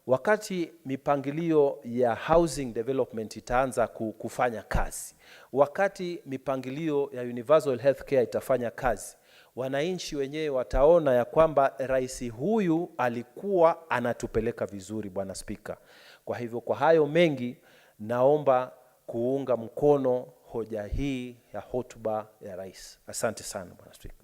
wakati mipangilio ya housing development itaanza kufanya kazi, wakati mipangilio ya universal healthcare itafanya kazi, wananchi wenyewe wataona ya kwamba rais huyu alikuwa anatupeleka vizuri, Bwana Spika. Kwa hivyo, kwa hayo mengi, naomba kuunga mkono hoja hii ya hotuba ya rais. Asante sana, Bwana Spika.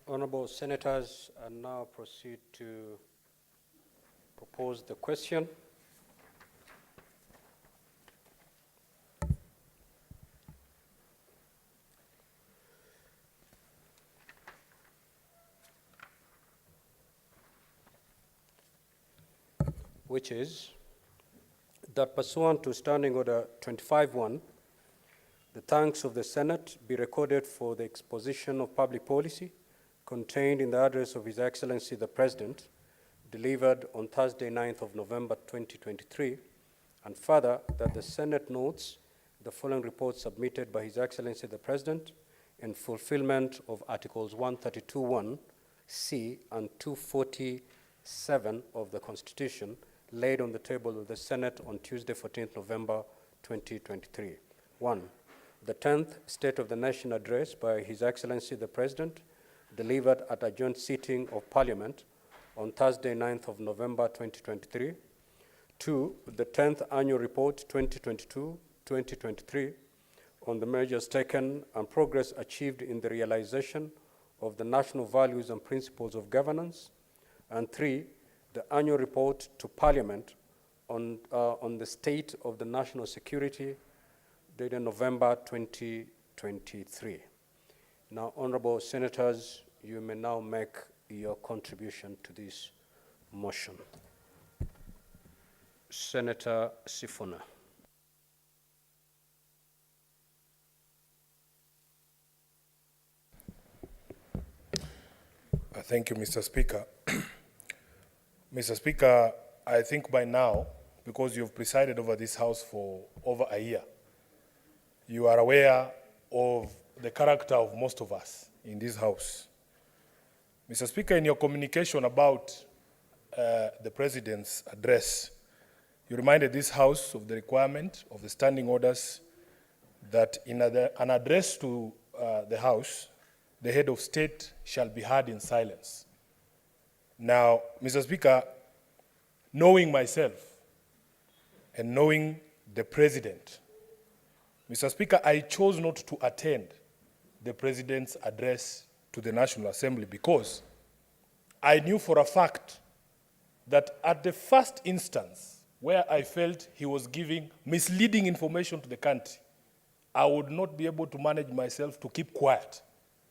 Honorable Senators, I now proceed to propose the question. Which is that pursuant to Standing Order 25-1, the thanks of the Senate be recorded for the exposition of public policy contained in the address of His Excellency the President, delivered on Thursday, 9th of November 2023, and further that the Senate notes the following report submitted by His Excellency the President in fulfillment of Articles 132(1)(c) and 247 of the Constitution, laid on the table of the Senate on Tuesday, 14th November 2023. 1. The 10th State of the Nation Address by His Excellency the President, delivered at a joint sitting of Parliament on Thursday, 9th of November 2023. 2. The 10th Annual Report 2022-2023 on the measures taken and progress achieved in the realization of the national values and principles of governance. And 3. The Annual Report to Parliament on the state of the national security, dated November 2023. Now, Honorable Senators, you may now make your contribution to this motion. Senator Sifuna. Thank you, Mr. Speaker. Mr. Speaker, I think by now, because you've presided over this House for over a year, you are aware of the character of most of us in this House. Mr. Speaker, in your communication about the President's address, you reminded this House of the requirement of the standing orders that in an address to the House, the head of state shall be heard in silence. Now, Mr. Speaker, knowing myself and knowing the President, Mr. Speaker, I chose not to attend the President's address to the National Assembly because I knew for a fact that at the first instance where I felt he was giving misleading information to the country, I would not be able to manage myself to keep quiet.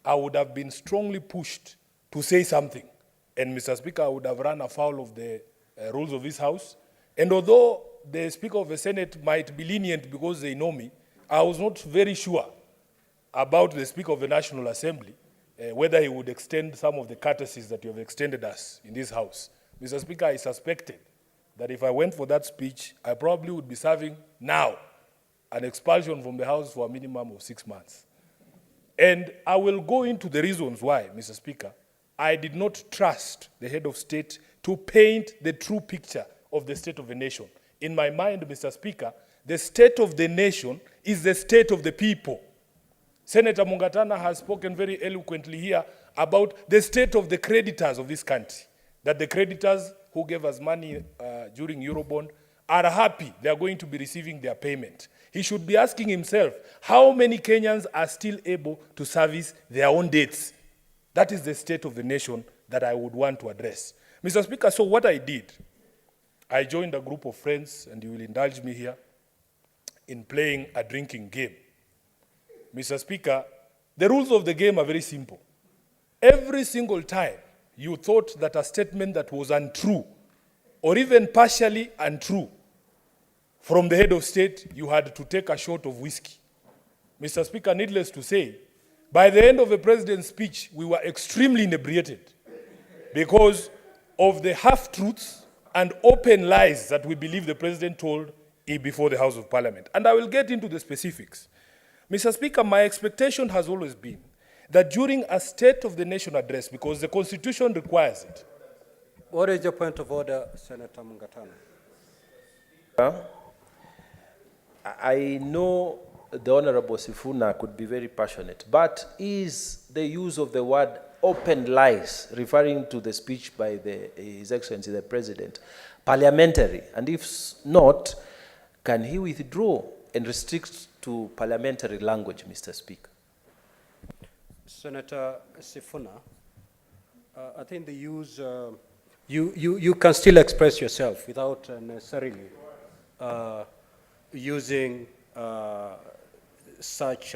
I would have been strongly pushed to say something. And Mr. Speaker, I would have run afoul of the rules of this House. And although the Speaker of the Senate might be lenient because they know me, I was not very sure about the Speaker of the National Assembly, whether he would extend some of the courtesies that you have extended us in this House. Mr. Speaker, I suspected that if I went for that speech, I probably would be serving now an expulsion from the House for a minimum of 6 months. And I will go into the reasons why, Mr. Speaker, I did not trust the head of state to paint the true picture of the state of the nation. In my mind, Mr. Speaker, the state of the nation is the state of the people. Senator Mungatana has spoken very eloquently here about the state of the creditors of this country, that the creditors who gave us money during Eurobond are happy they are going to be receiving their payment. He should be asking himself, how many Kenyans are still able to service their own debts? That is the state of the nation that I would want to address. Mr. Speaker, so what I did, I joined a group of friends, and you will indulge me here, in playing a drinking game. Mr. Speaker, the rules of the game are very simple. Every single time you thought that a statement that was untrue, or even partially untrue, from the head of state, you had to take a shot of whiskey. Mr. Speaker, needless to say, by the end of the president's speech, we were extremely inebriated because of the half-truths and open lies that we believe the president told before the House of Parliament. And I will get into the specifics. Mr. Speaker, my expectation has always been that during a State of the Nation address, because the Constitution requires it. What is your point of order, Senator Mungatana? I know the Honorable Sifuna could be very passionate, but is the use of the word open lies, referring to the speech by His Excellency the President, parliamentary? And if not, can he withdraw and restrict to parliamentary language, Mr. Speaker? Senator Sifuna, I think the use, you can still express yourself without necessarily using such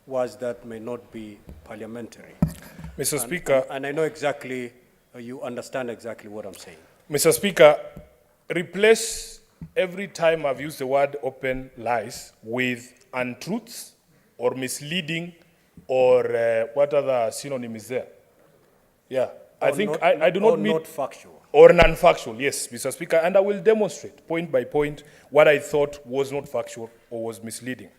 words that may not be parliamentary. Mr. Speaker. And I know exactly, you understand exactly what I'm saying. Mr. Speaker, replace every time I've used the word open lies with untruths or misleading or what other synonym is there? Yeah, I think I do not mean... Or not factual. Or non-factual, yes, Mr. Speaker, and I will demonstrate point by point what I thought was not factual or was misleading.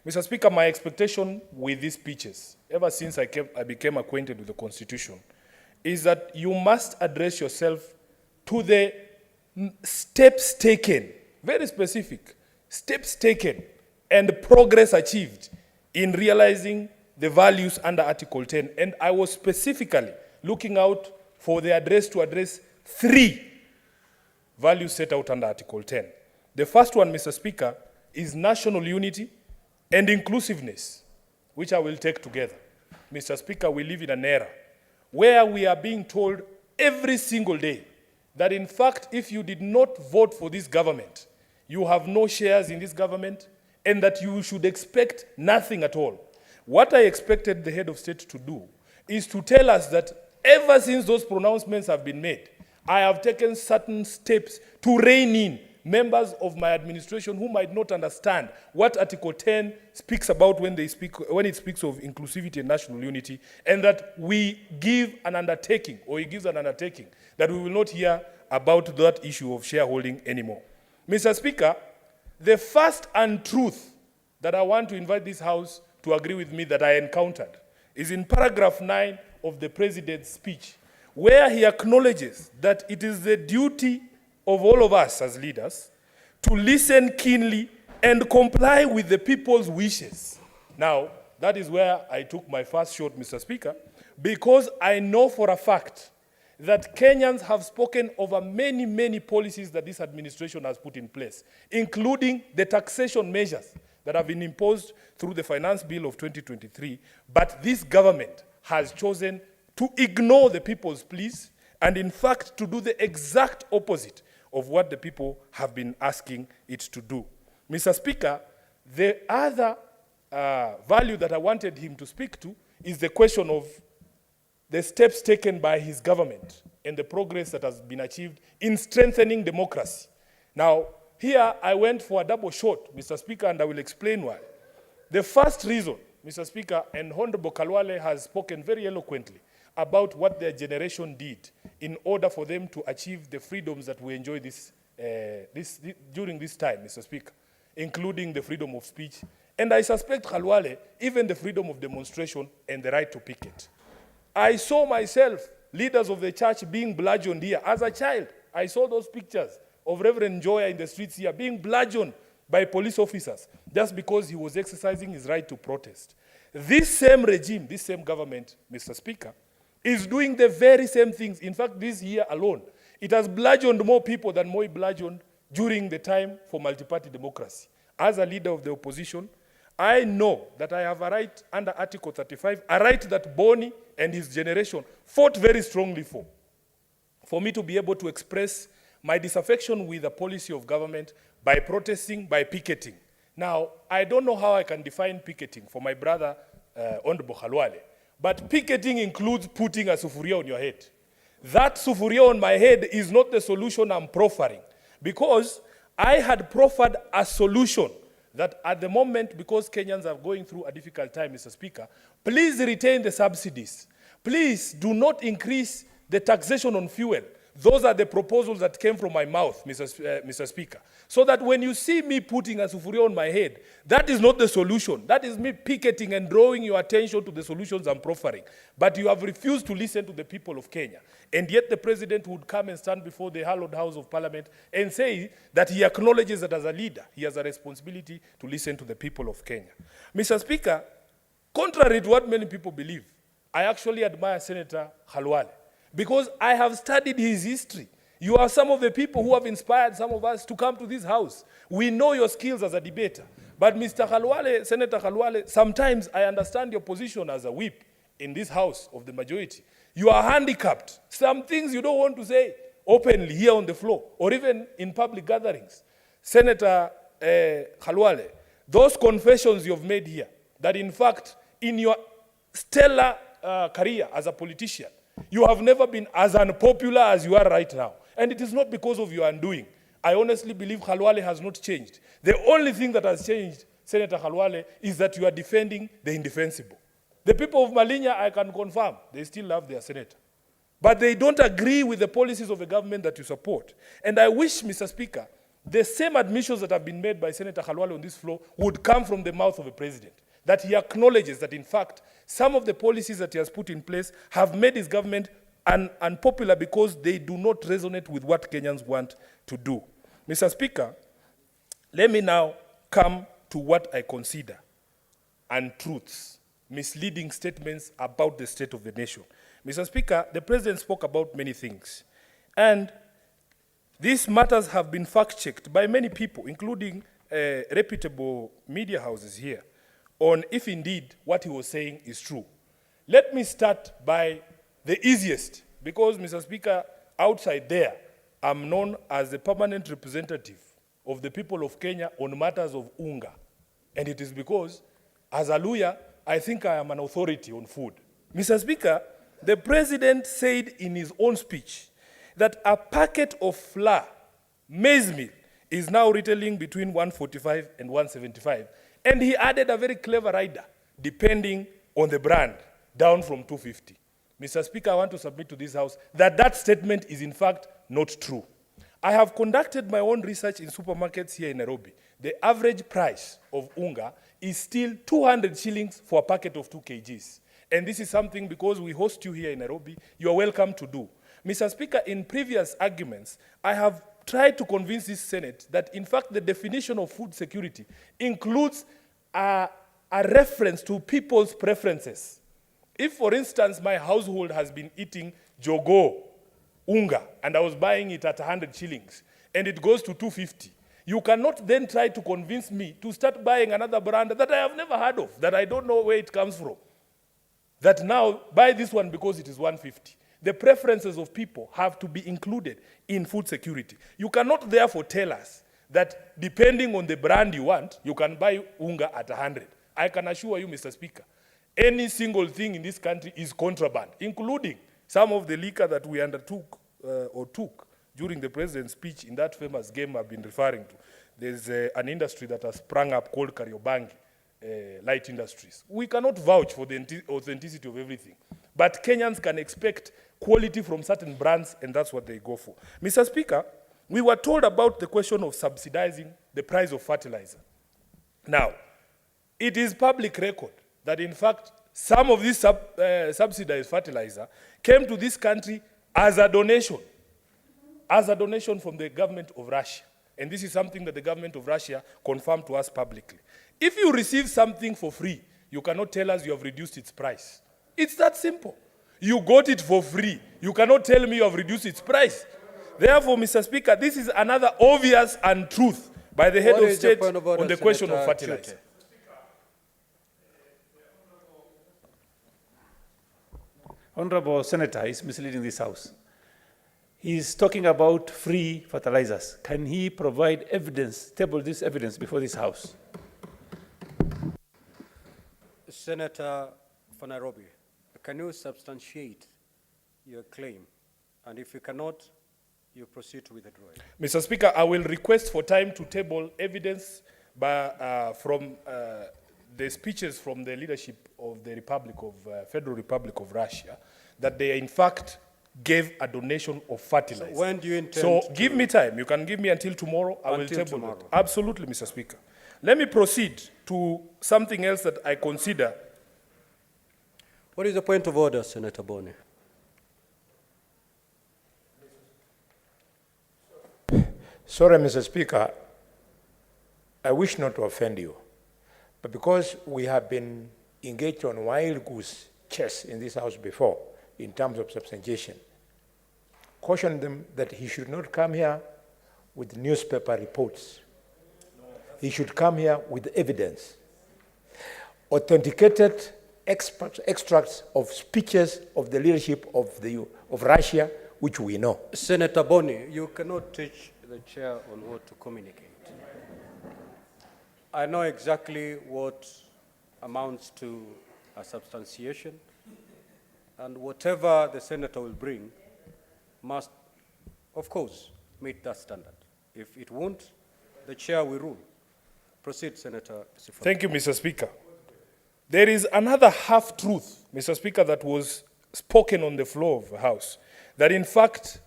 Mr. Speaker, my expectation with these speeches, ever since I became acquainted with the Constitution, is that you must address yourself to the steps taken, very specific, steps taken and progress achieved in realizing the values under Article 10. And I was specifically looking out for the address to address 3 values set out under Article 10. The first one, Mr. Speaker, is national unity and inclusiveness, which I will take together. Mr. Speaker, we live in an era where we are being told every single day that, in fact, if you did not vote for this government, you have no shares in this government, and that you should expect nothing at all. What I expected the head of state to do is to tell us that ever since those pronouncements have been made, I have taken certain steps to rein in members of my administration who might not understand what Article 10 speaks about when it speaks of inclusivity and national unity, and that we give an undertaking, or he gives an undertaking, that we will not hear about that issue of shareholding anymore. Mr. Speaker, the first untruth that I want to invite this House to agree with me that I encountered is in paragraph 9 of the President's speech, where he acknowledges that it is the duty of all of us as leaders to listen keenly and comply with the people's wishes. Now, that is where I took my first shot, Mr. Speaker, because I know for a fact that Kenyans have spoken over many, many policies that this administration has put in place, including the taxation measures that have been imposed through the Finance Bill of 2023, but this government has chosen to ignore the people's pleas and, in fact, to do the exact opposite of what the people have been asking it to do. Mr. Speaker, the other value that I wanted him to speak to is the question of the steps taken by his government and the progress that has been achieved in strengthening democracy. Now, here I went for a double shot, Mr. Speaker, and I will explain why. The first reason, Mr. Speaker, and Honorable Kalwale has spoken very eloquently about what their generation did in order for them to achieve the freedoms that we enjoy during this time, Mr. Speaker, including the freedom of speech. And I suspect, Kalwale, even the freedom of demonstration and the right to picket. I saw myself, leaders of the church, being bludgeoned here. As a child, I saw those pictures of Reverend Joya in the streets here being bludgeoned by police officers just because he was exercising his right to protest. This same regime, this same government, Mr. Speaker, is doing the very same things. In fact, this year alone, it has bludgeoned more people than Moi bludgeoned during the time for multi-party democracy. As a leader of the opposition, I know that I have a right under Article 35, a right that Boni and his generation fought very strongly for me to be able to express my disaffection with the policy of government by protesting, by picketing. Now, I don't know how I can define picketing for my brother, Honorable Khalwale, but picketing includes putting a sufuria on your head. That sufuria on my head is not the solution I'm proffering, because I had proffered a solution that at the moment, because Kenyans are going through a difficult time, Mr. Speaker, please retain the subsidies. Please do not increase the taxation on fuel. Those are the proposals that came from my mouth, Mr. Speaker. So that when you see me putting a sufuria on my head, that is not the solution. That is me picketing and drawing your attention to the solutions I'm proffering. But you have refused to listen to the people of Kenya. And yet the president would come and stand before the hallowed House of Parliament and say that he acknowledges that as a leader, he has a responsibility to listen to the people of Kenya. Mr. Speaker, contrary to what many people believe, I actually admire Senator Khalwale, because I have studied his history. You are some of the people who have inspired some of us to come to this house. We know your skills as a debater. But Mr. Khalwale, Senator Khalwale, sometimes I understand your position as a whip in this house of the majority. You are handicapped. Some things you don't want to say openly here on the floor or even in public gatherings. Senator Khalwale, those confessions you've made here, that in fact, in your stellar career as a politician, you have never been as unpopular as you are right now. And it is not because of your undoing. I honestly believe Khalwale has not changed. The only thing that has changed, Senator Khalwale, is that you are defending the indefensible. The people of Malinya, I can confirm, they still love their senator. But they don't agree with the policies of the government that you support. And I wish, Mr. Speaker, the same admissions that have been made by Senator Khalwale on this floor would come from the mouth of the president. That he acknowledges that, in fact, some of the policies that he has put in place have made his government unpopular because they do not resonate with what Kenyans want to do. Mr. Speaker, let me now come to what I consider untruths, misleading statements about the state of the nation. Mr. Speaker, the president spoke about many things. And these matters have been fact-checked by many people, including reputable media houses here, on if indeed what he was saying is true. Let me start by the easiest, because, Mr. Speaker, outside there, I'm known as the permanent representative of the people of Kenya on matters of unga. And it is because, as a lawyer, I think I am an authority on food. Mr. Speaker, the president said in his own speech that a packet of flour, maize meal, is now retailing between 145 and 175. And he added a very clever rider, depending on the brand, down from 250. Mr. Speaker, I want to submit to this House that that statement is in fact not true. I have conducted my own research in supermarkets here in Nairobi. The average price of unga is still 200 shillings for a packet of 2 kgs. And this is something, because we host you here in Nairobi, you are welcome to do. Mr. Speaker, in previous arguments, I have tried to convince this Senate that, in fact, the definition of food security includes a reference to people's preferences. If, for instance, my household has been eating jogo, unga, and I was buying it at 100 shillings, and it goes to 250, you cannot then try to convince me to start buying another brand that I have never heard of, that I don't know where it comes from, that now buy this one because it is 150. The preferences of people have to be included in food security. You cannot therefore tell us that depending on the brand you want, you can buy unga at 100. I can assure you, Mr. Speaker, any single thing in this country is contraband, including some of the liquor that we undertook or took during the president's speech in that famous game I've been referring to. There's an industry that has sprung up called Kariobangi, light industries. We cannot vouch for the authenticity of everything, but Kenyans can expect quality from certain brands, and that's what they go for. Mr. Speaker, we were told about the question of subsidizing the price of fertilizer. Now, it is public record that, in fact, some of this subsidized fertilizer came to this country as a donation from the government of Russia. And this is something that the government of Russia confirmed to us publicly. If you receive something for free, you cannot tell us you have reduced its price. It's that simple. You got it for free. You cannot tell me you have reduced its price. Therefore, Mr. Speaker, this is another obvious untruth by the head What of is the state point of order, on the question of Senator fertilizer. Chute? Honorable Senator is misleading this House. He is talking about free fertilizers. Can he provide evidence, table this evidence before this House? Senator for Nairobi, can you substantiate your claim? And if you cannot, you proceed to withdraw it. Mr. Speaker, I will request for time to table evidence from the speeches from the leadership of the Federal Republic of Russia that they in fact gave a donation of fertilizer. So when do you intend So to- give me time. You can give me until tomorrow. I will Until table tomorrow. it. Absolutely, Mr. Speaker. Let me proceed to something else that I consider. What is the point of order, Senator Boni? Sorry, Mr. Speaker, I wish not to offend you, but because we have been engaged on wild goose chase in this House before in terms of substantiation, caution them that he should not come here with newspaper reports. He should come here with evidence, authenticated extracts of speeches of the leadership of Russia, which we know. Senator Boni, you cannot teach the chair on what to communicate. I know exactly what amounts to a substantiation, and whatever the senator will bring must, of course, meet that standard. If it won't, the chair will rule. Proceed, Senator Sifuna. Thank you, Mr. Speaker. There is another half-truth, Mr. Speaker, that was spoken on the floor of the House, that in fact,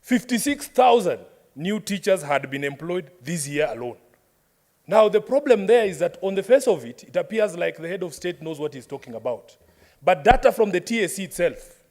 56,000 new teachers had been employed this year alone. Now, the problem there is that on the face of it, it appears like the head of state knows what he's talking about. But data from the TSC itself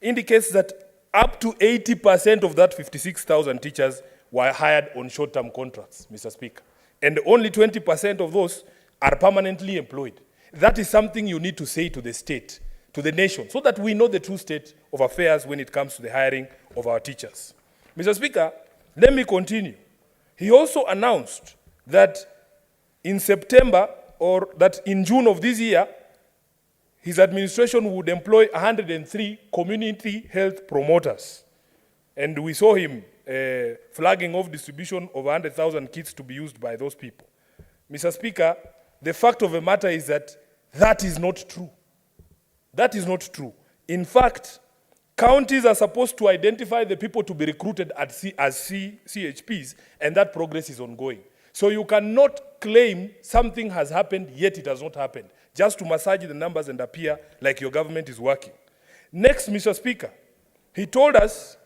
indicates that up to 80% of that 56,000 teachers were hired on short-term contracts, Mr. Speaker. And only 20% of those are permanently employed. That is something you need to say to the state, to the nation, so that we know the true state of affairs when it comes to the hiring of our teachers. Mr. Speaker, let me continue. He also announced that in September, or that in June of this year, his administration would employ 103 community health promoters. And we saw him flagging off distribution of 100,000 kits to be used by those people. Mr. Speaker, the fact of the matter is that that is not true. That is not true. In fact, counties are supposed to identify the people to be recruited as CHPs, and that progress is ongoing. So you cannot claim something has happened, yet it has not happened, just to massage the numbers and appear like your government is working. Next, Mr. Speaker, he told us,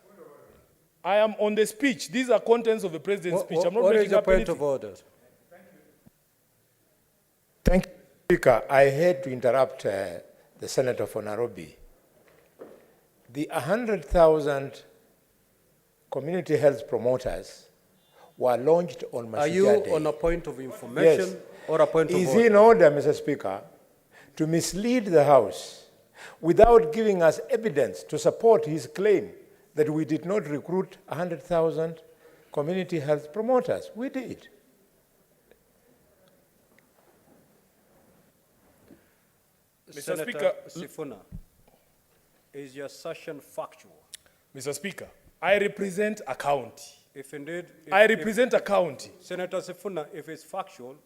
I am on the speech. These are contents of the president's speech. I'm not What is making the up point anything. of order? Thank you, Speaker. I had to interrupt the Senator for Nairobi. The 100,000 community health promoters were launched on Mashujaa Are you Day. on a point of information Yes. or a point of Is order? it in order, Mr. Speaker, to mislead the House without giving us evidence to support his claim that we did not recruit 100,000 community health promoters? We did. Mr. Senator Speaker, Sifuna, is your assertion factual? Mr. Speaker, I represent a county. If indeed... I represent a county. Senator Sifuna, if it's factual,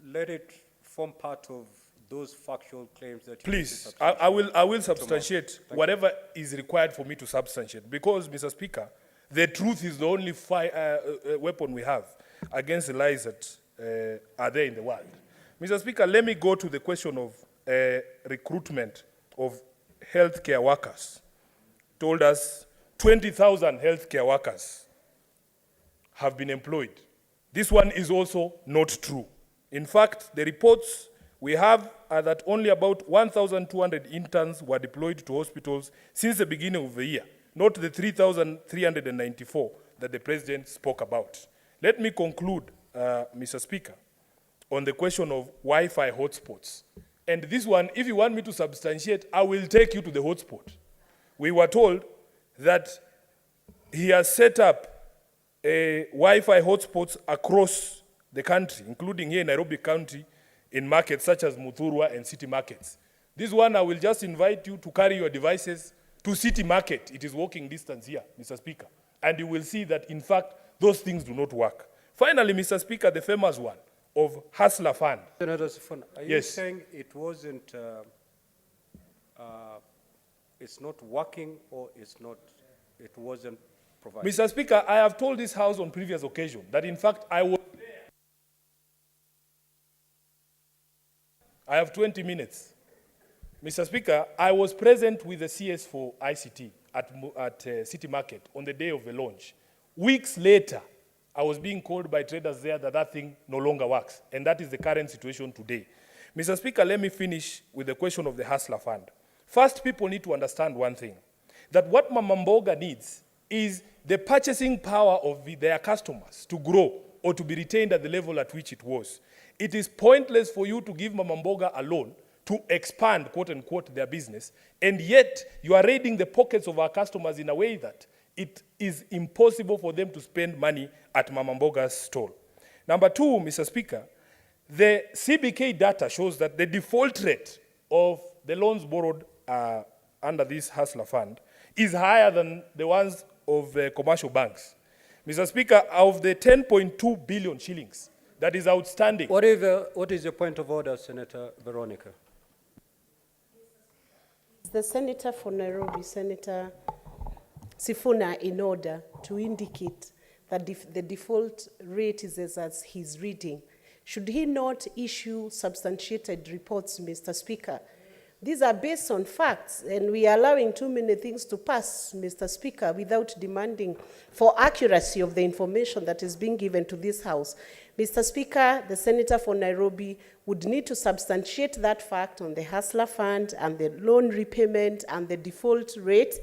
let it form part of those factual claims that you Please, need to I will substantiate Thank you. whatever is required for me to substantiate, because, Mr. Speaker, the truth is the only weapon we have against the lies that are there in the world. Mr. Speaker, let me go to the question of recruitment of healthcare workers. Told us 20,000 healthcare workers have been employed. This one is also not true. In fact, the reports we have are that only about 1,200 interns were deployed to hospitals since the beginning of the year, not the 3,394 that the president spoke about. Let me conclude, Mr. Speaker, on the question of Wi-Fi hotspots. And this one, if you want me to substantiate, I will take you to the hotspot. We were told that he has set up Wi-Fi hotspots across the country, including here in Nairobi County, in markets such as Muthurwa and city markets. This one, I will just invite you to carry your devices to city market. It is walking distance here, Mr. Speaker. And you will see that, in fact, those things do not work. Finally, Mr. Speaker, the famous one of Hustler Fund. Senator Sifuna, are you saying it wasn't, it's not working, or it wasn't provided? Mr. Speaker, I have told this House on previous occasion that, in fact, I was there. I have 20 minutes. Mr. Speaker, I was present with the CS for ICT at City Market on the day of the launch. Weeks later, I was being called by traders there that that thing no longer works, and that is the current situation today. Mr. Speaker, let me finish with the question of the Hustler Fund. First, people need to understand one thing, that what Mama Mboga needs is the purchasing power of their customers to grow or to be retained at the level at which it was. It is pointless for you to give Mama Mboga a loan to expand, quote unquote, their business, and yet you are raiding the pockets of our customers in a way that it is impossible for them to spend money at Mama Mboga's stall. Number two, Mr. Speaker, the CBK data shows that the default rate of the loans borrowed under this Hustler Fund is higher than the ones of commercial banks. Mr. Speaker, of the 10.2 billion shillings that is outstanding. What is your point of order, Senator Veronica? The Senator for Nairobi, Senator Sifuna, in order to indicate that the default rate is as he's reading. Should he not issue substantiated reports, Mr. Speaker? These are based on facts, and we are allowing too many things to pass, Mr. Speaker, without demanding for accuracy of the information that is being given to this House. Mr. Speaker, the Senator for Nairobi would need to substantiate that fact on the Hustler Fund and the loan repayment and the default rate,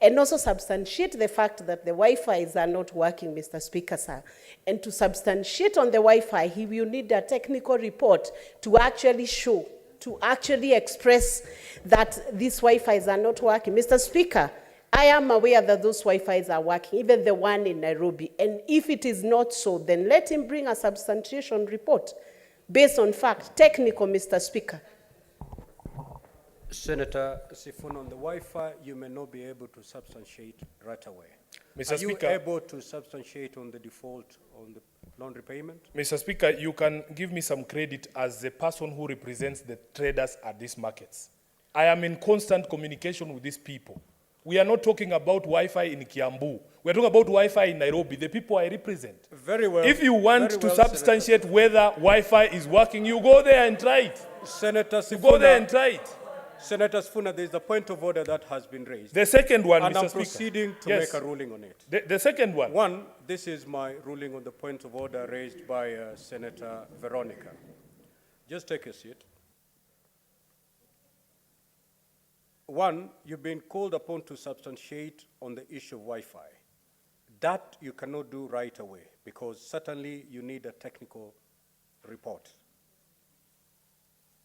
and also substantiate the fact that the Wi-Fis are not working, Mr. Speaker, sir. And to substantiate on the Wi-Fi, he will need a technical report to actually show, to actually express that these Wi-Fis are not working. Mr. Speaker, I am aware that those Wi-Fis are working, even the one in Nairobi. And if it is not so, then let him bring a substantiation report based on fact, technical, Mr. Speaker. Senator Sifuna, on the Wi-Fi, you may not be able to substantiate right away. Mr. Speaker, are you able to substantiate on the default, on the loan repayment? Mr. Speaker, you can give me some credit as the person who represents the traders at these markets. I am in constant communication with these people. We are not talking about Wi-Fi in Kiambu. We are talking about Wi-Fi in Nairobi, the people I represent. Very well. If you want to substantiate whether Wi-Fi is working, you go there and try it. Senator Sifuna, you go there and try it. Senator Sifuna, there is a point of order that has been raised. The second one, and Mr. I'm Speaker. proceeding to make a ruling on it. The second one. One, this is my ruling on the point of order raised by Senator Veronica. Just take a seat. One, you've been called upon to substantiate on the issue of Wi-Fi. That you cannot do right away, because certainly you need a technical report.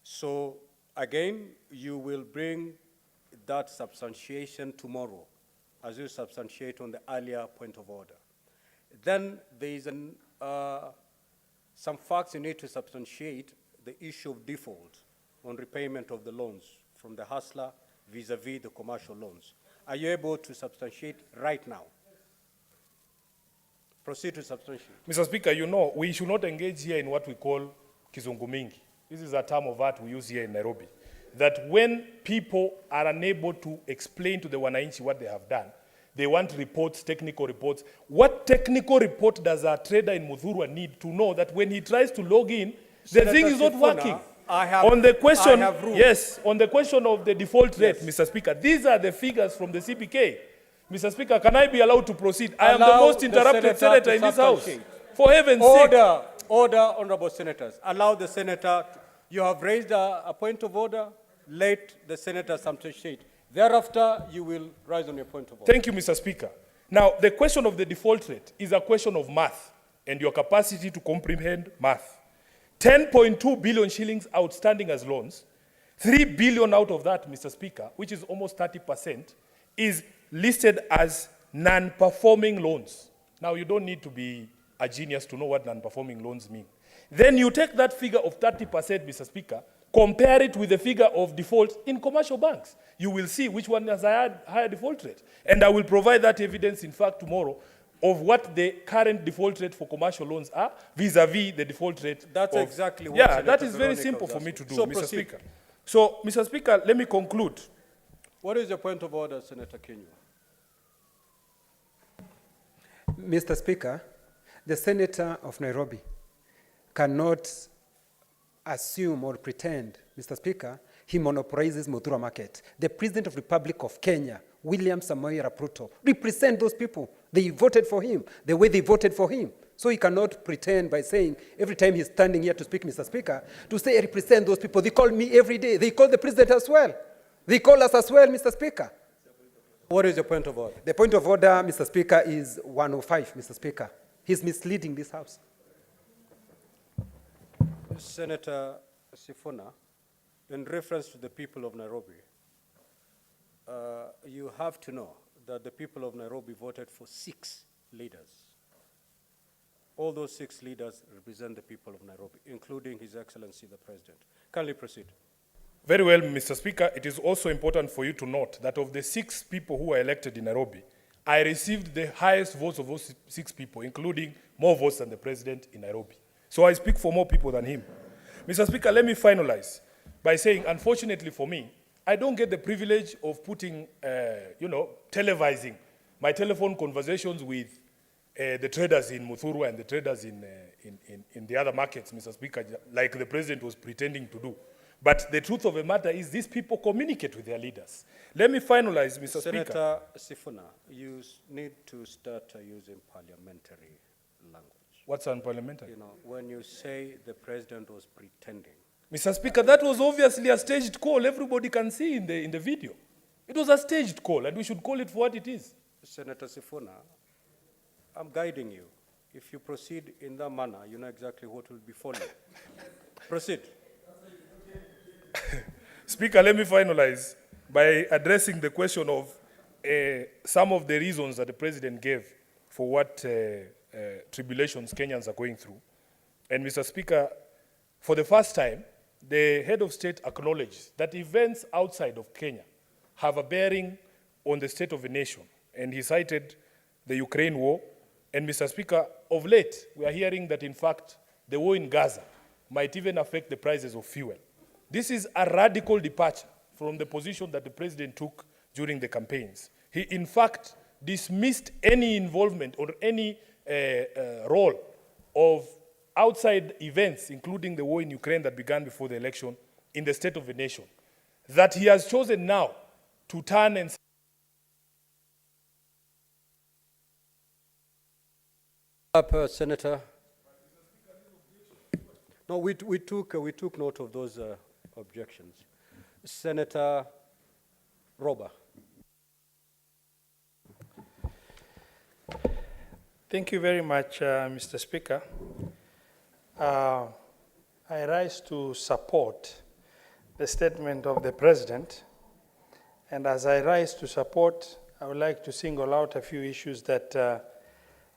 So again, you will bring that substantiation tomorrow, as you substantiate on the earlier point of order. Then there is some facts you need to substantiate the issue of default on repayment of the loans from the hustler vis-a-vis the commercial loans. Are you able to substantiate right now? Proceed to substantiate. Mr. Speaker, you know, we should not engage here in what we call kizungu mingi. This is a term of art we use here in Nairobi. That when people are unable to explain to the wananchi what they have done, they want reports, technical reports. What technical report does a trader in Muthurwa need to know that when he tries to log in, the thing is not working? On the question, yes, on the question of the default rate, Mr. Speaker, these are the figures from the CBK. Mr. Speaker, can I be allowed to proceed? I am the most interrupted senator in this House. For heaven's sake. Order, honorable senators. Allow the senator, you have raised a point of order, let the senator substantiate. Thereafter, you will rise on your point of order. Thank you, Mr. Speaker. Now, the question of the default rate is a question of math and your capacity to comprehend math. 10.2 billion shillings outstanding as loans. 3 billion out of that, Mr. Speaker, which is almost 30%, is listed as non-performing loans. Now, you don't need to be a genius to know what non-performing loans mean. Then you take that figure of 30%, Mr. Speaker, compare it with the figure of default in commercial banks. You will see which one has a higher default rate. And I will provide that evidence, in fact, tomorrow, of what the current default rate for commercial loans are vis-a-vis the default rate. That's of, exactly what Yeah, Senator that is very Veronica simple was for me asking. to do, So Mr. proceed. Speaker. So, Mr. Speaker, let me conclude. What is your point of order, Senator Kinyua? Mr. Speaker, the Senator of Nairobi cannot assume or pretend, Mr. Speaker, he monopolizes Muthura market. The President of the Republic of Kenya, William Samoei Arap Ruto, represent those people. They voted for him the way they voted for him. So he cannot pretend by saying, every time he's standing here to speak, Mr. Speaker, to say I represent those people. They call me every day. They call the President as well. They call us as well, Mr. Speaker. What is your point of order? The point of order, Mr. Speaker, is 105, Mr. Speaker. He's misleading this House. Senator Sifuna, in reference to the people of Nairobi, you have to know that the people of Nairobi voted for 6 leaders. All those 6 leaders represent the people of Nairobi, including His Excellency the President. Kindly proceed. Very well, Mr. Speaker. It is also important for you to note that of the 6 people who were elected in Nairobi, I received the highest votes of those 6 people, including more votes than the President in Nairobi. So I speak for more people than him. Mr. Speaker, let me finalize by saying, unfortunately for me, I don't get the privilege of putting, televising my telephone conversations with the traders in Muthuru and the traders in the other markets, Mr. Speaker, like the President was pretending to do. But the truth of the matter is these people communicate with their leaders. Let me finalize, Mr. Speaker. Senator Sifuna, you need to start using parliamentary language. What's unparliamentary? You know, when you say the President was pretending. Mr. Speaker, that was obviously a staged call. Everybody can see in the video. It was a staged call, and we should call it for what it is. Senator Sifuna, I'm guiding you. If you proceed in that manner, you know exactly what will befall you. Proceed. Speaker, let me finalize by addressing the question of some of the reasons that the President gave for what tribulations Kenyans are going through. And Mr. Speaker, for the first time, the head of state acknowledged that events outside of Kenya have a bearing on the state of the nation. And he cited the Ukraine war. And Mr. Speaker, of late, we are hearing that, in fact, the war in Gaza might even affect the prices of fuel. This is a radical departure from the position that the President took during the campaigns. He, in fact, dismissed any involvement or any role of outside events, including the war in Ukraine that began before the election, in the state of the nation. That he has chosen now to turn and Senator. No, we took note of those objections. Senator Roba. Thank you very much, Mr. Speaker. I rise to support the statement of the President. And as I rise to support, I would like to single out a few issues that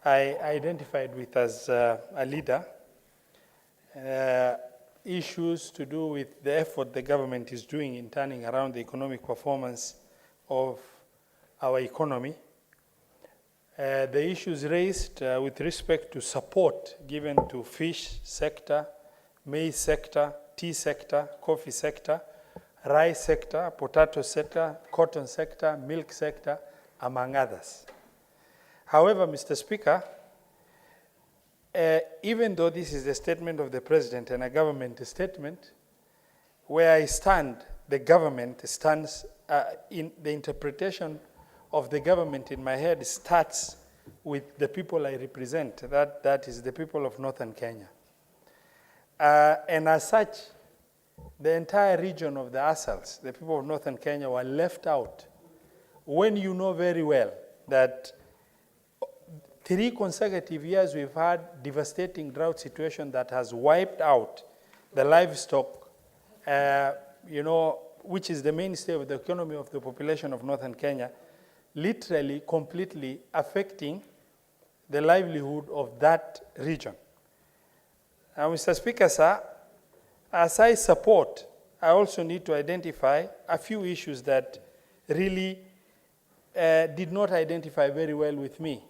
I identified with as a leader. Issues to do with the effort the government is doing in turning around the economic performance of our economy. The issues raised with respect to support given to fish sector, maize sector, tea sector, coffee sector, rice sector, potato sector, cotton sector, milk sector, among others. However, Mr. Speaker, even though this is a statement of the President and a government statement, where I stand, the government stands, in the interpretation of the government in my head starts with the people I represent, that is the people of Northern Kenya. And as such, the entire region of the Asals, the people of Northern Kenya, were left out when you know very well that 3 consecutive years we've had devastating drought situation that has wiped out the livestock, which is the mainstay of the economy of the population of Northern Kenya, literally completely affecting the livelihood of that region. Now, Mr. Speaker, sir, as I support, I also need to identify a few issues that really did not identify very well with me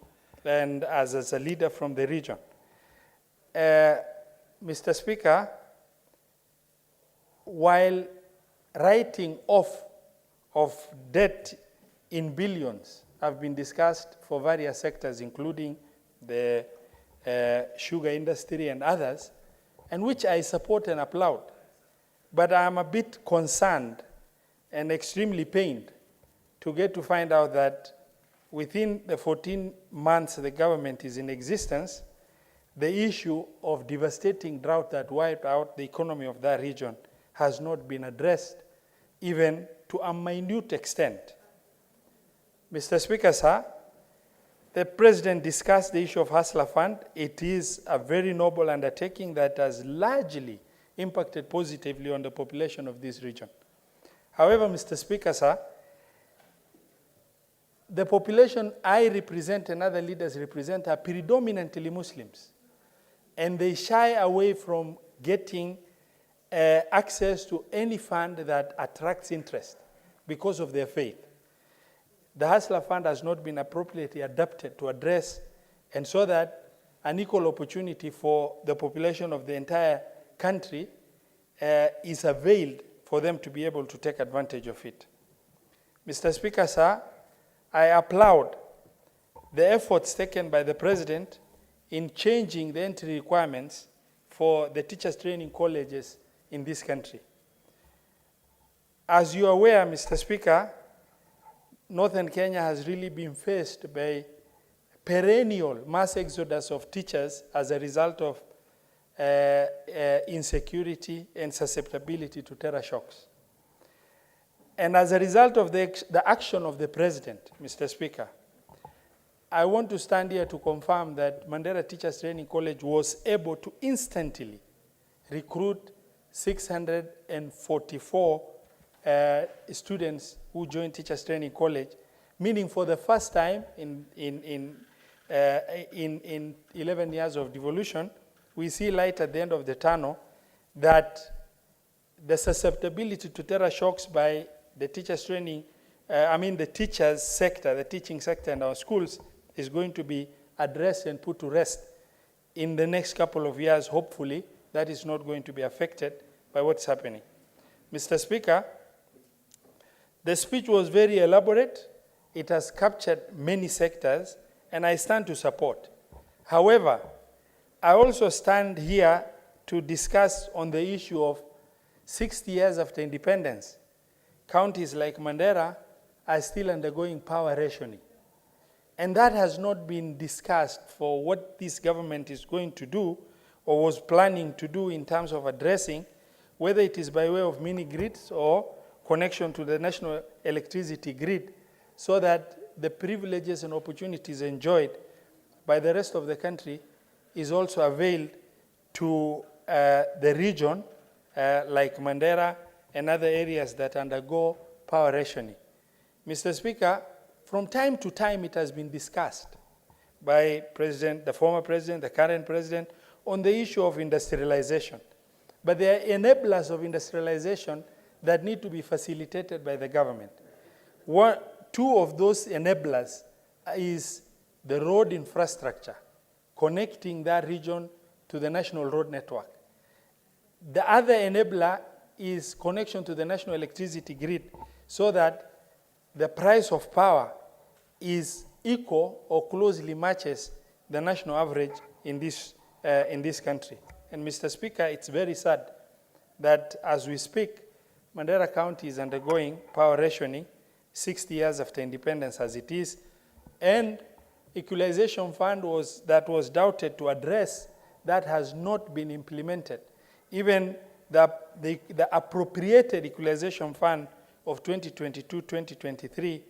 and as a leader from the region. Mr. Speaker, while writing off of debt in billions have been discussed for various sectors, including the sugar industry and others, and which I support and applaud. But I am a bit concerned and extremely pained to get to find out that within the 14 months the government is in existence, the issue of devastating drought that wiped out the economy of that region has not been addressed, even to a minute extent. Mr. Speaker, sir, the President discussed the issue of Hustler Fund. It is a very noble undertaking that has largely impacted positively on the population of this region. However, Mr. Speaker, sir, the population I represent and other leaders represent are predominantly Muslims, and they shy away from getting access to any fund that attracts interest because of their faith. The Hustler Fund has not been appropriately adapted to address and so that an equal opportunity for the population of the entire country is availed for them to be able to take advantage of it. Mr. Speaker, sir, I applaud the efforts taken by the President in changing the entry requirements for the teachers training colleges in this country. As you are aware, Mr. Speaker, Northern Kenya has really been faced by perennial mass exodus of teachers as a result of insecurity and susceptibility to terror shocks. And as a result of the action of the President, Mr. Speaker, I want to stand here to confirm that Mandera Teachers Training College was able to instantly recruit 644 students who joined Teachers Training College, meaning for the first time in 11 years of devolution, we see light at the end of the tunnel that the susceptibility to terror shocks by the teachers training, the teachers sector, the teaching sector in our schools is going to be addressed and put to rest in the next couple of years. Hopefully, that is not going to be affected by what's happening. Mr. Speaker, the speech was very elaborate. It has captured many sectors, and I stand to support. However, I also stand here to discuss on the issue of 60 years after independence. Counties like Mandera are still undergoing power rationing. And that has not been discussed for what this government is going to do or was planning to do in terms of addressing, whether it is by way of mini grids or connection to the national electricity grid, so that the privileges and opportunities enjoyed by the rest of the country is also availed to the region like Mandera and other areas that undergo power rationing. Mr. Speaker, from time to time it has been discussed by the former president, the current president, on the issue of industrialization. But there are enablers of industrialization that need to be facilitated by the government. Two of those enablers is the road infrastructure, connecting that region to the national road network. The other enabler is connection to the national electricity grid so that the price of power is equal or closely matches the national average in this country. And Mr. Speaker, it's very sad that as we speak, Mandera County is undergoing power rationing 60 years after independence as it is, and equalization fund that was doubted to address that has not been implemented. Even the appropriated equalization fund of 2022-2023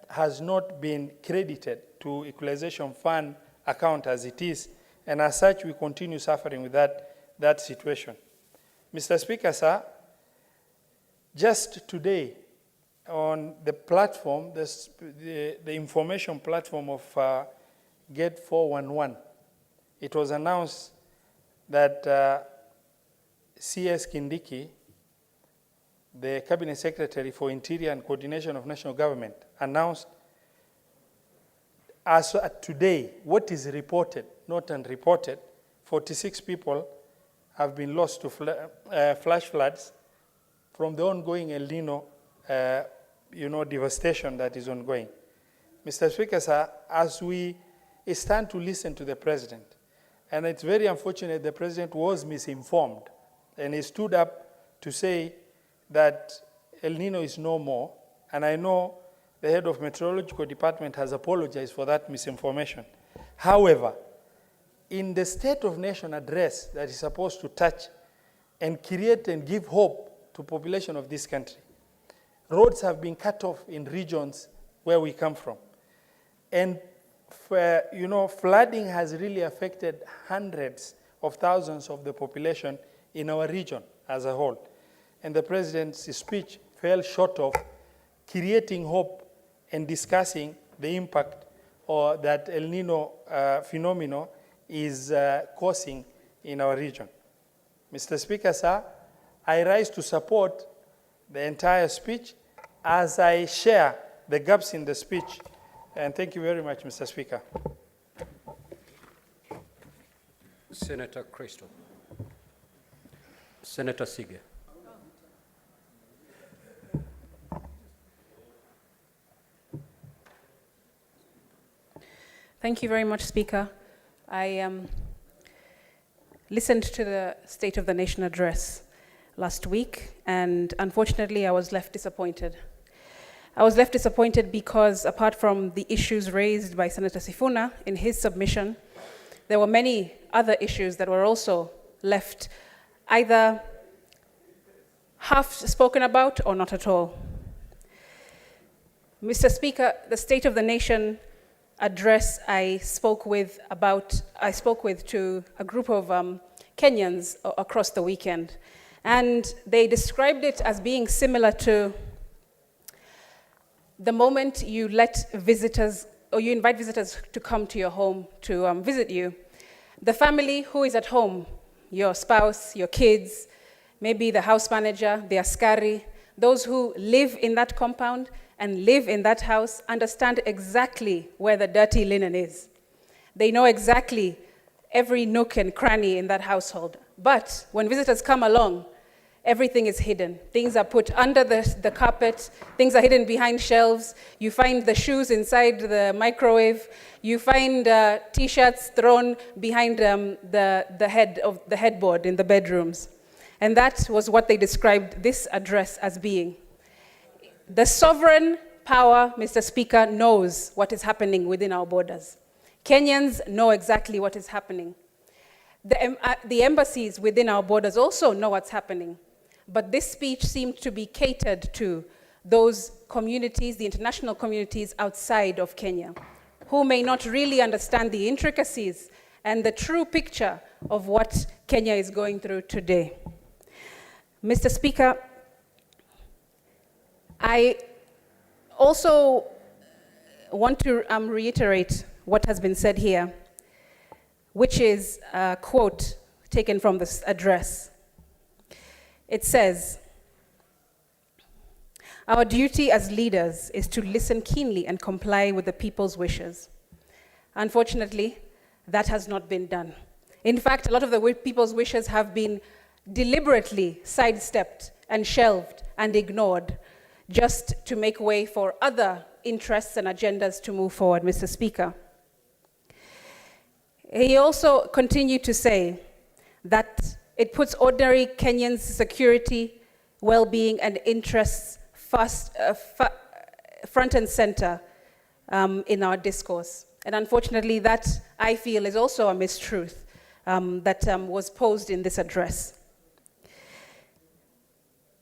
has not been credited to equalization fund account as it is, and as such we continue suffering with that situation. Mr. Speaker, sir, just today on the platform, the information platform of Gate 411. It was announced that CS Kindiki, the Cabinet Secretary for Interior and Coordination of National Government, announced as at today, what is reported, not unreported, 46 people have been lost to flash floods from the ongoing El Nino devastation that is ongoing. Mr. Speaker, sir, as we stand to listen to the President, and it's very unfortunate the President was misinformed, and he stood up to say that El Nino is no more, and I know the head of Meteorological Department has apologized for that misinformation. However, in the State of Nation address that is supposed to touch and create and give hope to population of this country, roads have been cut off in regions where we come from. And flooding has really affected hundreds of thousands of the population in our region as a whole. And the President's speech fell short of creating hope and discussing the impact that El Nino phenomenon is causing in our region. Mr. Speaker, sir, I rise to support the entire speech as I share the gaps in the speech. And thank you very much, Mr. Speaker. Senator Crystal. Senator Sige. Thank you very much, Speaker. I listened to the State of the Nation address last week, and unfortunately, I was left disappointed. I was left disappointed because apart from the issues raised by Senator Sifuna in his submission, there were many other issues that were also left either half spoken about or not at all. Mr. Speaker, the State of the Nation address I spoke with to a group of Kenyans across the weekend, and they described it as being similar to the moment you let visitors, or you invite visitors to come to your home to visit you. The family who is at home, your spouse, your kids, maybe the house manager, the askari, those who live in that compound and live in that house understand exactly where the dirty linen is. They know exactly every nook and cranny in that household. But when visitors come along, everything is hidden. Things are put under the carpet. Things are hidden behind shelves. You find the shoes inside the microwave. You find T-shirts thrown behind the headboard in the bedrooms. And that was what they described this address as being. The sovereign power, Mr. Speaker, knows what is happening within our borders. Kenyans know exactly what is happening. The embassies within our borders also know what's happening. But this speech seemed to be catered to those communities, the international communities outside of Kenya, who may not really understand the intricacies and the true picture of what Kenya is going through today. Mr. Speaker, I also want to reiterate what has been said here, which is a quote taken from this address. It says, "Our duty as leaders is to listen keenly and comply with the people's wishes." Unfortunately, that has not been done. In fact, a lot of the people's wishes have been deliberately sidestepped and shelved and ignored just to make way for other interests and agendas to move forward, Mr. Speaker. He also continued to say that it puts ordinary Kenyans' security, well-being, and interests front and center in our discourse. And unfortunately, that, I feel, is also a mistruth that was posed in this address.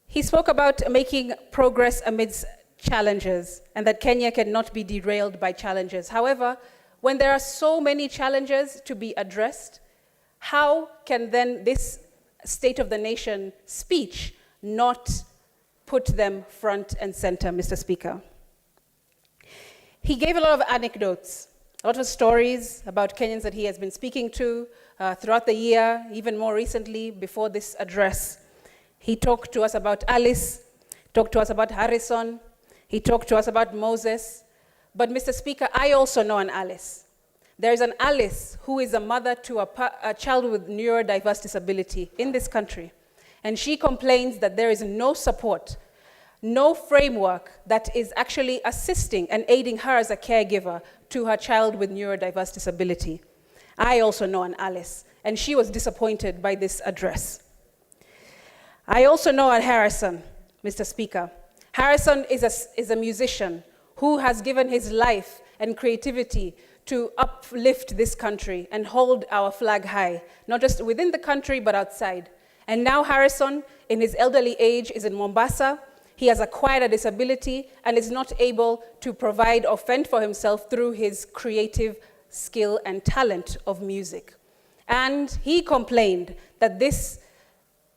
He spoke about making progress amidst challenges and that Kenya cannot be derailed by challenges. However, when there are so many challenges to be addressed, how can then this State of the Nation speech not put them front and center, Mr. Speaker? He gave a lot of anecdotes a lot of stories about Kenyans that he has been speaking to throughout the year, even more recently before this address. He talked to us about Alice, talked to us about Harrison, he talked to us about Moses. But Mr. Speaker, I also know an Alice. There is an Alice who is a mother to a child with neurodiverse disability in this country. And she complains that there is no support, no framework that is actually assisting and aiding her as a caregiver to her child with neurodiverse disability. I also know an Alice, and she was disappointed by this address. I also know a Harrison, Mr. Speaker. Harrison is a musician who has given his life and creativity to uplift this country and hold our flag high, not just within the country, but outside. And now Harrison, in his elderly age, is in Mombasa. He has acquired a disability and is not able to provide or fend for himself through his creative skill and talent of music. And he complained that this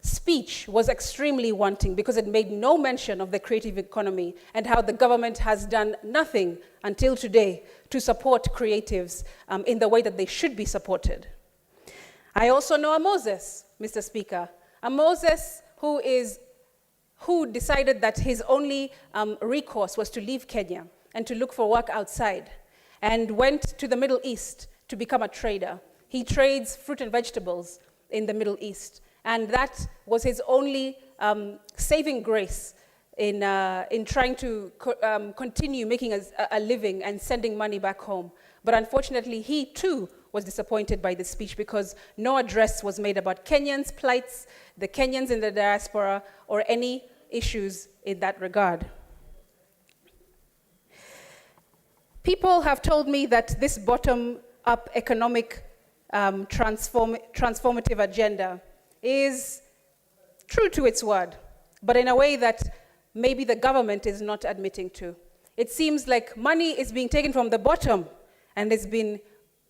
speech was extremely wanting because it made no mention of the creative economy and how the government has done nothing until today to support creatives in the way that they should be supported. I also know a Moses, Mr. Speaker, a Moses who decided that his only recourse was to leave Kenya and to look for work outside, and went to the Middle East to become a trader. He trades fruit and vegetables in the Middle East, and that was his only saving grace in trying to continue making a living and sending money back home. But unfortunately, he too was disappointed by this speech because no address was made about Kenyans' plights, the Kenyans in the diaspora, or any issues in that regard. People have told me that this bottom-up economic transformative agenda is true to its word, but in a way that maybe the government is not admitting to. It seems like money is being taken from the bottom and is being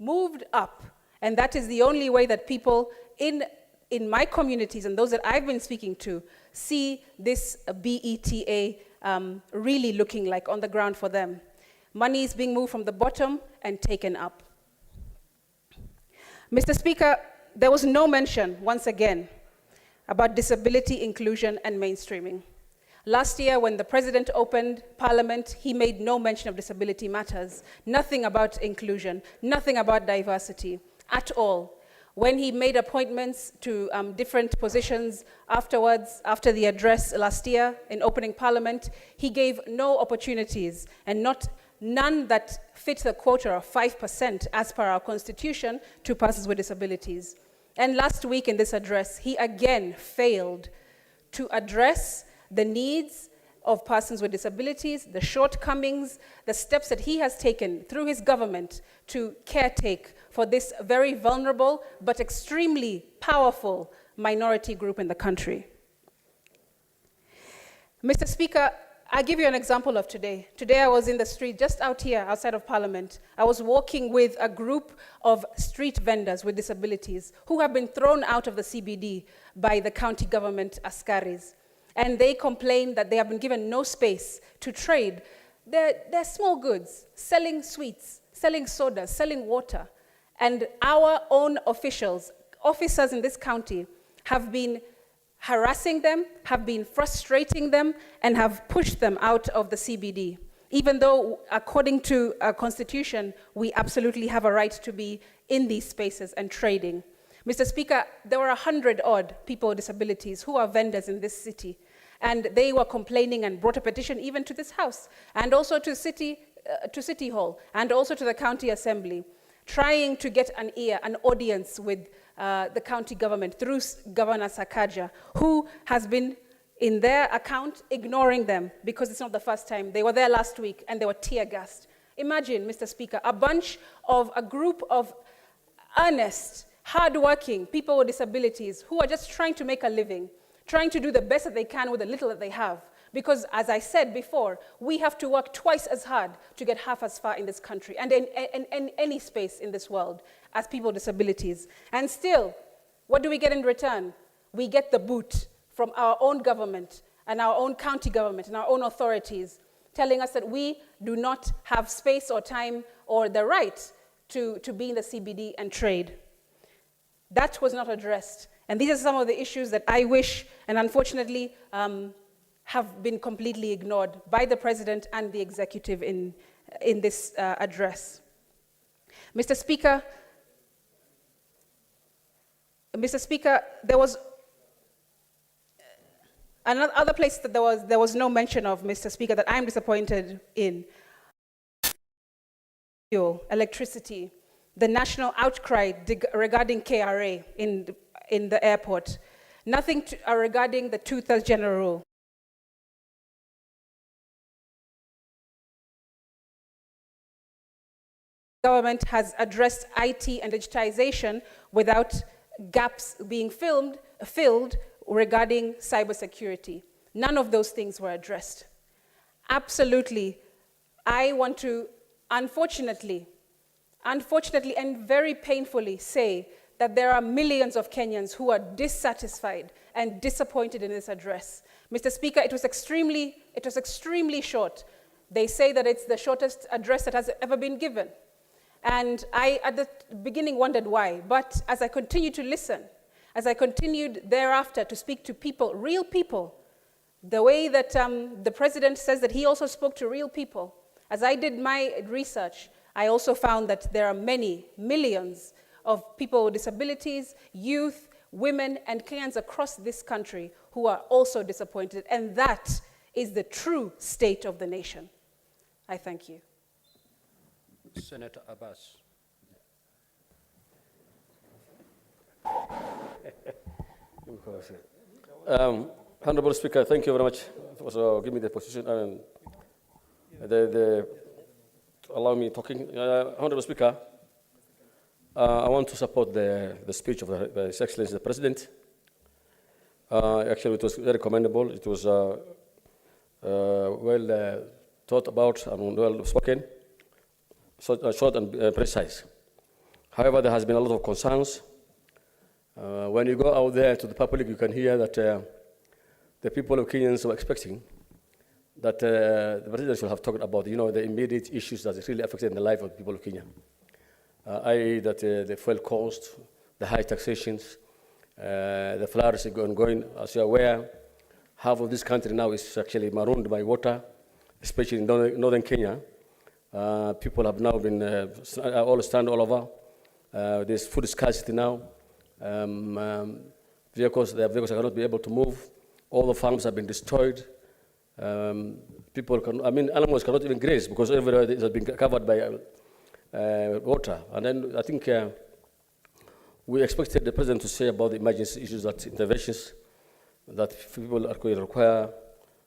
moved up, and that is the only way that people in my communities and those that I've been speaking to see this BETA really looking like on the ground for them. Money is being moved from the bottom and taken up. Mr. Speaker, there was no mention, once again, about disability inclusion and mainstreaming. Last year, when the President opened Parliament, he made no mention of disability matters, nothing about inclusion, nothing about diversity at all. When he made appointments to different positions afterwards, after the address last year in opening Parliament, he gave no opportunities, and none that fit the quota of 5% as per our Constitution to persons with disabilities. And last week in this address, he again failed to address the needs of persons with disabilities, the shortcomings, the steps that he has taken through his government to caretake for this very vulnerable but extremely powerful minority group in the country. Mr. Speaker, I'll give you an example of today. Today I was in the street, just out here, outside of Parliament. I was walking with a group of street vendors with disabilities who have been thrown out of the CBD by the county government askaris. And they complain that they have been given no space to trade. They're small goods, selling sweets, selling sodas, selling water. And our own officials, officers in this county, have been harassing them, have been frustrating them, and have pushed them out of the CBD, even though, according to our Constitution, we absolutely have a right to be in these spaces and trading. Mr. Speaker, there were 100-odd people with disabilities who are vendors in this city, and they were complaining and brought a petition even to this House, and also to City Hall, and also to the County Assembly, trying to get an audience with the county government through Governor Sakaja, who has been, in their account, ignoring them because it's not the first time. They were there last week and they were tear-gassed. Imagine, Mr. Speaker, a group of earnest, hard-working people with disabilities who are just trying to make a living, trying to do the best that they can with the little that they have. Because, as I said before, we have to work twice as hard to get half as far in this country and in any space in this world as people with disabilities. And still, what do we get in return? We get the boot from our own government and our own county government and our own authorities telling us that we do not have space or time or the right to be in the CBD and trade. That was not addressed. And these are some of the issues that I wish, and unfortunately, have been completely ignored by the President and the executive in this address. Mr. Speaker, there was another other place that there was no mention of, Mr. Speaker, that I'm disappointed in. Fuel, electricity, the national outcry regarding KRA in the airport, nothing regarding the 2/3 general rule. Government has addressed IT and digitization without gaps being filled regarding cybersecurity. None of those things were addressed. Absolutely, I want to, unfortunately and very painfully say that there are millions of Kenyans who are dissatisfied and disappointed in this address. Mr. Speaker, it was extremely short. They say that it's the shortest address that has ever been given. And I, at the beginning, wondered why. But as I continued to listen, as I continued thereafter to speak to people, real people, the way that the President says that he also spoke to real people, as I did my research, I also found that there are millions of people with disabilities, youth, women, and Kenyans across this country who are also disappointed. And that is the true state of the nation. I thank you. Senator Abbas. Honorable Speaker, thank you very much for giving me the position and allow me talking. Honorable Speaker, I want to support the speech of His Excellency the President. Actually, it was very commendable. It was well thought about and well spoken, short and precise. However, there has been a lot of concerns. When you go out there to the public, you can hear that the people of Kenyans were expecting that the President should have talked about, the immediate issues that really affected the life of the people of Kenya. I.e. that the fuel cost, the high taxations, the floods ongoing. As you are aware, half of this country now is actually marooned by water, especially in northern Kenya. People have now been all stand all over. There's food scarcity now. The vehicles cannot be able to move. All the farms have been destroyed. Animals cannot even graze because everywhere it has been covered by water. And then I think we expected the President to say about the emergency issues, that interventions, that people are going to require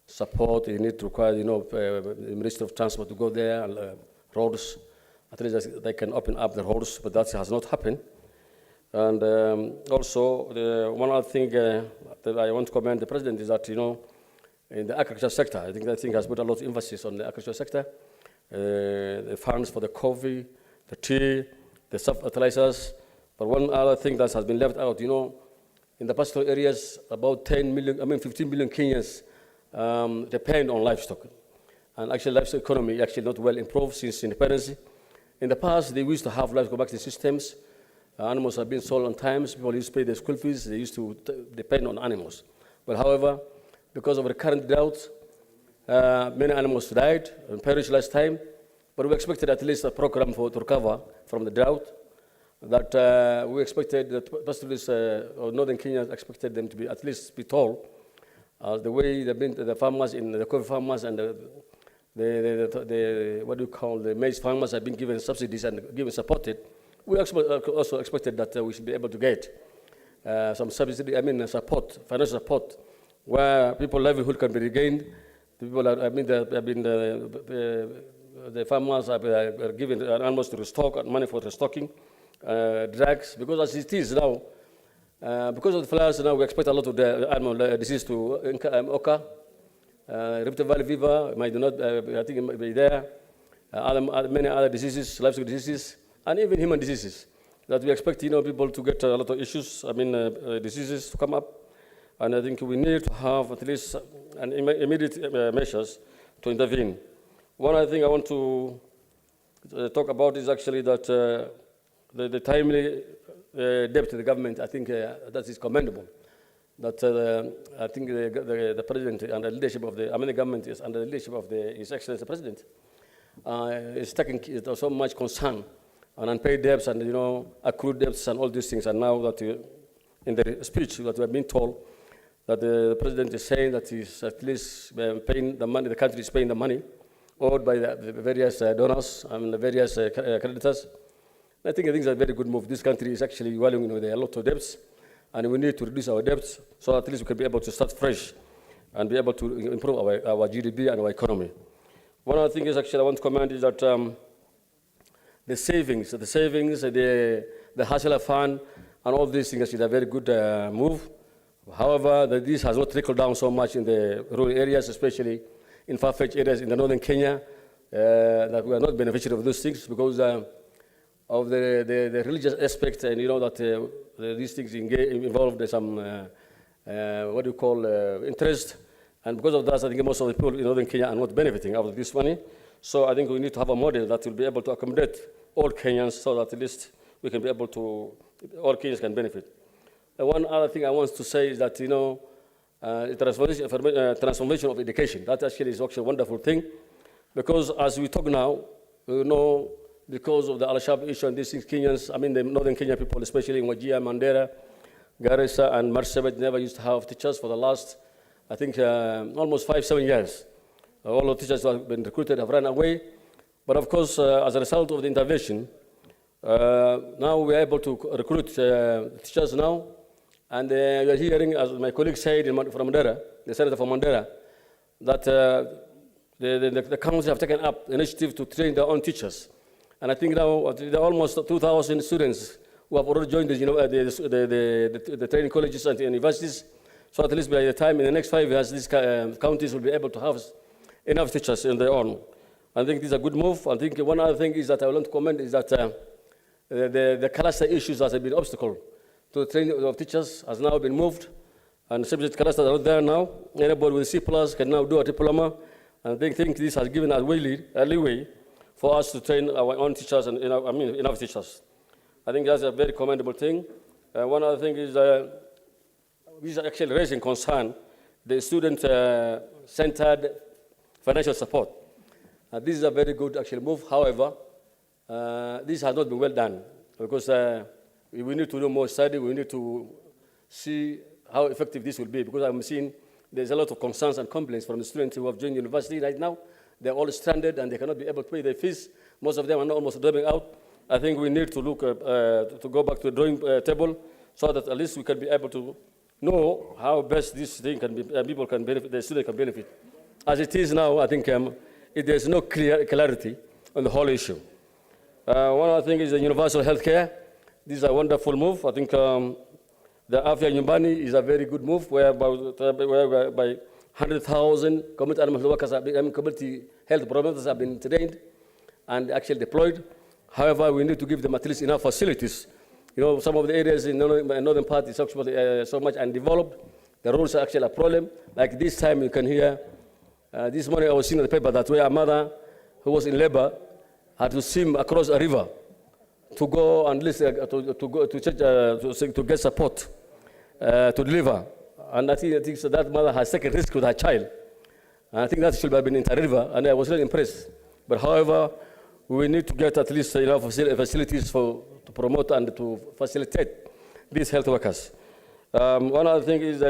support. They need to require, the Ministry of Transport to go there, and roads. At least they can open up the roads, but that has not happened. And also, one other thing that I want to commend the President is that, in the agriculture sector, I think that thing has put a lot of emphasis on the agriculture sector. The funds for the coffee, the tea, the fertilizers. But one other thing that has been left out, in the pastoral areas, about 15 million Kenyans depend on livestock. And actually, livestock economy actually not well improved since independence. In the past, they used to have livestock banking systems. Animals have been sold on time. People used to pay their school fees. They used to depend on animals. But however, because of the current drought, many animals died and perished last time. But we expected at least a program to recover from the drought. That we expected that pastoralists or northern Kenya expected them to be at least be told the way the farmers in the coffee farmers and the maize farmers have been given subsidies and given supported. We also expected that we should be able to get some subsidy, support, financial support, where people's livelihood can be regained. People the farmers are given animals to restock and money for restocking, drugs, because as it is now, because of the floods now, we expect a lot of the animal disease to occur. Rift Valley fever might not, I think it might be there. Many other diseases, livestock diseases, and even human diseases that we expect, people to get a lot of issues, diseases to come up. And I think we need to have at least immediate measures to intervene. One other thing I want to talk about is actually that the timely debt to the government, I think that is commendable. That I think the president and the leadership of the government is under the leadership of His Excellency the President is taking so much concern on unpaid debts and accrued debts and all these things. And now that in the speech that we have been told that the president is saying that he's at least paying the money, the country is paying the money owed by the various donors and the various creditors. I think it's a very good move. This country is actually dwelling with a lot of debts, and we need to reduce our debts so at least we can be able to start fresh and be able to improve our GDP and our economy. One of the things actually I want to comment is that the savings, the hustler fund, and all these things is a very good move. However, this has not trickled down so much in the rural areas, especially in far-fetched areas in the northern Kenya, that we are not beneficiaries of those things because of the religious aspect, and that these things involve some what do you call interest, and because of that, I think most of the people in northern Kenya are not benefiting out of this money. So I think we need to have a model that will be able to accommodate all Kenyans, so that at least we can be able to, all Kenyans can benefit. One other thing I want to say is that transformation of education. That actually is actually a wonderful thing, because as we talk now, because of the Al-Shabaab issue and these things, Kenyans, the northern Kenya people, especially in Wajir, Mandera, Garissa, and Marsabit, never used to have teachers for the last, I think, almost 5-7 years. All the teachers who have been recruited have run away. But of course, as a result of the intervention, now we are able to recruit teachers now. And we are hearing, as my colleague said from Mandera, the senator from Mandera, that the council have taken up the initiative to train their own teachers. And I think now there are almost 2,000 students who have already joined the training colleges and universities. So at least by the time in the next 5 years, these counties will be able to have enough teachers in their own. I think this is a good move. I think one other thing is that I want to comment is that the cluster issues has been an obstacle to the training of teachers has now been moved, and subject clusters are not there now. Anybody with C+ can now do a diploma, and they think this has given us a leeway for us to train our own teachers and enough teachers. I think that's a very commendable thing. One other thing is we are actually raising concern, the student-centered financial support. This is a very good actual move. However, this has not been well done because we need to do more study. We need to see how effective this will be, because I'm seeing there's a lot of concerns and complaints from the students who have joined university right now. They're all stranded and they cannot be able to pay their fees. Most of them are almost dropping out. I think we need to look to go back to the drawing table so that at least we can be able to know how best this thing can be, people can benefit, the student can benefit. As it is now, I think there's no clarity on the whole issue. One other thing is the universal health care. This is a wonderful move. I think the Afya Nyumbani is a very good move, whereby 100,000 community animal workers have been, community health promoters have been trained and actually deployed. However, we need to give them at least enough facilities. Some of the areas in the northern part is actually so much undeveloped. The roads are actually a problem. Like this time, you can hear, this morning I was seeing in the paper that where a mother who was in labor had to swim across a river to go and listen, to get support to deliver. And I think so that mother has taken risk with her child. And I think that should have been in the river, and I was really impressed. But however, we need to get at least enough facilities to promote and to facilitate these health workers. One other thing is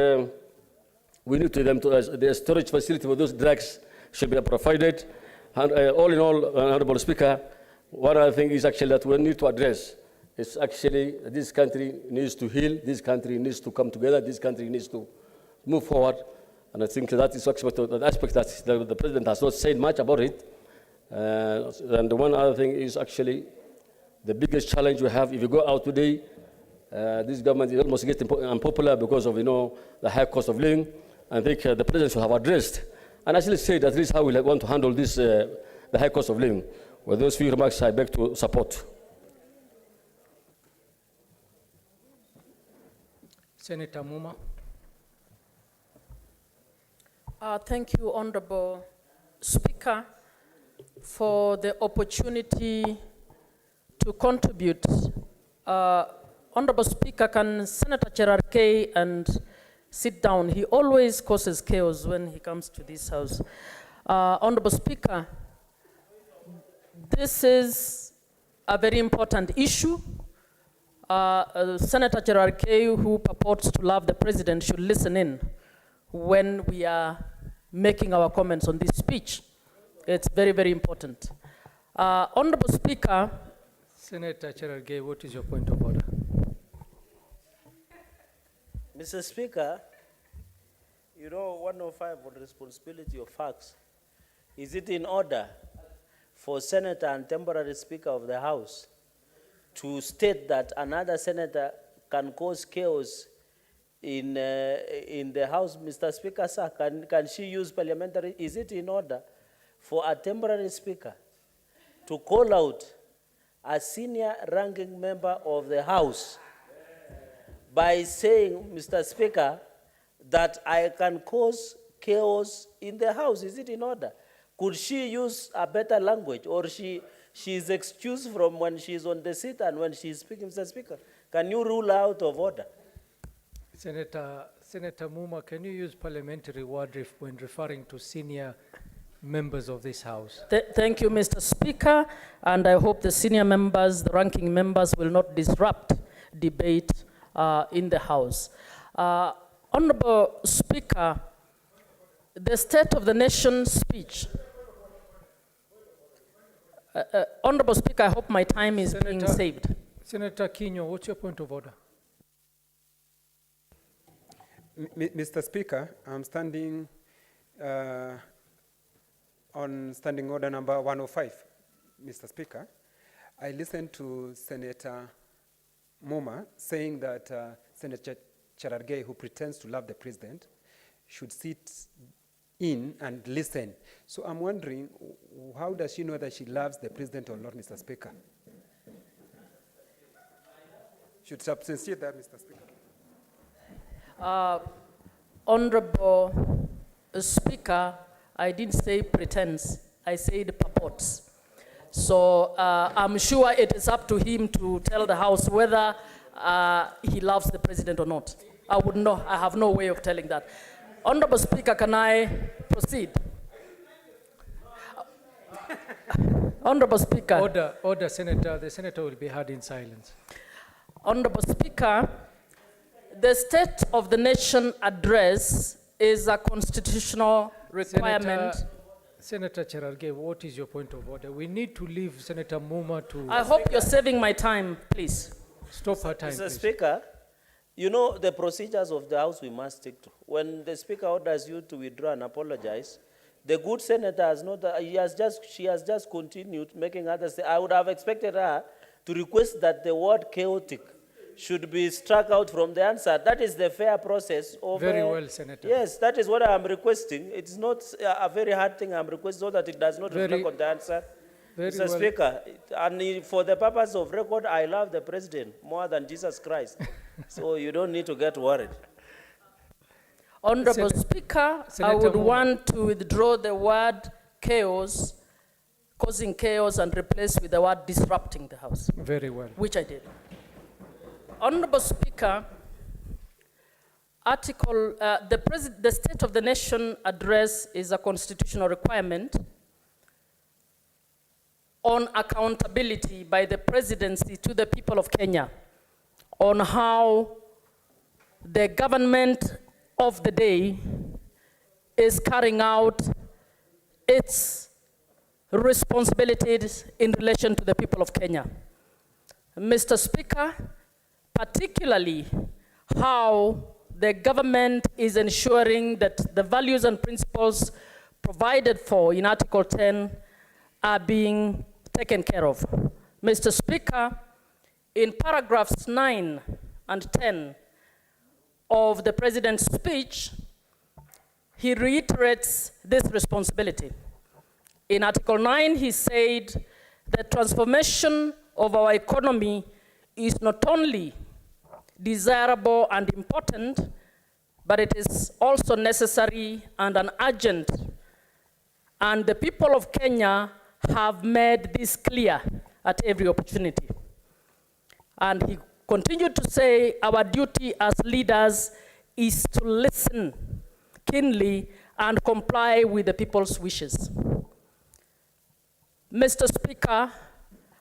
we need to them to the storage facility for those drugs should be provided. And all in all, Honorable Speaker, one other thing is actually that we need to address is actually this country needs to heal, this country needs to come together, this country needs to move forward. And I think that is the aspect that the President has not said much about it. And the one other thing is actually the biggest challenge we have. If you go out today, this government is almost getting unpopular because of the high cost of living. I think the President should have addressed and actually said that this is how we want to handle this the high cost of living. With those few remarks, I beg to support. Senator Muma. Thank you, Honorable Speaker. for the opportunity to contribute. Honorable Speaker, can Senator Cherargei and sit down? He always causes chaos when he comes to this house. Honorable Speaker, this is a very important issue. Senator Cherargei, who purports to love the president, should listen in when we are making our comments on this speech. It's very, very important. Honorable Speaker. Senator Cherargei, what is your point of order? Mr. Speaker, you know 105 on responsibility of facts. Is it in order for Senator and temporary Speaker of the House to state that another senator can cause chaos in the House? Mr. Speaker, sir, can she use parliamentary? Is it in order for a temporary Speaker to call out a senior ranking member of the House by saying, Mr. Speaker, that I can cause chaos in the House? Is it in order? Could she use a better language, or she is excused from when she's on the seat and when she's speaking? Mr. Speaker, can you rule out of order? Senator Muma, can you use parliamentary word when referring to senior members of this House? Thank you, Mr. Speaker, and I hope the senior members, the ranking members, will not disrupt debate in the House. Honorable Speaker, the State of the Nation speech. Honorable Speaker, I hope my time is being saved. Senator Kinyo, what's your point of order? Mr. Speaker, I'm standing on standing order number 105. Mr. Speaker, I listened to Senator Muma saying that Senator Cherargei, who pretends to love the president, should sit in and listen. So I'm wondering, how does she know that she loves the president or not, Mr. Speaker? Should substantiate that, Mr. Speaker. Honorable Speaker, I didn't say pretends, I said purports. So I'm sure it is up to him to tell the House whether he loves the president or not. I would know, I have no way of telling that. Honorable Speaker, can I proceed? Honorable Speaker. Order, Senator. The Senator will be heard in silence. Honorable Speaker, the State of the Nation address is a constitutional requirement. Senator Cherargei, what is your point of order? We need to leave Senator Muma to... I hope you're saving my time, please. Stop her time, Mr. please. Speaker, you know the procedures of the House we must stick to. When the Speaker orders you to withdraw and apologize, the good senator has not, she has just continued making others. I would have expected her to request that the word chaotic should be struck out from the answer. That is the fair process of... Very well, Senator. Yes, that is what I am requesting. It's not a very hard thing I'm requesting so that it does not reflect on the answer. Mr. Speaker, and for the purpose of record, I love the president more than Jesus Christ. So you don't need to get worried. Honorable Speaker, I would want to withdraw the word chaos, causing chaos, and replace with the word disrupting the House. Very well. Which I did. Honorable Speaker, the State of the Nation address is a constitutional requirement on accountability by the presidency to the people of Kenya on how the government of the day is carrying out its responsibilities in relation to the people of Kenya. Mr. Speaker, particularly how the government is ensuring that the values and principles provided for in Article 10 are being taken care of. Mr. Speaker, in paragraphs 9 and 10 of the President's speech, he reiterates this responsibility. In Article 9, he said the transformation of our economy is not only desirable and important, but it is also necessary and an urgent. And the people of Kenya have made this clear at every opportunity. And he continued to say, our duty as leaders is to listen keenly and comply with the people's wishes. Mr. Speaker,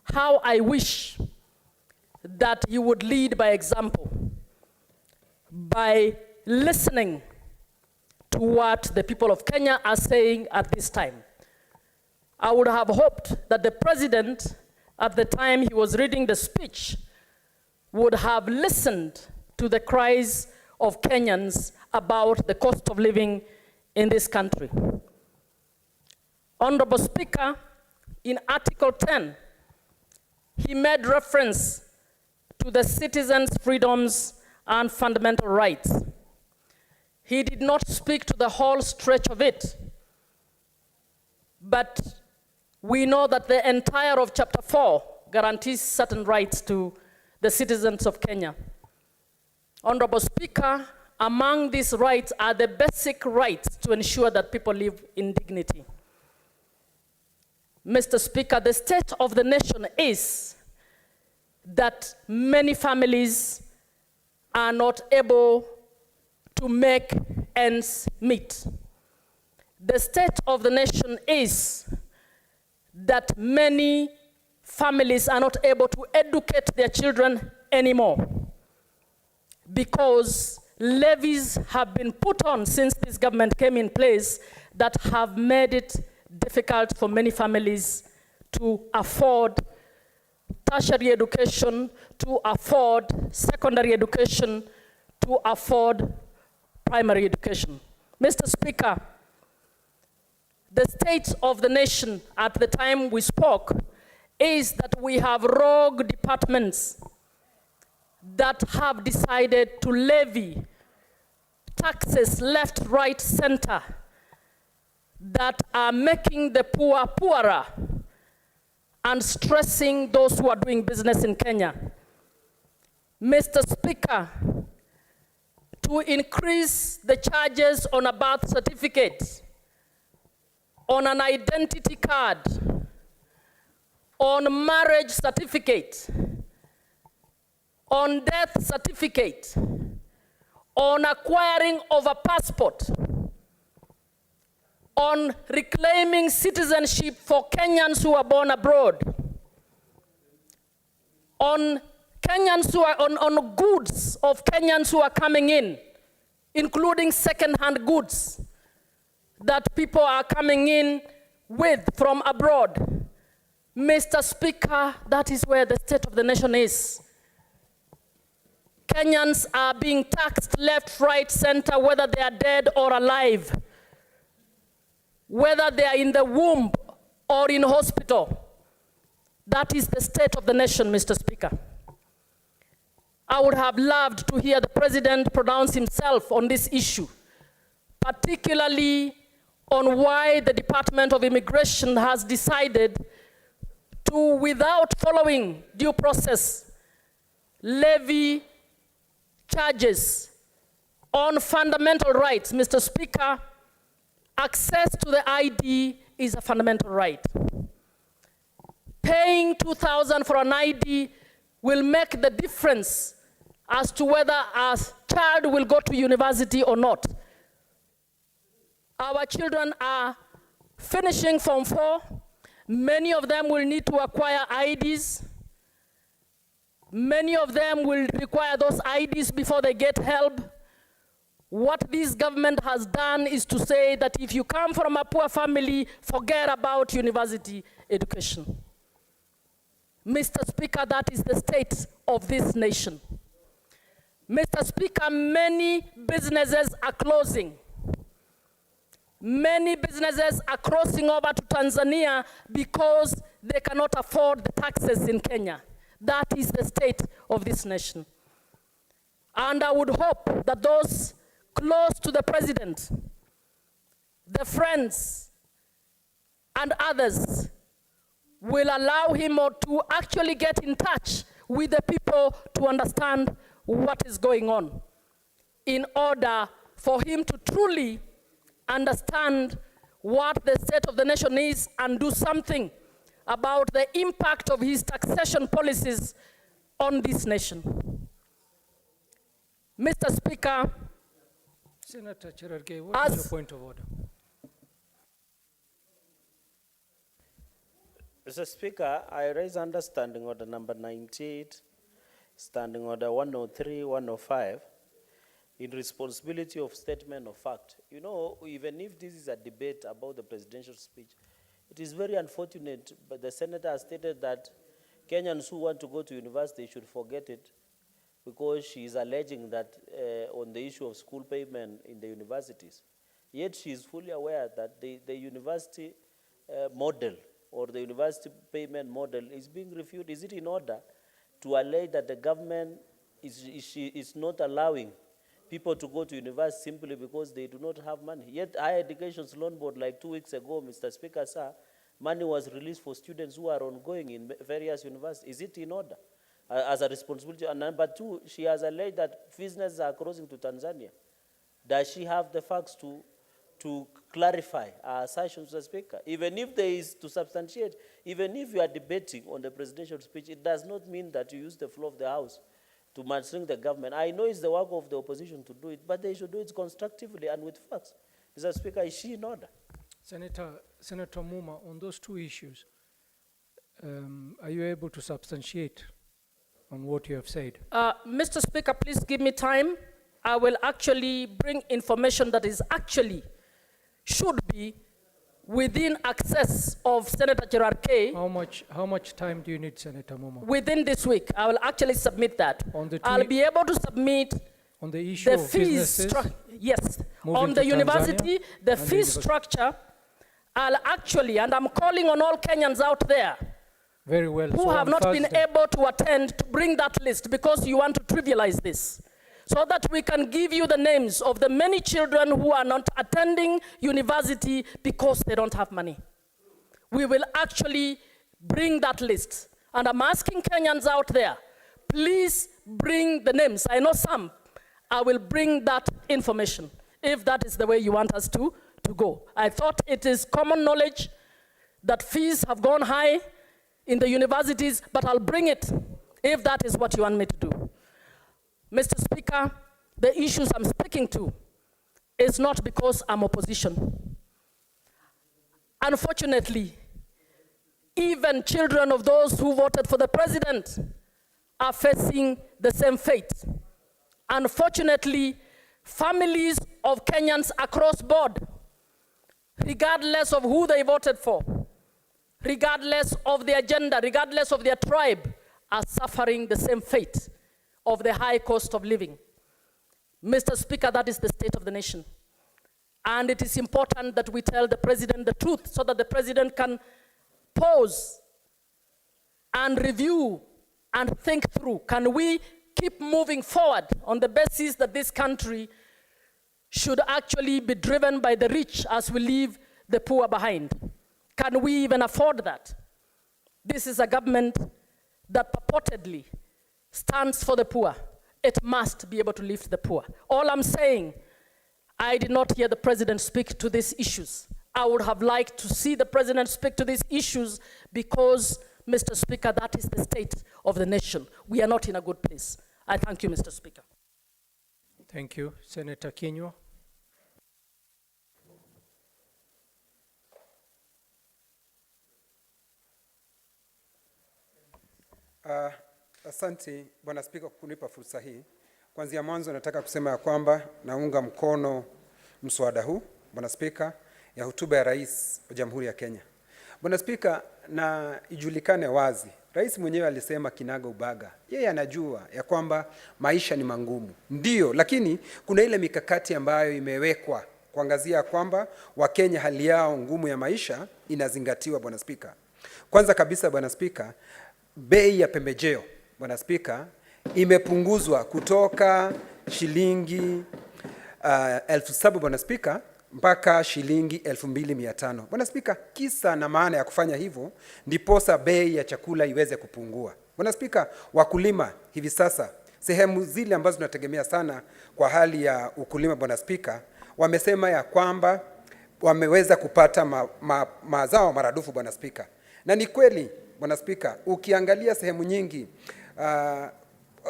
how I wish that you would lead by example, by listening to what the people of Kenya are saying at this time. I would have hoped that the president, at the time he was reading the speech, would have listened to the cries of Kenyans about the cost of living in this country. Honorable Speaker, in Article 10, he made reference to the citizens' freedoms and fundamental rights. He did not speak to the whole stretch of it, but we know that the entire of Chapter 4 guarantees certain rights to the citizens of Kenya. Honorable Speaker, among these rights are the basic rights to ensure that people live in dignity. Mr. Speaker, the state of the nation is that many families are not able to make ends meet. The state of the nation is that many families are not able to educate their children anymore because levies have been put on since this government came in place that have made it difficult for many families to afford tertiary education, to afford secondary education, to afford primary education. Mr. Speaker, the state of the nation at the time we spoke is that we have rogue departments that have decided to levy taxes left, right, center that are making the poor poorer and stressing those who are doing business in Kenya. Mr. Speaker, to increase the charges on a birth certificate, on an identity card, on marriage certificate, on death certificate, on acquiring of a passport, on reclaiming citizenship for Kenyans who are born abroad, on Kenyans who are on goods of Kenyans who are coming in, including second-hand goods that people are coming in with from abroad. Mr. Speaker, that is where the state of the nation is. Kenyans are being taxed left, right, center, whether they are dead or alive, whether they are in the womb or in hospital. That is the state of the nation, Mr. Speaker. I would have loved to hear the president pronounce himself on this issue, particularly on why the Department of Immigration has decided to, without following due process, levy charges on fundamental rights. Mr. Speaker, access to the ID is a fundamental right. Paying $2,000 for an ID will make the difference as to whether a child will go to university or not. Our children are finishing Form 4. Many of them will need to acquire IDs. Many of them will require those IDs before they get help. What this government has done is to say that if you come from a poor family, forget about university education. Mr. Speaker, that is the state of this nation. Mr. Speaker, many businesses are closing. Many businesses are crossing over to Tanzania because they cannot afford the taxes in Kenya. That is the state of this nation. And I would hope that those close to the president, the friends, and others will allow him to actually get in touch with the people to understand what is going on in order for him to truly understand what the state of the nation is and do something about the impact of his taxation policies on this nation. Mr. Speaker, Senator Cherargei, what is your point of order? Mr. Speaker, I raise understanding order number 98, standing order 103, 105, in responsibility of statement of fact. You know, even if this is a debate about the presidential speech, it is very unfortunate, but the senator has stated that Kenyans who want to go to university should forget it, because she is alleging that on the issue of school payment in the universities. Yet she is fully aware that the university model or the university payment model is being reviewed. Is it in order to allege that the government is not allowing people to go to university simply because they do not have money? Yet Higher Education's Loan Board, like 2 weeks ago, Mr. Speaker, sir, money was released for students who are ongoing in various universities. Is it in order as a responsibility? And number two, she has alleged that businesses are crossing to Tanzania. Does she have the facts to clarify our assertion, Mr. Speaker? Even if there is to substantiate, even if you are debating on the presidential speech, it does not mean that you use the floor of the House to mastering the government. I know it's the work of the opposition to do it, but they should do it constructively and with facts. Mr. Speaker, is she in order? Senator Muma, on those two issues, are you able to substantiate on what you have said? Mr. Speaker, please give me time. I will actually bring information that is actually should be within access of Senator Cherargei. How much time do you need, Senator Muma? Within this week, I will actually submit that. I'll be able to submit on the issue the of fees. Yes, on the university, the fee structure. I'll actually, and I'm calling on all Kenyans out there very well, who have not been able to attend to bring that list, because you want to trivialize this, so that we can give you the names of the many children who are not attending university because they don't have money. We will actually bring that list. And I'm asking Kenyans out there, please bring the names. I know some. I will bring that information, if that is the way you want us to go. I thought it is common knowledge that fees have gone high in the universities, but I'll bring it if that is what you want me to do. Mr. Speaker, the issues I'm speaking to is not because I'm opposition. Unfortunately, even children of those who voted for the president are facing the same fate. Unfortunately, families of Kenyans across board, regardless of who they voted for, regardless of their gender, regardless of their tribe, are suffering the same fate of the high cost of living. Mr. Speaker, that is the state of the nation. And it is important that we tell the president the truth, so that the president can pause and review and think through. Can we keep moving forward on the basis that this country should actually be driven by the rich as we leave the poor behind? Can we even afford that? This is a government that purportedly stands for the poor. It must be able to lift the poor. All I'm saying, I did not hear the president speak to these issues. I would have liked to see the president speak to these issues, because, Mr. Speaker, that is the state of the nation. We are not in a good place. I thank you, Mr. Speaker. Thank you. Senator Kinyua. Asante Bwana Spika kwa kunipa fursa hii. Kuanzia mwanzo nataka kusema ya kwamba naunga mkono mswada huu, Bwana Spika, ya hotuba ya Rais wa Jamhuri ya Kenya. Bwana Spika, na ijulikane wazi, Rais mwenyewe alisema kinaga ubaga. Yeye anajua ya kwamba maisha ni mangumu. Ndio, lakini kuna ile mikakati ambayo imewekwa kuangazia kwamba Wakenya hali yao ngumu ya maisha inazingatiwa, Bwana Spika. Kwanza kabisa, Bwana Spika, bei ya pembejeo, Bwana Spika, imepunguzwa kutoka shilingi 7,000, Bwana Spika, mpaka shilingi 2,500. Bwana Spika, kisa na maana ya kufanya hivyo ndiposa bei ya chakula iweze kupungua. Bwana Spika, wakulima hivi sasa, sehemu zile ambazo tunategemea sana kwa hali ya ukulima, Bwana Spika, wamesema ya kwamba wameweza kupata mazao maradufu, Bwana Spika. Na ni kweli Bwana Spika, ukiangalia sehemu nyingi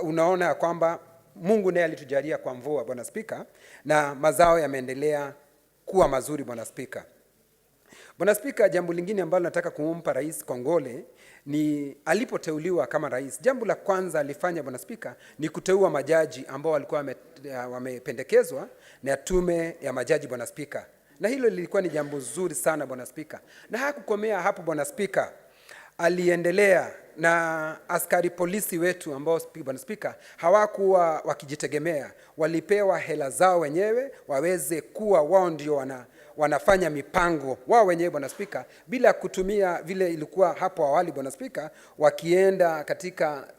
unaona kwamba Mungu naye alitujalia kwa mvua Bwana Spika, na mazao yameendelea kuwa mazuri Bwana Spika. Bwana Spika, jambo lingine ambalo nataka kumpa Rais kongole ni alipoteuliwa kama rais. Jambo la kwanza alifanya Bwana Spika ni kuteua majaji ambao walikuwa wamependekezwa na tume ya majaji Bwana Spika. Na hilo lilikuwa ni jambo zuri sana Bwana Spika. Na hakukomea hapo Bwana Spika. Aliendelea na askari polisi wetu ambao Bwana Spika hawakuwa wakijitegemea, walipewa hela zao wenyewe waweze kuwa wao ndio wanafanya mipango wao wenyewe Bwana Spika, bila kutumia vile ilikuwa hapo awali Bwana Spika, wakienda katika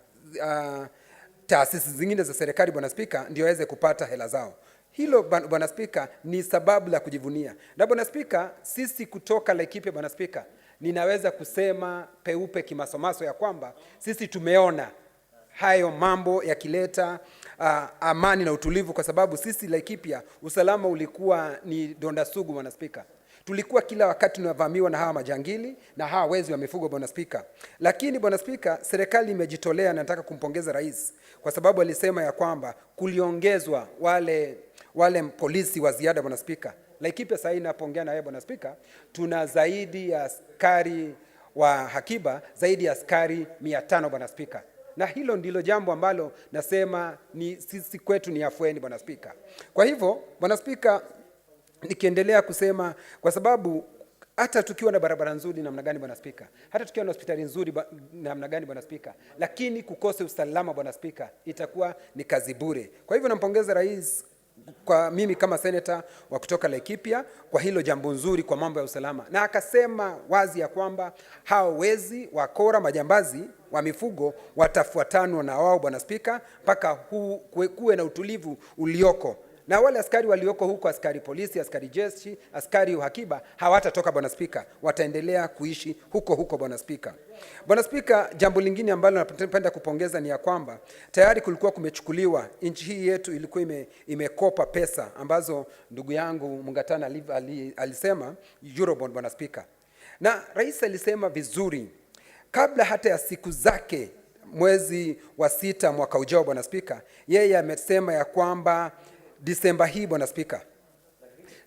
taasisi zingine za serikali Bwana Spika ndio waweze kupata hela zao. Hilo Bwana Spika ni sababu la kujivunia. Na Bwana Spika, sisi kutoka Laikipia Bwana Spika, ninaweza kusema peupe kimasomaso ya kwamba sisi tumeona hayo mambo yakileta amani na utulivu, kwa sababu sisi Laikipia usalama ulikuwa ni donda sugu Bwana Spika. Tulikuwa kila wakati tunavamiwa na hawa majangili na hawa wezi wa mifugo Bwana Spika. Lakini Bwana Spika, serikali imejitolea, na nataka kumpongeza rais kwa sababu alisema ya kwamba kuliongezwa wale polisi wa ziada Bwana Spika. Laikipia sasa inapoongea na wewe Bwana Spika, tuna zaidi ya askari wa hakiba zaidi ya askari 500 Bwana Spika. Na hilo ndilo jambo ambalo nasema ni sisi kwetu ni afueni Bwana Spika. Kwa hivyo Bwana Spika, nikiendelea kusema, kwa sababu hata tukiwa na barabara nzuri namna gani Bwana Spika, hata tukiwa na hospitali nzuri namna gani Bwana Spika, lakini kukose usalama Bwana Spika, itakuwa ni kazi bure. Kwa hivyo nampongeza rais kwa mimi kama seneta wa kutoka Laikipia kwa hilo jambo nzuri kwa mambo ya usalama, na akasema wazi ya kwamba hao wezi, wakora, majambazi wa mifugo watafuatanwa na wao Bwana Spika mpaka kuwe na utulivu ulioko. Na wale askari walioko huko, askari polisi, askari jeshi, askari uhakiba, hawatatoka Bwana Spika, wataendelea kuishi huko Bwana Spika. Bwana Spika, jambo lingine ambalo napenda kupongeza ni ya kwamba tayari kulikuwa kumechukuliwa, nchi hii yetu ilikuwa imekopa pesa ambazo ndugu yangu Mungatana alisema Eurobond Bwana Spika. Na rais alisema vizuri kabla hata ya siku zake mwezi wa 6 mwaka ujao Bwana Spika, yeye amesema ya kwamba Disemba hii Bwana Spika,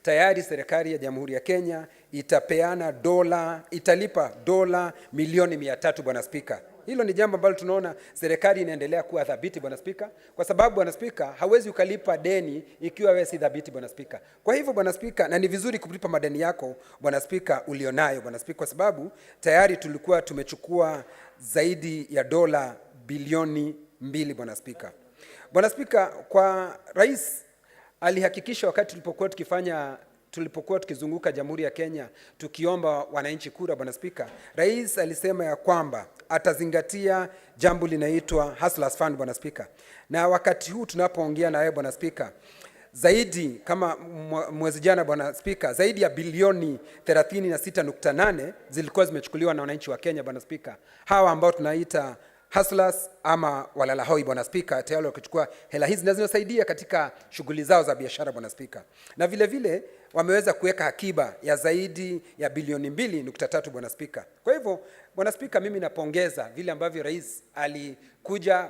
tayari serikali ya Jamhuri ya Kenya italipa dola milioni 300 Bwana Spika. Hilo ni jambo ambalo tunaona serikali inaendelea kuwa dhabiti Bwana Spika, kwa sababu Bwana Spika, hawezi ukalipa deni ikiwa wewe si dhabiti Bwana Spika. Kwa hivyo Bwana Spika, na ni vizuri kulipa madeni yako Bwana Spika ulionayo Bwana Spika, kwa sababu tayari tulikuwa tumechukua zaidi ya dola bilioni 2 Bwana Spika. Bwana Spika, kwa rais alihakikisha wakati tulipokuwa tukizunguka Jamhuri ya Kenya tukiomba wananchi kura Bwana Spika, rais alisema ya kwamba atazingatia jambo linaitwa Hustlers Fund Bwana Spika. Na wakati huu tunapoongea na wewe Bwana Spika, zaidi kama mwezi jana Bwana Spika, zaidi ya bilioni 36.8 zilikuwa zimechukuliwa na wananchi wa Kenya Bwana Spika. Hawa ambao tunaita hustlers ama walalahoi Bwana Spika, tayari wakichukua hela hizi na zinasaidia katika shughuli zao za biashara Bwana Spika. Na vile vile wameweza kuweka akiba ya zaidi ya bilioni 2.3 Bwana Spika. Kwa hivyo Bwana Spika, mimi napongeza vile ambavyo rais alikuja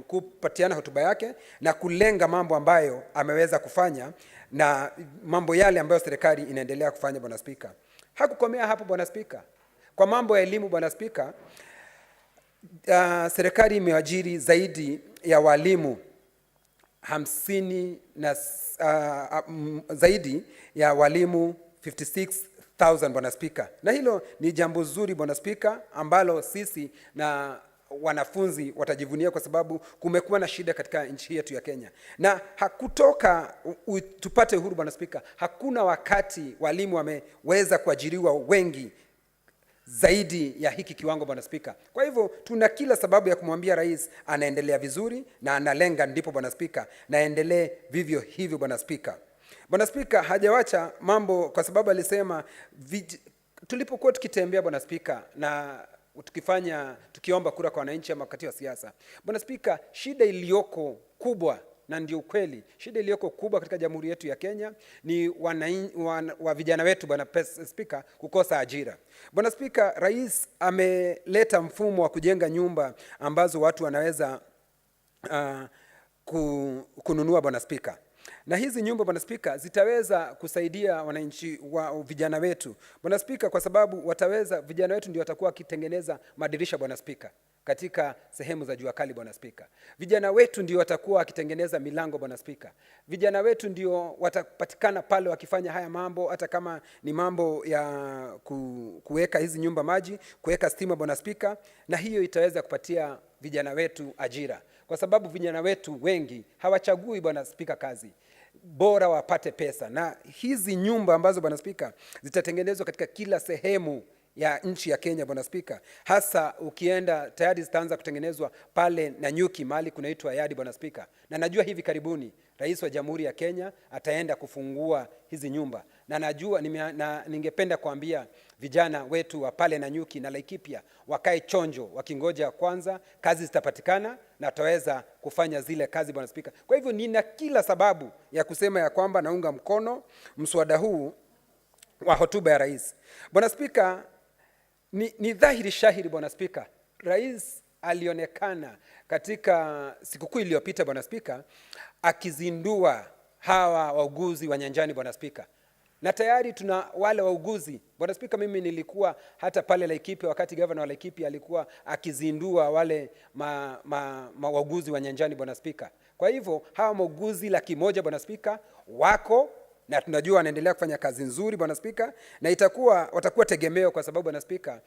kupatiana hotuba yake na kulenga mambo ambayo ameweza kufanya na mambo yale ambayo serikali inaendelea kufanya Bwana Spika. Hakukomea hapo Bwana Spika. Kwa mambo ya elimu Bwana Spika, serikali imeajiri zaidi ya walimu 50 na zaidi ya walimu 56,000 Bwana Spika. Na hilo ni jambo zuri Bwana Spika ambalo sisi na wanafunzi watajivunia, kwa sababu kumekuwa na shida katika nchi yetu ya Kenya. Na hakutoka tupate uhuru Bwana Spika, hakuna wakati walimu wameweza kuajiriwa wengi zaidi ya hiki kiwango Bwana Spika. Kwa hivyo tuna kila sababu ya kumwambia rais anaendelea vizuri na analenga ndipo Bwana Spika, naendelee vivyo hivyo Bwana Spika. Bwana Spika hajawacha mambo, kwa sababu alisema tulipokuwa tukitembea Bwana Spika na tukiomba kura kwa wananchi ama wakati wa siasa Bwana Spika, shida iliyoko kubwa na ndio ukweli. Shida iliyoko kubwa katika jamhuri yetu ya Kenya ni wa vijana wetu, Bwana Spika, kukosa ajira. Bwana Spika, rais ameleta mfumo wa kujenga nyumba ambazo watu wanaweza kununua, Bwana Spika. Na hizi nyumba, Bwana Spika, zitaweza kusaidia wananchi wa vijana wetu, Bwana Spika, kwa sababu vijana wetu ndio watakuwa wakitengeneza madirisha, Bwana Spika, katika sehemu za jua kali, Bwana Spika. Vijana wetu ndio watakuwa wakitengeneza milango, Bwana Spika. Vijana wetu ndio watapatikana pale wakifanya haya mambo, hata kama ni mambo ya kuweka hizi nyumba maji, kuweka stima, Bwana Spika, na hiyo itaweza kupatia vijana wetu ajira. Kwa sababu vijana wetu wengi hawachagui, Bwana Spika, kazi, bora wapate pesa. Na hizi nyumba ambazo, Bwana Spika, zitatengenezwa katika kila sehemu ya nchi ya Kenya, Bwana Spika, hasa ukienda tayari zitaanza kutengenezwa pale Nanyuki, mahali kunaitwa Yadi, Bwana Spika. Na najua hivi karibuni Rais wa Jamhuri ya Kenya ataenda kufungua hizi nyumba, na najua ningependa kuambia vijana wetu wa pale Nanyuki na Laikipia wakae chonjo, wakingoja kwanza kazi zitapatikana na tutaweza kufanya zile kazi, Bwana Spika. Kwa hivyo nina kila sababu ya kusema ya kwamba naunga mkono mswada huu wa hotuba ya rais. Bwana Spika, ni dhahiri shahiri, Bwana Spika, rais alionekana katika sikukuu iliyopita, Bwana Spika, akizindua hawa wauguzi wa nyanjani, Bwana Spika. Na tayari tuna wale wauguzi, Bwana Spika. Mimi nilikuwa hata pale Laikipia wakati gavana wa Laikipia alikuwa akizindua wale wauguzi wa nyanjani, Bwana Spika. Kwa hivyo hawa wauguzi 100,000, Bwana Spika, wako na tunajua wanaendelea kufanya kazi nzuri, Bwana Spika, na watakuwa tegemeo, kwa sababu, Bwana Spika,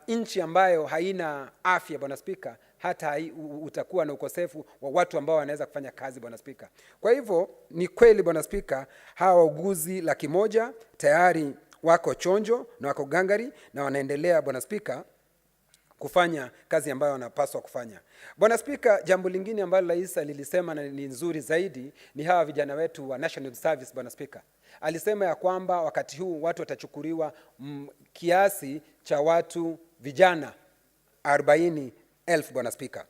nchi ambayo haina afya, Bwana Spika, hata utakuwa na ukosefu wa watu ambao wanaweza kufanya kazi, Bwana Spika. Kwa hivyo ni kweli, Bwana Spika, hawa wauguzi 100,000 tayari wako chonjo na wako gangari na wanaendelea, Bwana Spika, kufanya kazi ambayo wanapaswa kufanya. Bwana Spika, jambo lingine ambalo rais alilisema na ni nzuri zaidi ni hawa vijana wetu wa National Service, Bwana Spika. Alisema ya kwamba wakati huu watu watachukuliwa kiasi cha watu vijana 40,000, Bwana Spika.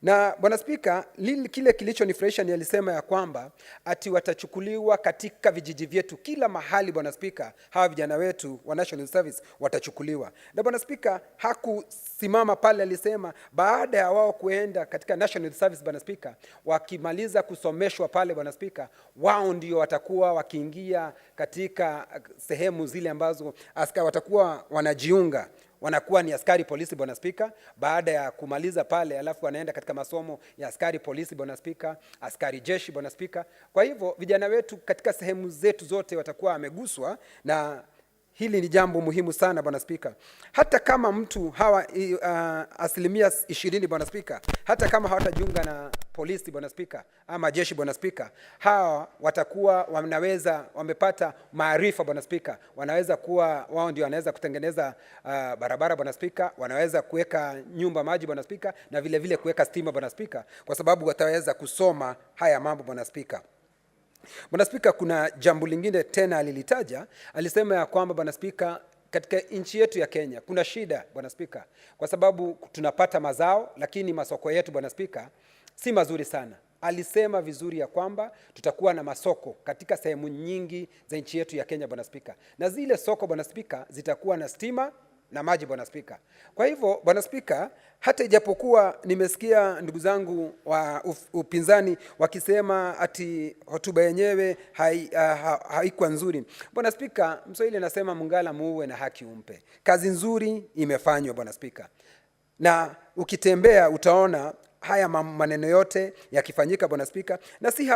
Na Bwana Spika, kile kilichonifurahisha ni alisema ya kwamba ati watachukuliwa katika vijiji vyetu kila mahali, Bwana Spika, hawa vijana wetu wa National Service watachukuliwa. Na Bwana Spika, hakusimama pale, alisema baada ya wao kuenda katika National Service, Bwana Spika, wakimaliza kusomeshwa pale, Bwana Spika, wao ndio watakuwa wakiingia katika sehemu zile ambazo askari watakuwa wanajiunga, wanakuwa ni askari polisi, Bwana Spika, baada ya kumaliza pale, alafu wanaenda katika masomo ya askari polisi, Bwana Spika, askari jeshi, Bwana Spika. Kwa hivyo vijana wetu katika sehemu zetu zote watakuwa wameguswa, na hili ni jambo muhimu sana, Bwana Spika. Hata kama mtu hawa 20%, Bwana Spika, hata kama hawatajiunga na polisi, Bwana Spika, ama jeshi, Bwana Spika, hawa watakuwa wamepata maarifa, Bwana Spika. Wanaweza kuwa wao ndio wanaweza kutengeneza barabara, Bwana Spika, wanaweza kuweka nyumba maji, Bwana Spika, na vile vile kuweka stima, Bwana Spika, kwa sababu wataweza kusoma haya mambo, Bwana Spika. Bwana Spika, kuna jambo lingine tena alilitaja, alisema ya kwamba, Bwana Spika, katika nchi yetu ya Kenya kuna shida, Bwana Spika, kwa sababu tunapata mazao lakini masoko yetu, Bwana Spika, si mazuri sana. Alisema vizuri ya kwamba tutakuwa na masoko katika sehemu nyingi za nchi yetu ya Kenya, Bwana Spika, na zile soko, Bwana Spika, zitakuwa na stima na maji, Bwana Spika. Kwa hivyo, Bwana Spika, hata ijapokuwa nimesikia ndugu zangu wa upinzani wakisema ati hotuba yenyewe haikuwa nzuri, Bwana Spika, Mswahili anasema mungala muue na haki umpe. Kazi nzuri imefanywa, Bwana Spika, na ukitembea utaona haya maneno yote yakifanyika, Bwana Spika. Na si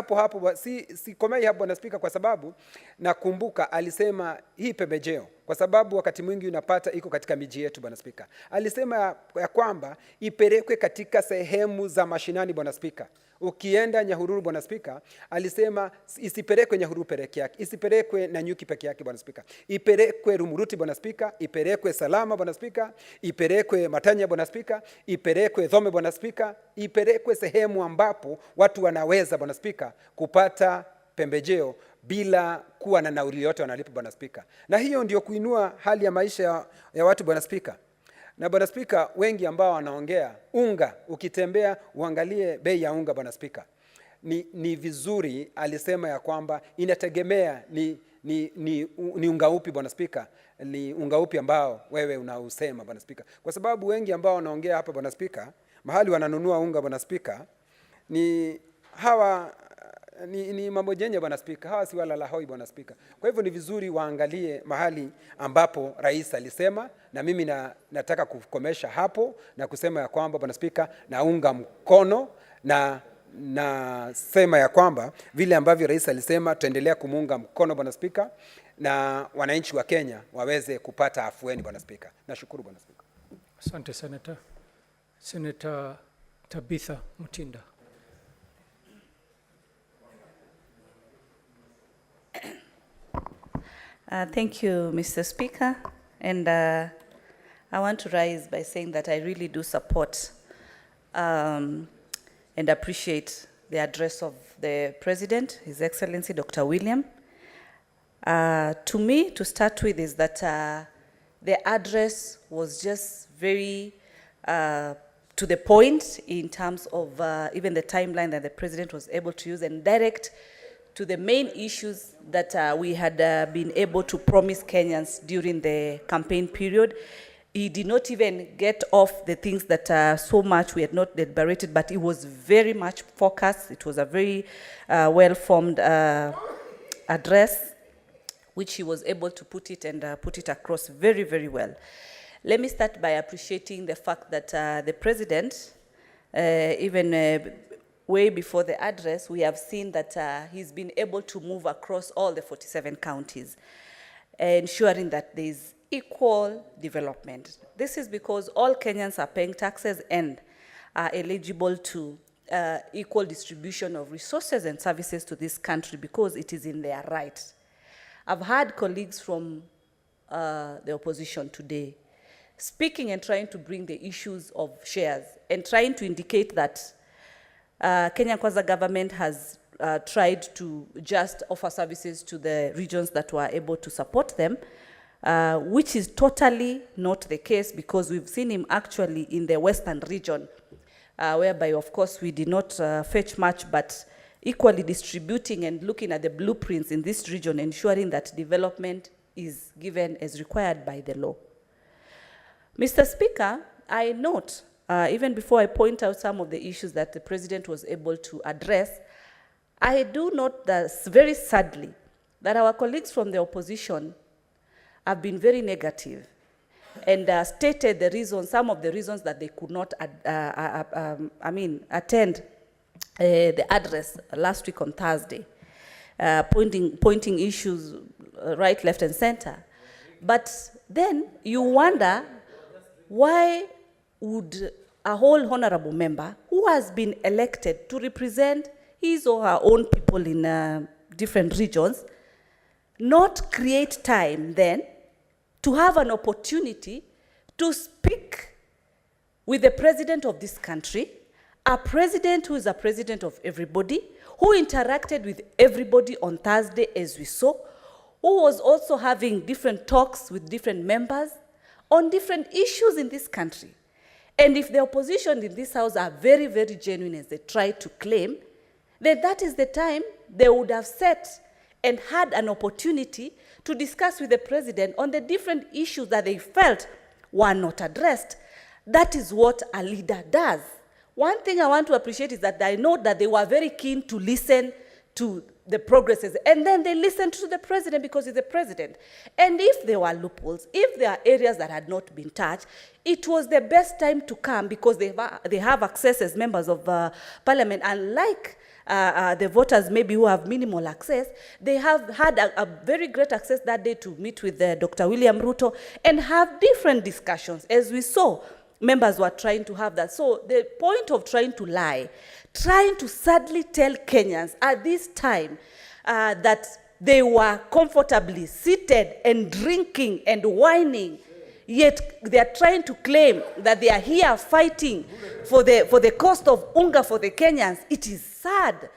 komei hapo, Bwana Spika, kwa sababu nakumbuka alisema hii pembejeo, kwa sababu wakati mwingi unapata iko katika miji yetu, Bwana Spika. Alisema ya kwamba ipelekwe katika sehemu za mashinani, Bwana Spika. Ukienda Nyahururu, Bwana Spika, alisema isipelekwe Nyahururu peke yake, isipelekwe Nanyuki peke yake, Bwana Spika, ipelekwe Rumuruti, Bwana Spika, ipelekwe Salama, Bwana Spika, ipelekwe Matanya, Bwana Spika, ipelekwe Thome, Bwana Spika, ipelekwe sehemu ambapo watu wanaweza, Bwana Spika, kupata pembejeo bila kuwa na nauli yote wanalipa, Bwana Spika. Na hiyo ndio kuinua hali ya maisha ya watu, Bwana Spika. Na Bwana Spika, wengi ambao wanaongea unga, ukitembea uangalie bei ya unga, Bwana Spika. ni vizuri alisema ya kwamba inategemea ni unga upi Bwana Spika, ni unga upi ambao wewe unausema Bwana Spika, kwa sababu wengi ambao wanaongea hapa Bwana Spika, mahali wananunua unga Bwana Spika, ni hawa ni mambo jenye Bwana Spika, hawa si wala lahoi Bwana Spika. Kwa hivyo ni vizuri waangalie mahali ambapo rais alisema, na mimi nataka kukomesha hapo na kusema ya kwamba Bwana Spika, naunga mkono na sema ya kwamba vile ambavyo rais alisema tuendelea kumuunga mkono Bwana Spika, na wananchi wa Kenya waweze kupata afueni Bwana Spika. Nashukuru Bwana Spika. Asante Senator. Senator Tabitha Mutinda. Thank you, Mr. Speaker. And I want to rise by saying that I really do support and appreciate the address of the President, His Excellency Dr. William. To me, to start with, is that the address was just very to the point in terms of even the timeline that the President was able to use, and direct to the main issues that we had been able to promise Kenyans during the campaign period. He did not even get off the things that so much we had not deliberated, but it was very much focused. It was a very well-formed address, which he was able to put it and put it across very, very well. Let me start by appreciating the fact that the President, even way before the address, we have seen that he's been able to move across all the 47 counties, ensuring that there's equal development. This is because all Kenyans are paying taxes and are eligible to equal distribution of resources and services to this country, because it is in their right. I've had colleagues from the opposition today speaking and trying to bring the issues of shares and trying to indicate that Kenya Kwanza government has tried to just offer services to the regions that were able to support them, which is totally not the case, because we've seen him actually in the western region, whereby, of course, we did not fetch much, but equally distributing and looking at the blueprints in this region, ensuring that development is given as required by the law. Mr. Speaker, I note, even before I point out some of the issues that the President was able to address, I do note that very sadly that our colleagues from the opposition have been very negative and stated the reasons, some of the reasons that they could not attend the address last week on Thursday, pointing issues right, left, and center. But then you wonder, why would a whole honorable member who has been elected to represent his or her own people in different regions not create time then to have an opportunity to speak with the president of this country, a president who is a president of everybody, who interacted with everybody on Thursday, as we saw, who was also having different talks with different members on different issues in this country. And if the opposition in this house are very, very genuine as they try to claim, then that is the time they would have sat and had an opportunity to discuss with the president on the different issues that they felt were not addressed. That is what a leader does. One thing I want to appreciate is that I know that they were very keen to listen to the progresses, and then they listened to the president because he's the president. And if there were loopholes, if there are areas that had not been touched, it was the best time to come, because they have access as members of parliament, unlike the voters maybe who have minimal access. They have had a very great access that day to meet with Dr. William Ruto and have different discussions. As we saw, members were trying to have that. So the point of trying to lie, trying to sadly tell Kenyans at this time that they were comfortably seated and drinking and whining, yet they are trying to claim that they are here fighting for the cost of unga for the Kenyans. It is sad.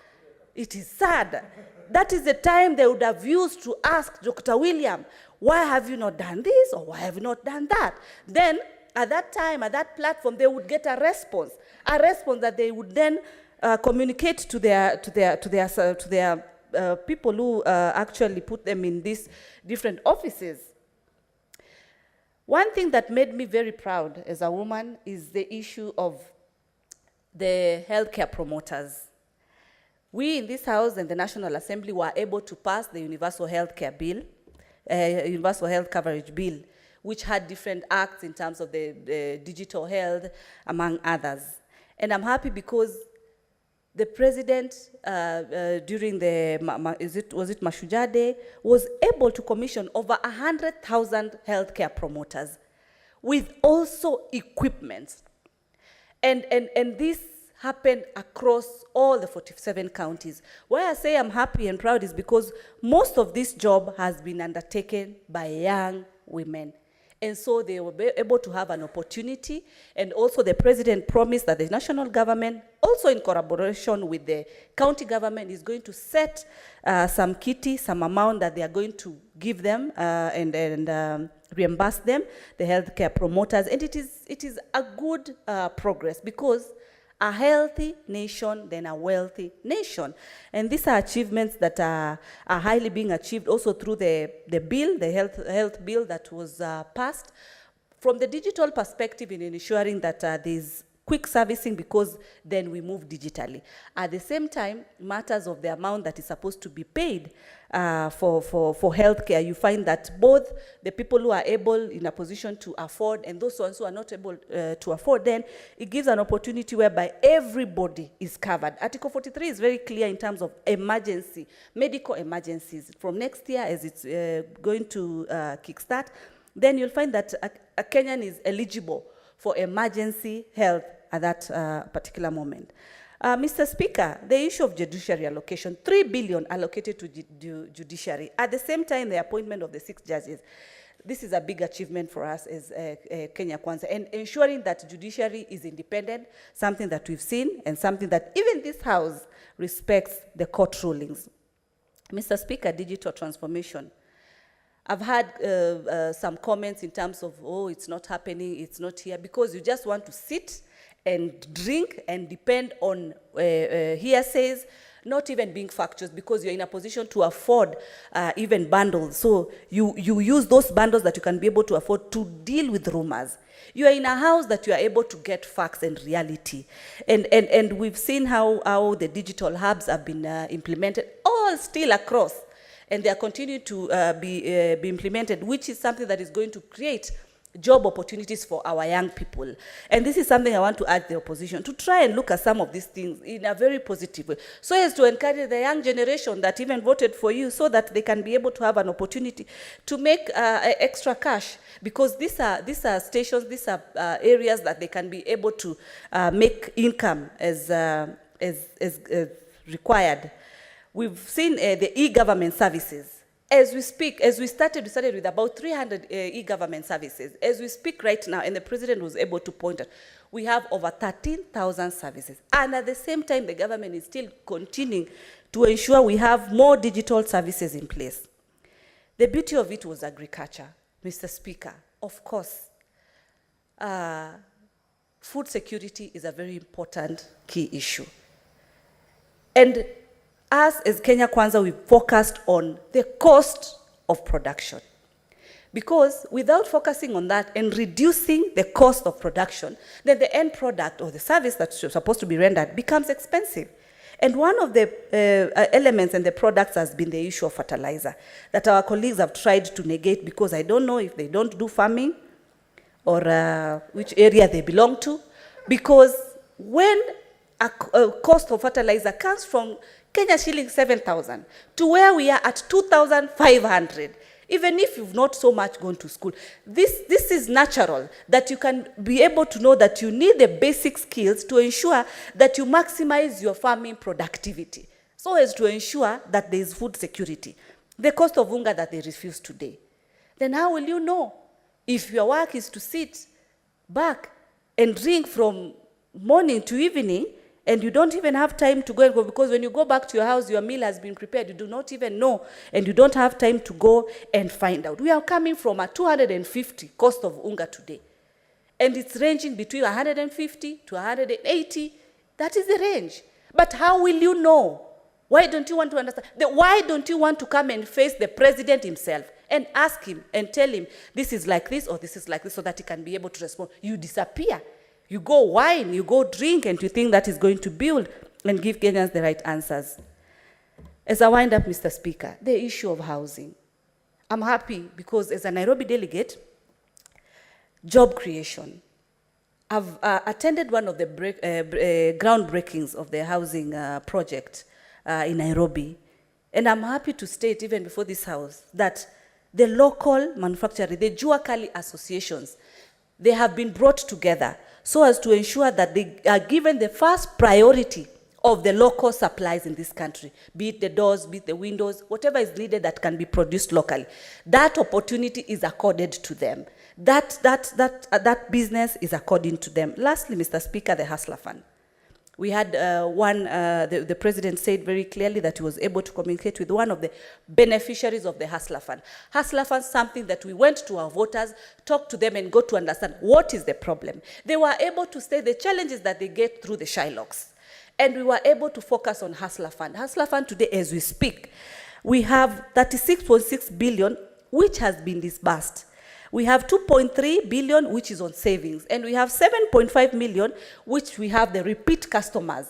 It is sad. That is the time they would have used to ask Dr. William, why have you not done this, or why have you not done that? Then at that time, at that platform, they would get a response that they would then communicate to their people who actually put them in these different offices. One thing that made me very proud as a woman is the issue of the healthcare promoters. We in this House and the National Assembly were able to pass the Universal Healthcare Bill, Universal Health Coverage Bill, which had different acts in terms of the digital health, among others. And I'm happy because the president, during the, was it Mashujaa Day, was able to commission over 100,000 healthcare promoters with also equipment. And this happened across all the 47 counties. Why I say I'm happy and proud is because most of this job has been undertaken by young women. And so they were able to have an opportunity, and also the president promised that the national government, also in collaboration with the county government, is going to set some kitty, some amount that they are going to give them and reimburse them, the healthcare promoters. And it is a good progress, because a healthy nation, then a wealthy nation. And these are achievements that are highly being achieved also through the bill, the health bill that was passed. From the digital perspective, in ensuring that there's quick servicing, because then we move digitally. At the same time, matters of the amount that is supposed to be paid for healthcare, you find that both the people who are able, in a position to afford, and those ones who are not able to afford, then it gives an opportunity whereby everybody is covered. Article 43 is very clear in terms of emergency, medical emergencies. From next year, as it's going to kickstart, then you'll find that a Kenyan is eligible for emergency health at that particular moment. Mr. Speaker, the issue of judiciary allocation, 3 billion allocated to judiciary. At the same time, the appointment of the 6 judges. This is a big achievement for us as Kenya Kwanza, and ensuring that judiciary is independent, something that we've seen, and something that even this House respects the court rulings. Mr. Speaker, digital transformation. I've had some comments in terms of, oh, it's not happening, it's not here, because you just want to sit and drink and depend on hearsays, not even being factuous, because you're in a position to afford even bundles. So you use those bundles that you can be able to afford to deal with rumors. You are in a house that you are able to get facts and reality. And we've seen how the digital hubs have been implemented, all still across. And they are continuing to be implemented, which is something that is going to create job opportunities for our young people. And this is something I want to urge the opposition to try and look at some of these things in a very positive way, so as to encourage the young generation that even voted for you, so that they can be able to have an opportunity to make extra cash, because these are stations, these are areas that they can be able to make income as required. We've seen the e-government services. As we speak, we started with about 300 e-government services. As we speak right now, and the president was able to point out, we have over 13,000 services. And at the same time, the government is still continuing to ensure we have more digital services in place. The beauty of it was agriculture, Mr. Speaker. Of course, food security is a very important key issue. And us as Kenya Kwanza, we focused on the cost of production. Because without focusing on that and reducing the cost of production, then the end product or the service that's supposed to be rendered becomes expensive. And one of the elements and the products has been the issue of fertilizer, that our colleagues have tried to negate, because I don't know if they don't do farming or which area they belong to. Because when a cost of fertilizer comes from Kenya shilling 7,000 to where we are at 2,500, even if you've not so much gone to school, this is natural, that you can be able to know that you need the basic skills to ensure that you maximize your farming productivity, so as to ensure that there is food security. The cost of unga that they refuse today. Then how will you know if your work is to sit back and drink from morning to evening, and you don't even have time to go and go, because when you go back to your house, your meal has been prepared. You do not even know, and you don't have time to go and find out. We are coming from a 250 cost of unga today, and it's ranging between 150 to 180. That is the range. But how will you know? Why don't you want to understand? Why don't you want to come and face the president himself and ask him and tell him this is like this or this is like this so that he can be able to respond? You disappear. You go whine, you go drink, and you think that is going to build and give Kenyans the right answers. As I wind up, Mr. Speaker, the issue of housing. I'm happy because as a Nairobi delegate, job creation. I've attended one of the groundbreakings of the housing project in Nairobi. And I'm happy to state, even before this house, that the local manufacturing, the Jua Kali associations, they have been brought together so as to ensure that they are given the first priority of the local supplies in this country, be it the doors, be it the windows, whatever is needed that can be produced locally. That opportunity is accorded to them. That business is according to them. Lastly, Mr. Speaker, the Hustler Fund. We had the president said very clearly that he was able to communicate with one of the beneficiaries of the Hustler Fund. Hustler Fund is something that we went to our voters, talked to them, and got to understand what is the problem. They were able to say the challenges that they get through the Shylocks. And we were able to focus on Hustler Fund. Hustler Fund today, as we speak, we have 36.6 billion, which has been disbursed. We have 2.3 billion, which is on savings. And we have 7.5 million, which we have the repeat customers.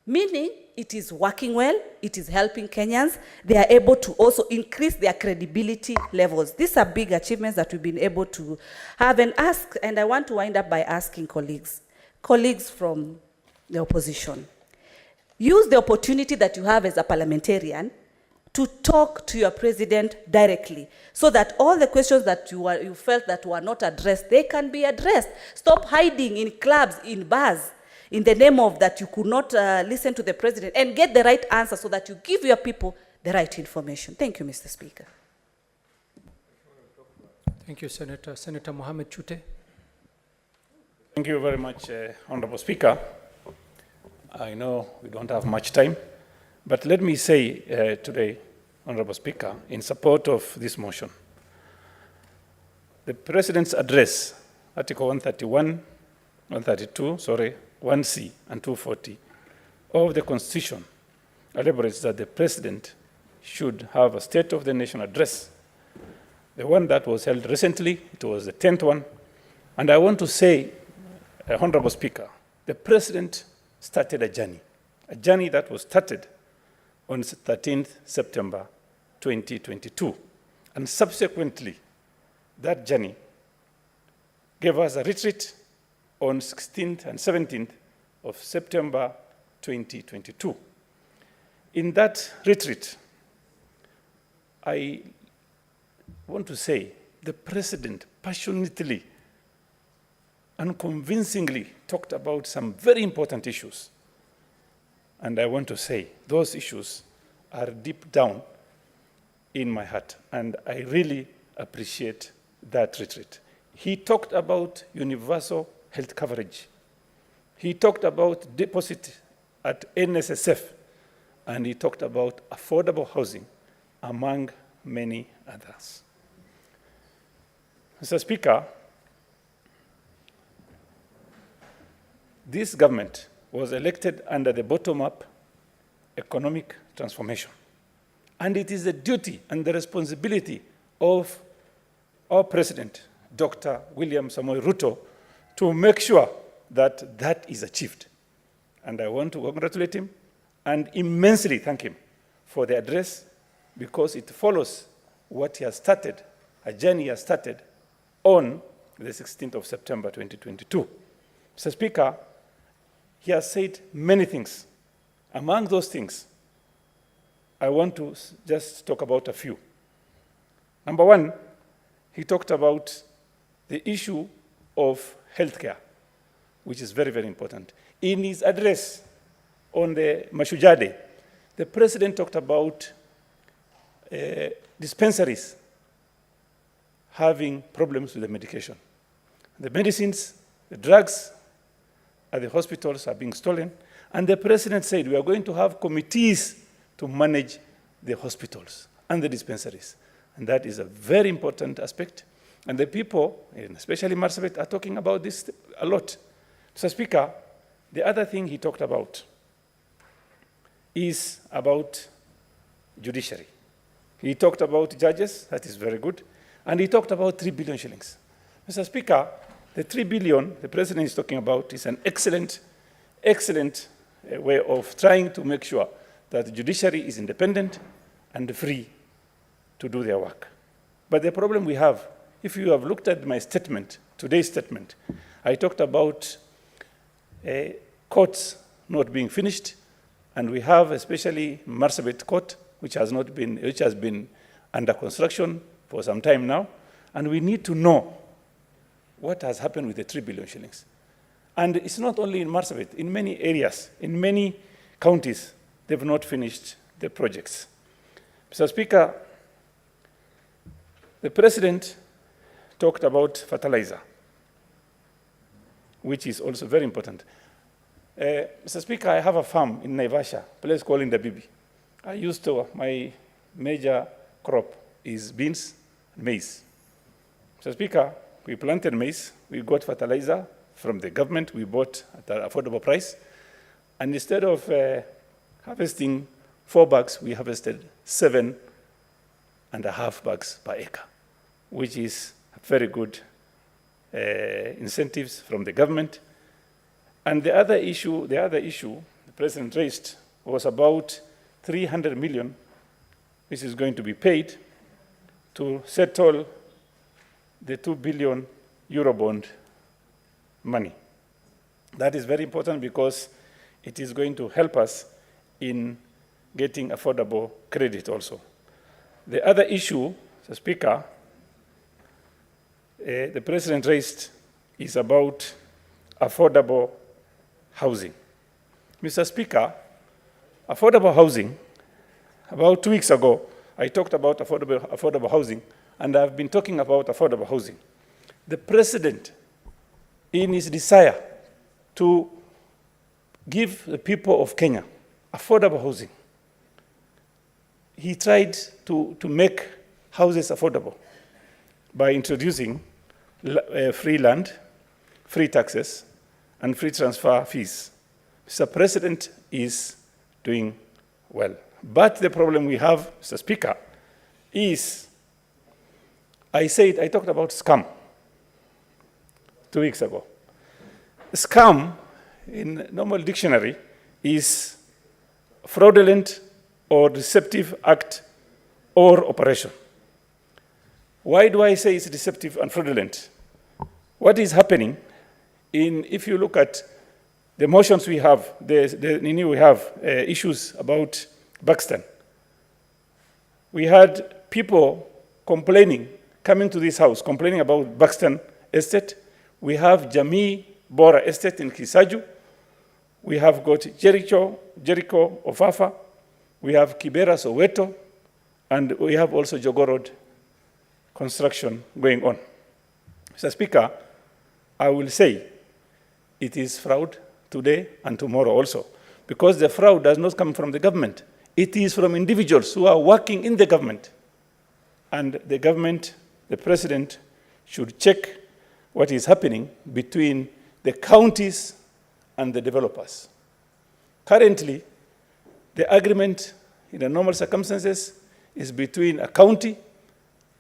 Meaning, it is working well, it is helping Kenyans. They are able to also increase their credibility levels. These are big achievements that we've been able to have and ask. And I want to wind up by asking colleagues from the opposition. Use the opportunity that you have as a parliamentarian to talk to your president directly so that all the questions that you felt that were not addressed, they can be addressed. Stop hiding in clubs, in bars, in the name of that you could not listen to the president, and get the right answer so that you give your people the right information. Thank you, Mr. Speaker. Thank you, Senator. Senator Mohammed Chute. Thank you very much, Honorable Speaker. I know we don't have much time, but let me say today, Honorable Speaker, in support of this motion, the President's address, Article 131, 1C and 240 of the Constitution elaborates that the President should have a State of the Nation address. The one that was held recently, it was the 10th one, and I want to say, Honorable Speaker, the President started a journey that was started on 13th September 2022. And subsequently, that journey gave us a retreat on 16th and 17th of September 2022. In that retreat, I want to say the President passionately and convincingly talked about some very important issues. And I want to say those issues are deep down in my heart, and I really appreciate that retreat. He talked about universal health coverage. He talked about deposit at NSSF, and he talked about affordable housing, among many others. Mr. Speaker, this government was elected under the bottom-up economic transformation. And it is the duty and the responsibility of our President, Dr. William Samoei Ruto, to make sure that that is achieved. And I want to congratulate him and immensely thank him for the address, because it follows what he has started, a journey he has started on the 16th of September 2022. Mr. Speaker, he has said many things. Among those things, I want to just talk about a few. Number one, he talked about the issue of healthcare, which is very, very important. In his address on the Mashujaa Day, the President talked about dispensaries having problems with the medication. The medicines, the drugs at the hospitals are being stolen, and the President said we are going to have committees to manage the hospitals and the dispensaries. And that is a very important aspect. And the people, and especially Marsabit, are talking about this a lot. Mr. Speaker, the other thing he talked about is about judiciary. He talked about judges, that is very good, and he talked about 3 billion shillings. Mr. Speaker, the 3 billion the President is talking about is an excellent way of trying to make sure that the judiciary is independent and free to do their work. But the problem we have, if you have looked at my statement, today's statement, I talked about courts not being finished, and we have especially Marsabit Court, which has been under construction for some time now, and we need to know what has happened with the 3 billion shillings. And it's not only in Marsabit, in many areas, in many counties, they've not finished the projects. Mr. Speaker, the President talked about fertilizer, which is also very important. Mr. Speaker, I have a farm in Naivasha, a place called Indabibi. My major crop is beans and maize. Mr. Speaker, we planted maize, we got fertilizer from the government, we bought at an affordable price, and instead of harvesting 4 bags, we harvested 7.5 bags per acre, which is very good incentives from the government. And the other issue the President raised was about 300 million, which is going to be paid to settle the 2 billion Eurobond money. That is very important because it is going to help us in getting affordable credit also. The other issue, Mr. Speaker, the President raised is about affordable housing. Mr. Speaker, affordable housing, about 2 weeks ago, I talked about affordable housing, and I've been talking about affordable housing. The President, in his desire to give the people of Kenya affordable housing, he tried to make houses affordable by introducing free land, free taxes, and free transfer fees. Mr. President is doing well. But the problem we have, Mr. Speaker, is I talked about scam 2 weeks ago. Scam, in normal dictionary, is fraudulent or deceptive act or operation. Why do I say it's deceptive and fraudulent? What is happening if you look at the motions we have, we have issues about Buxton. We had people coming to this house, complaining about Buxton Estate. We have Jamii Bora Estate in Kisaju. We have got Jericho Ofafa. We have Kibera Soweto. And we have also Jogoo Road construction going on. Mr. Speaker, I will say it is fraud today and tomorrow also, because the fraud does not come from the government. It is from individuals who are working in the government. And the government, the President, should check what is happening between the counties and the developers. Currently, the agreement in the normal circumstances is between a county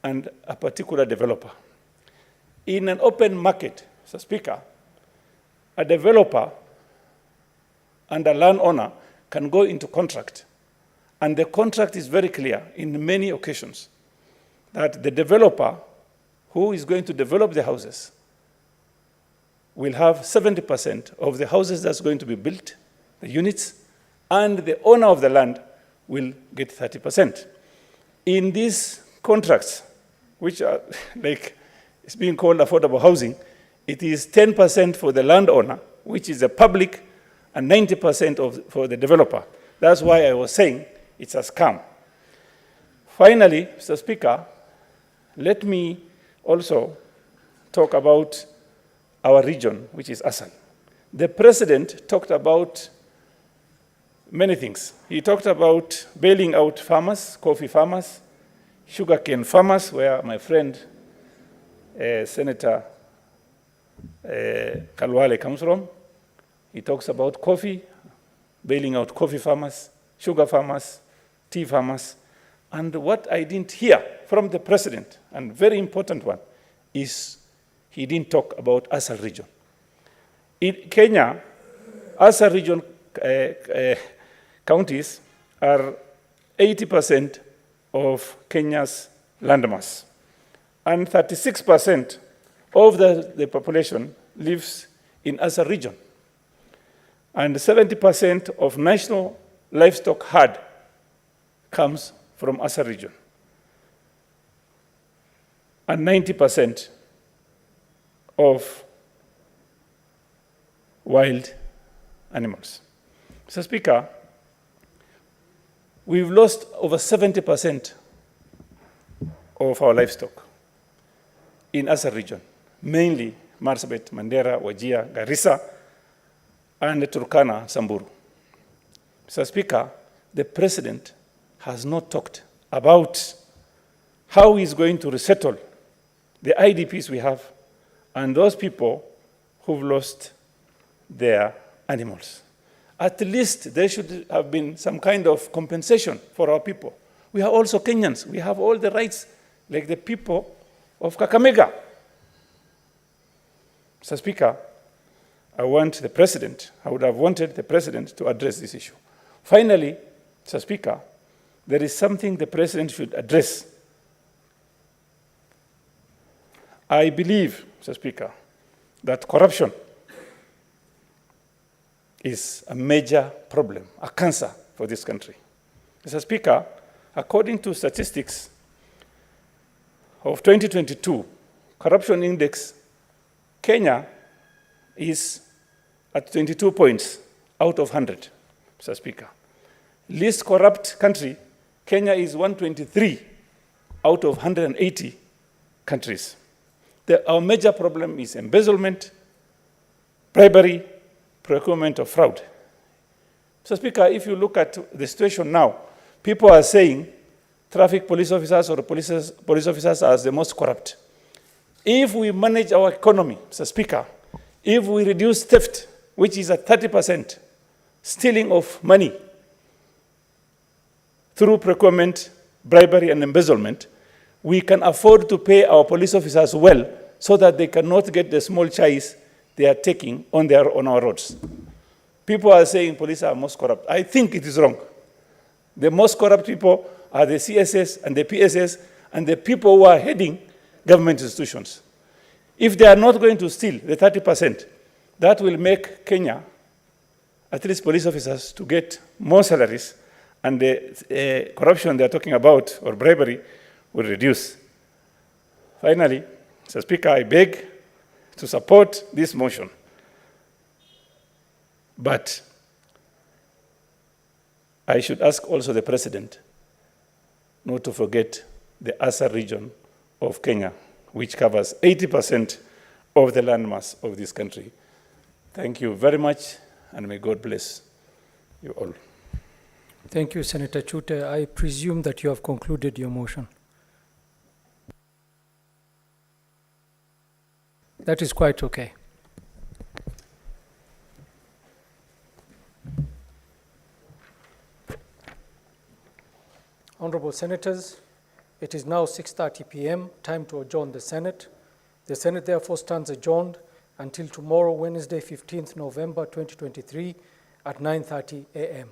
and a particular developer. In an open market, Mr. Speaker, a developer and a landowner can go into contract, and the contract is very clear in many occasions that the developer who is going to develop the houses will have 70% of the houses that's going to be built, the units, and the owner of the land will get 30%. In these contracts, which are like it's being called affordable housing, it is 10% for the landowner, which is the public, and 90% for the developer. That's why I was saying it's a scam. Finally, Mr. Speaker, let me also talk about our region, which is ASAL. The President talked about many things. He talked about bailing out farmers, coffee farmers, sugarcane farmers, where my friend Senator Kalwale comes from. He talks about coffee, bailing out coffee farmers. sugar farmers, tea farmers. And what I didn't hear from the president, and very important one, is he didn't talk about ASAL region. In Kenya, ASAL region counties are 80% of Kenya's landmass. And 36% of the population lives in ASAL region. And 70% of national livestock herd comes from ASAL region. And 90% of wild animals. Mr. Speaker, we've lost over 70% of our livestock in ASAL region, mainly Marsabit, Mandera, Wajir, Garissa, and Turkana, Samburu. Mr. Speaker, the president has not talked about how he's going to resettle the IDPs we have and those people who've lost their animals. At least there should have been some kind of compensation for our people. We are also Kenyans. We have all the rights like the people of Kakamega. Mr. Speaker, I would have wanted the president to address this issue. Finally, Mr. Speaker, there is something the president should address. I believe, Mr. Speaker, that corruption is a major problem, a cancer for this country. Mr. Speaker, according to statistics of 2022, corruption index, Kenya is at 22 points out of 100, Mr. Speaker. Least corrupt country, Kenya is 123 out of 180 countries. Our major problem is embezzlement, bribery, procurement of fraud. Mr. Speaker, if you look at the situation now, people are saying traffic police officers or police officers are the most corrupt. If we manage our economy, Mr. Speaker, if we reduce theft, which is at 30%, stealing of money through procurement, bribery, and embezzlement, we can afford to pay our police officers well so that they cannot get the small chais they are taking on our roads. People are saying police are most corrupt. I think it is wrong. The most corrupt people are the CSS and the PSS and the people who are heading government institutions. If they are not going to steal the 30%, that will make Kenya, at least police officers, to get more salaries, and the corruption they are talking about, or bribery, will reduce. Finally, Mr. Speaker, I beg to support this motion. But I should ask also the president not to forget the ASAL region of Kenya, which covers 80% of the landmass of this country. Thank you very much, and may God bless you all. Thank you, Senator Chute. I presume that you have concluded your motion. That is quite okay. Honorable Senators, it is now 6:30 p.m., time to adjourn the Senate. The Senate therefore stands adjourned until tomorrow, Wednesday, 15th November 2023 at 9:30 a.m.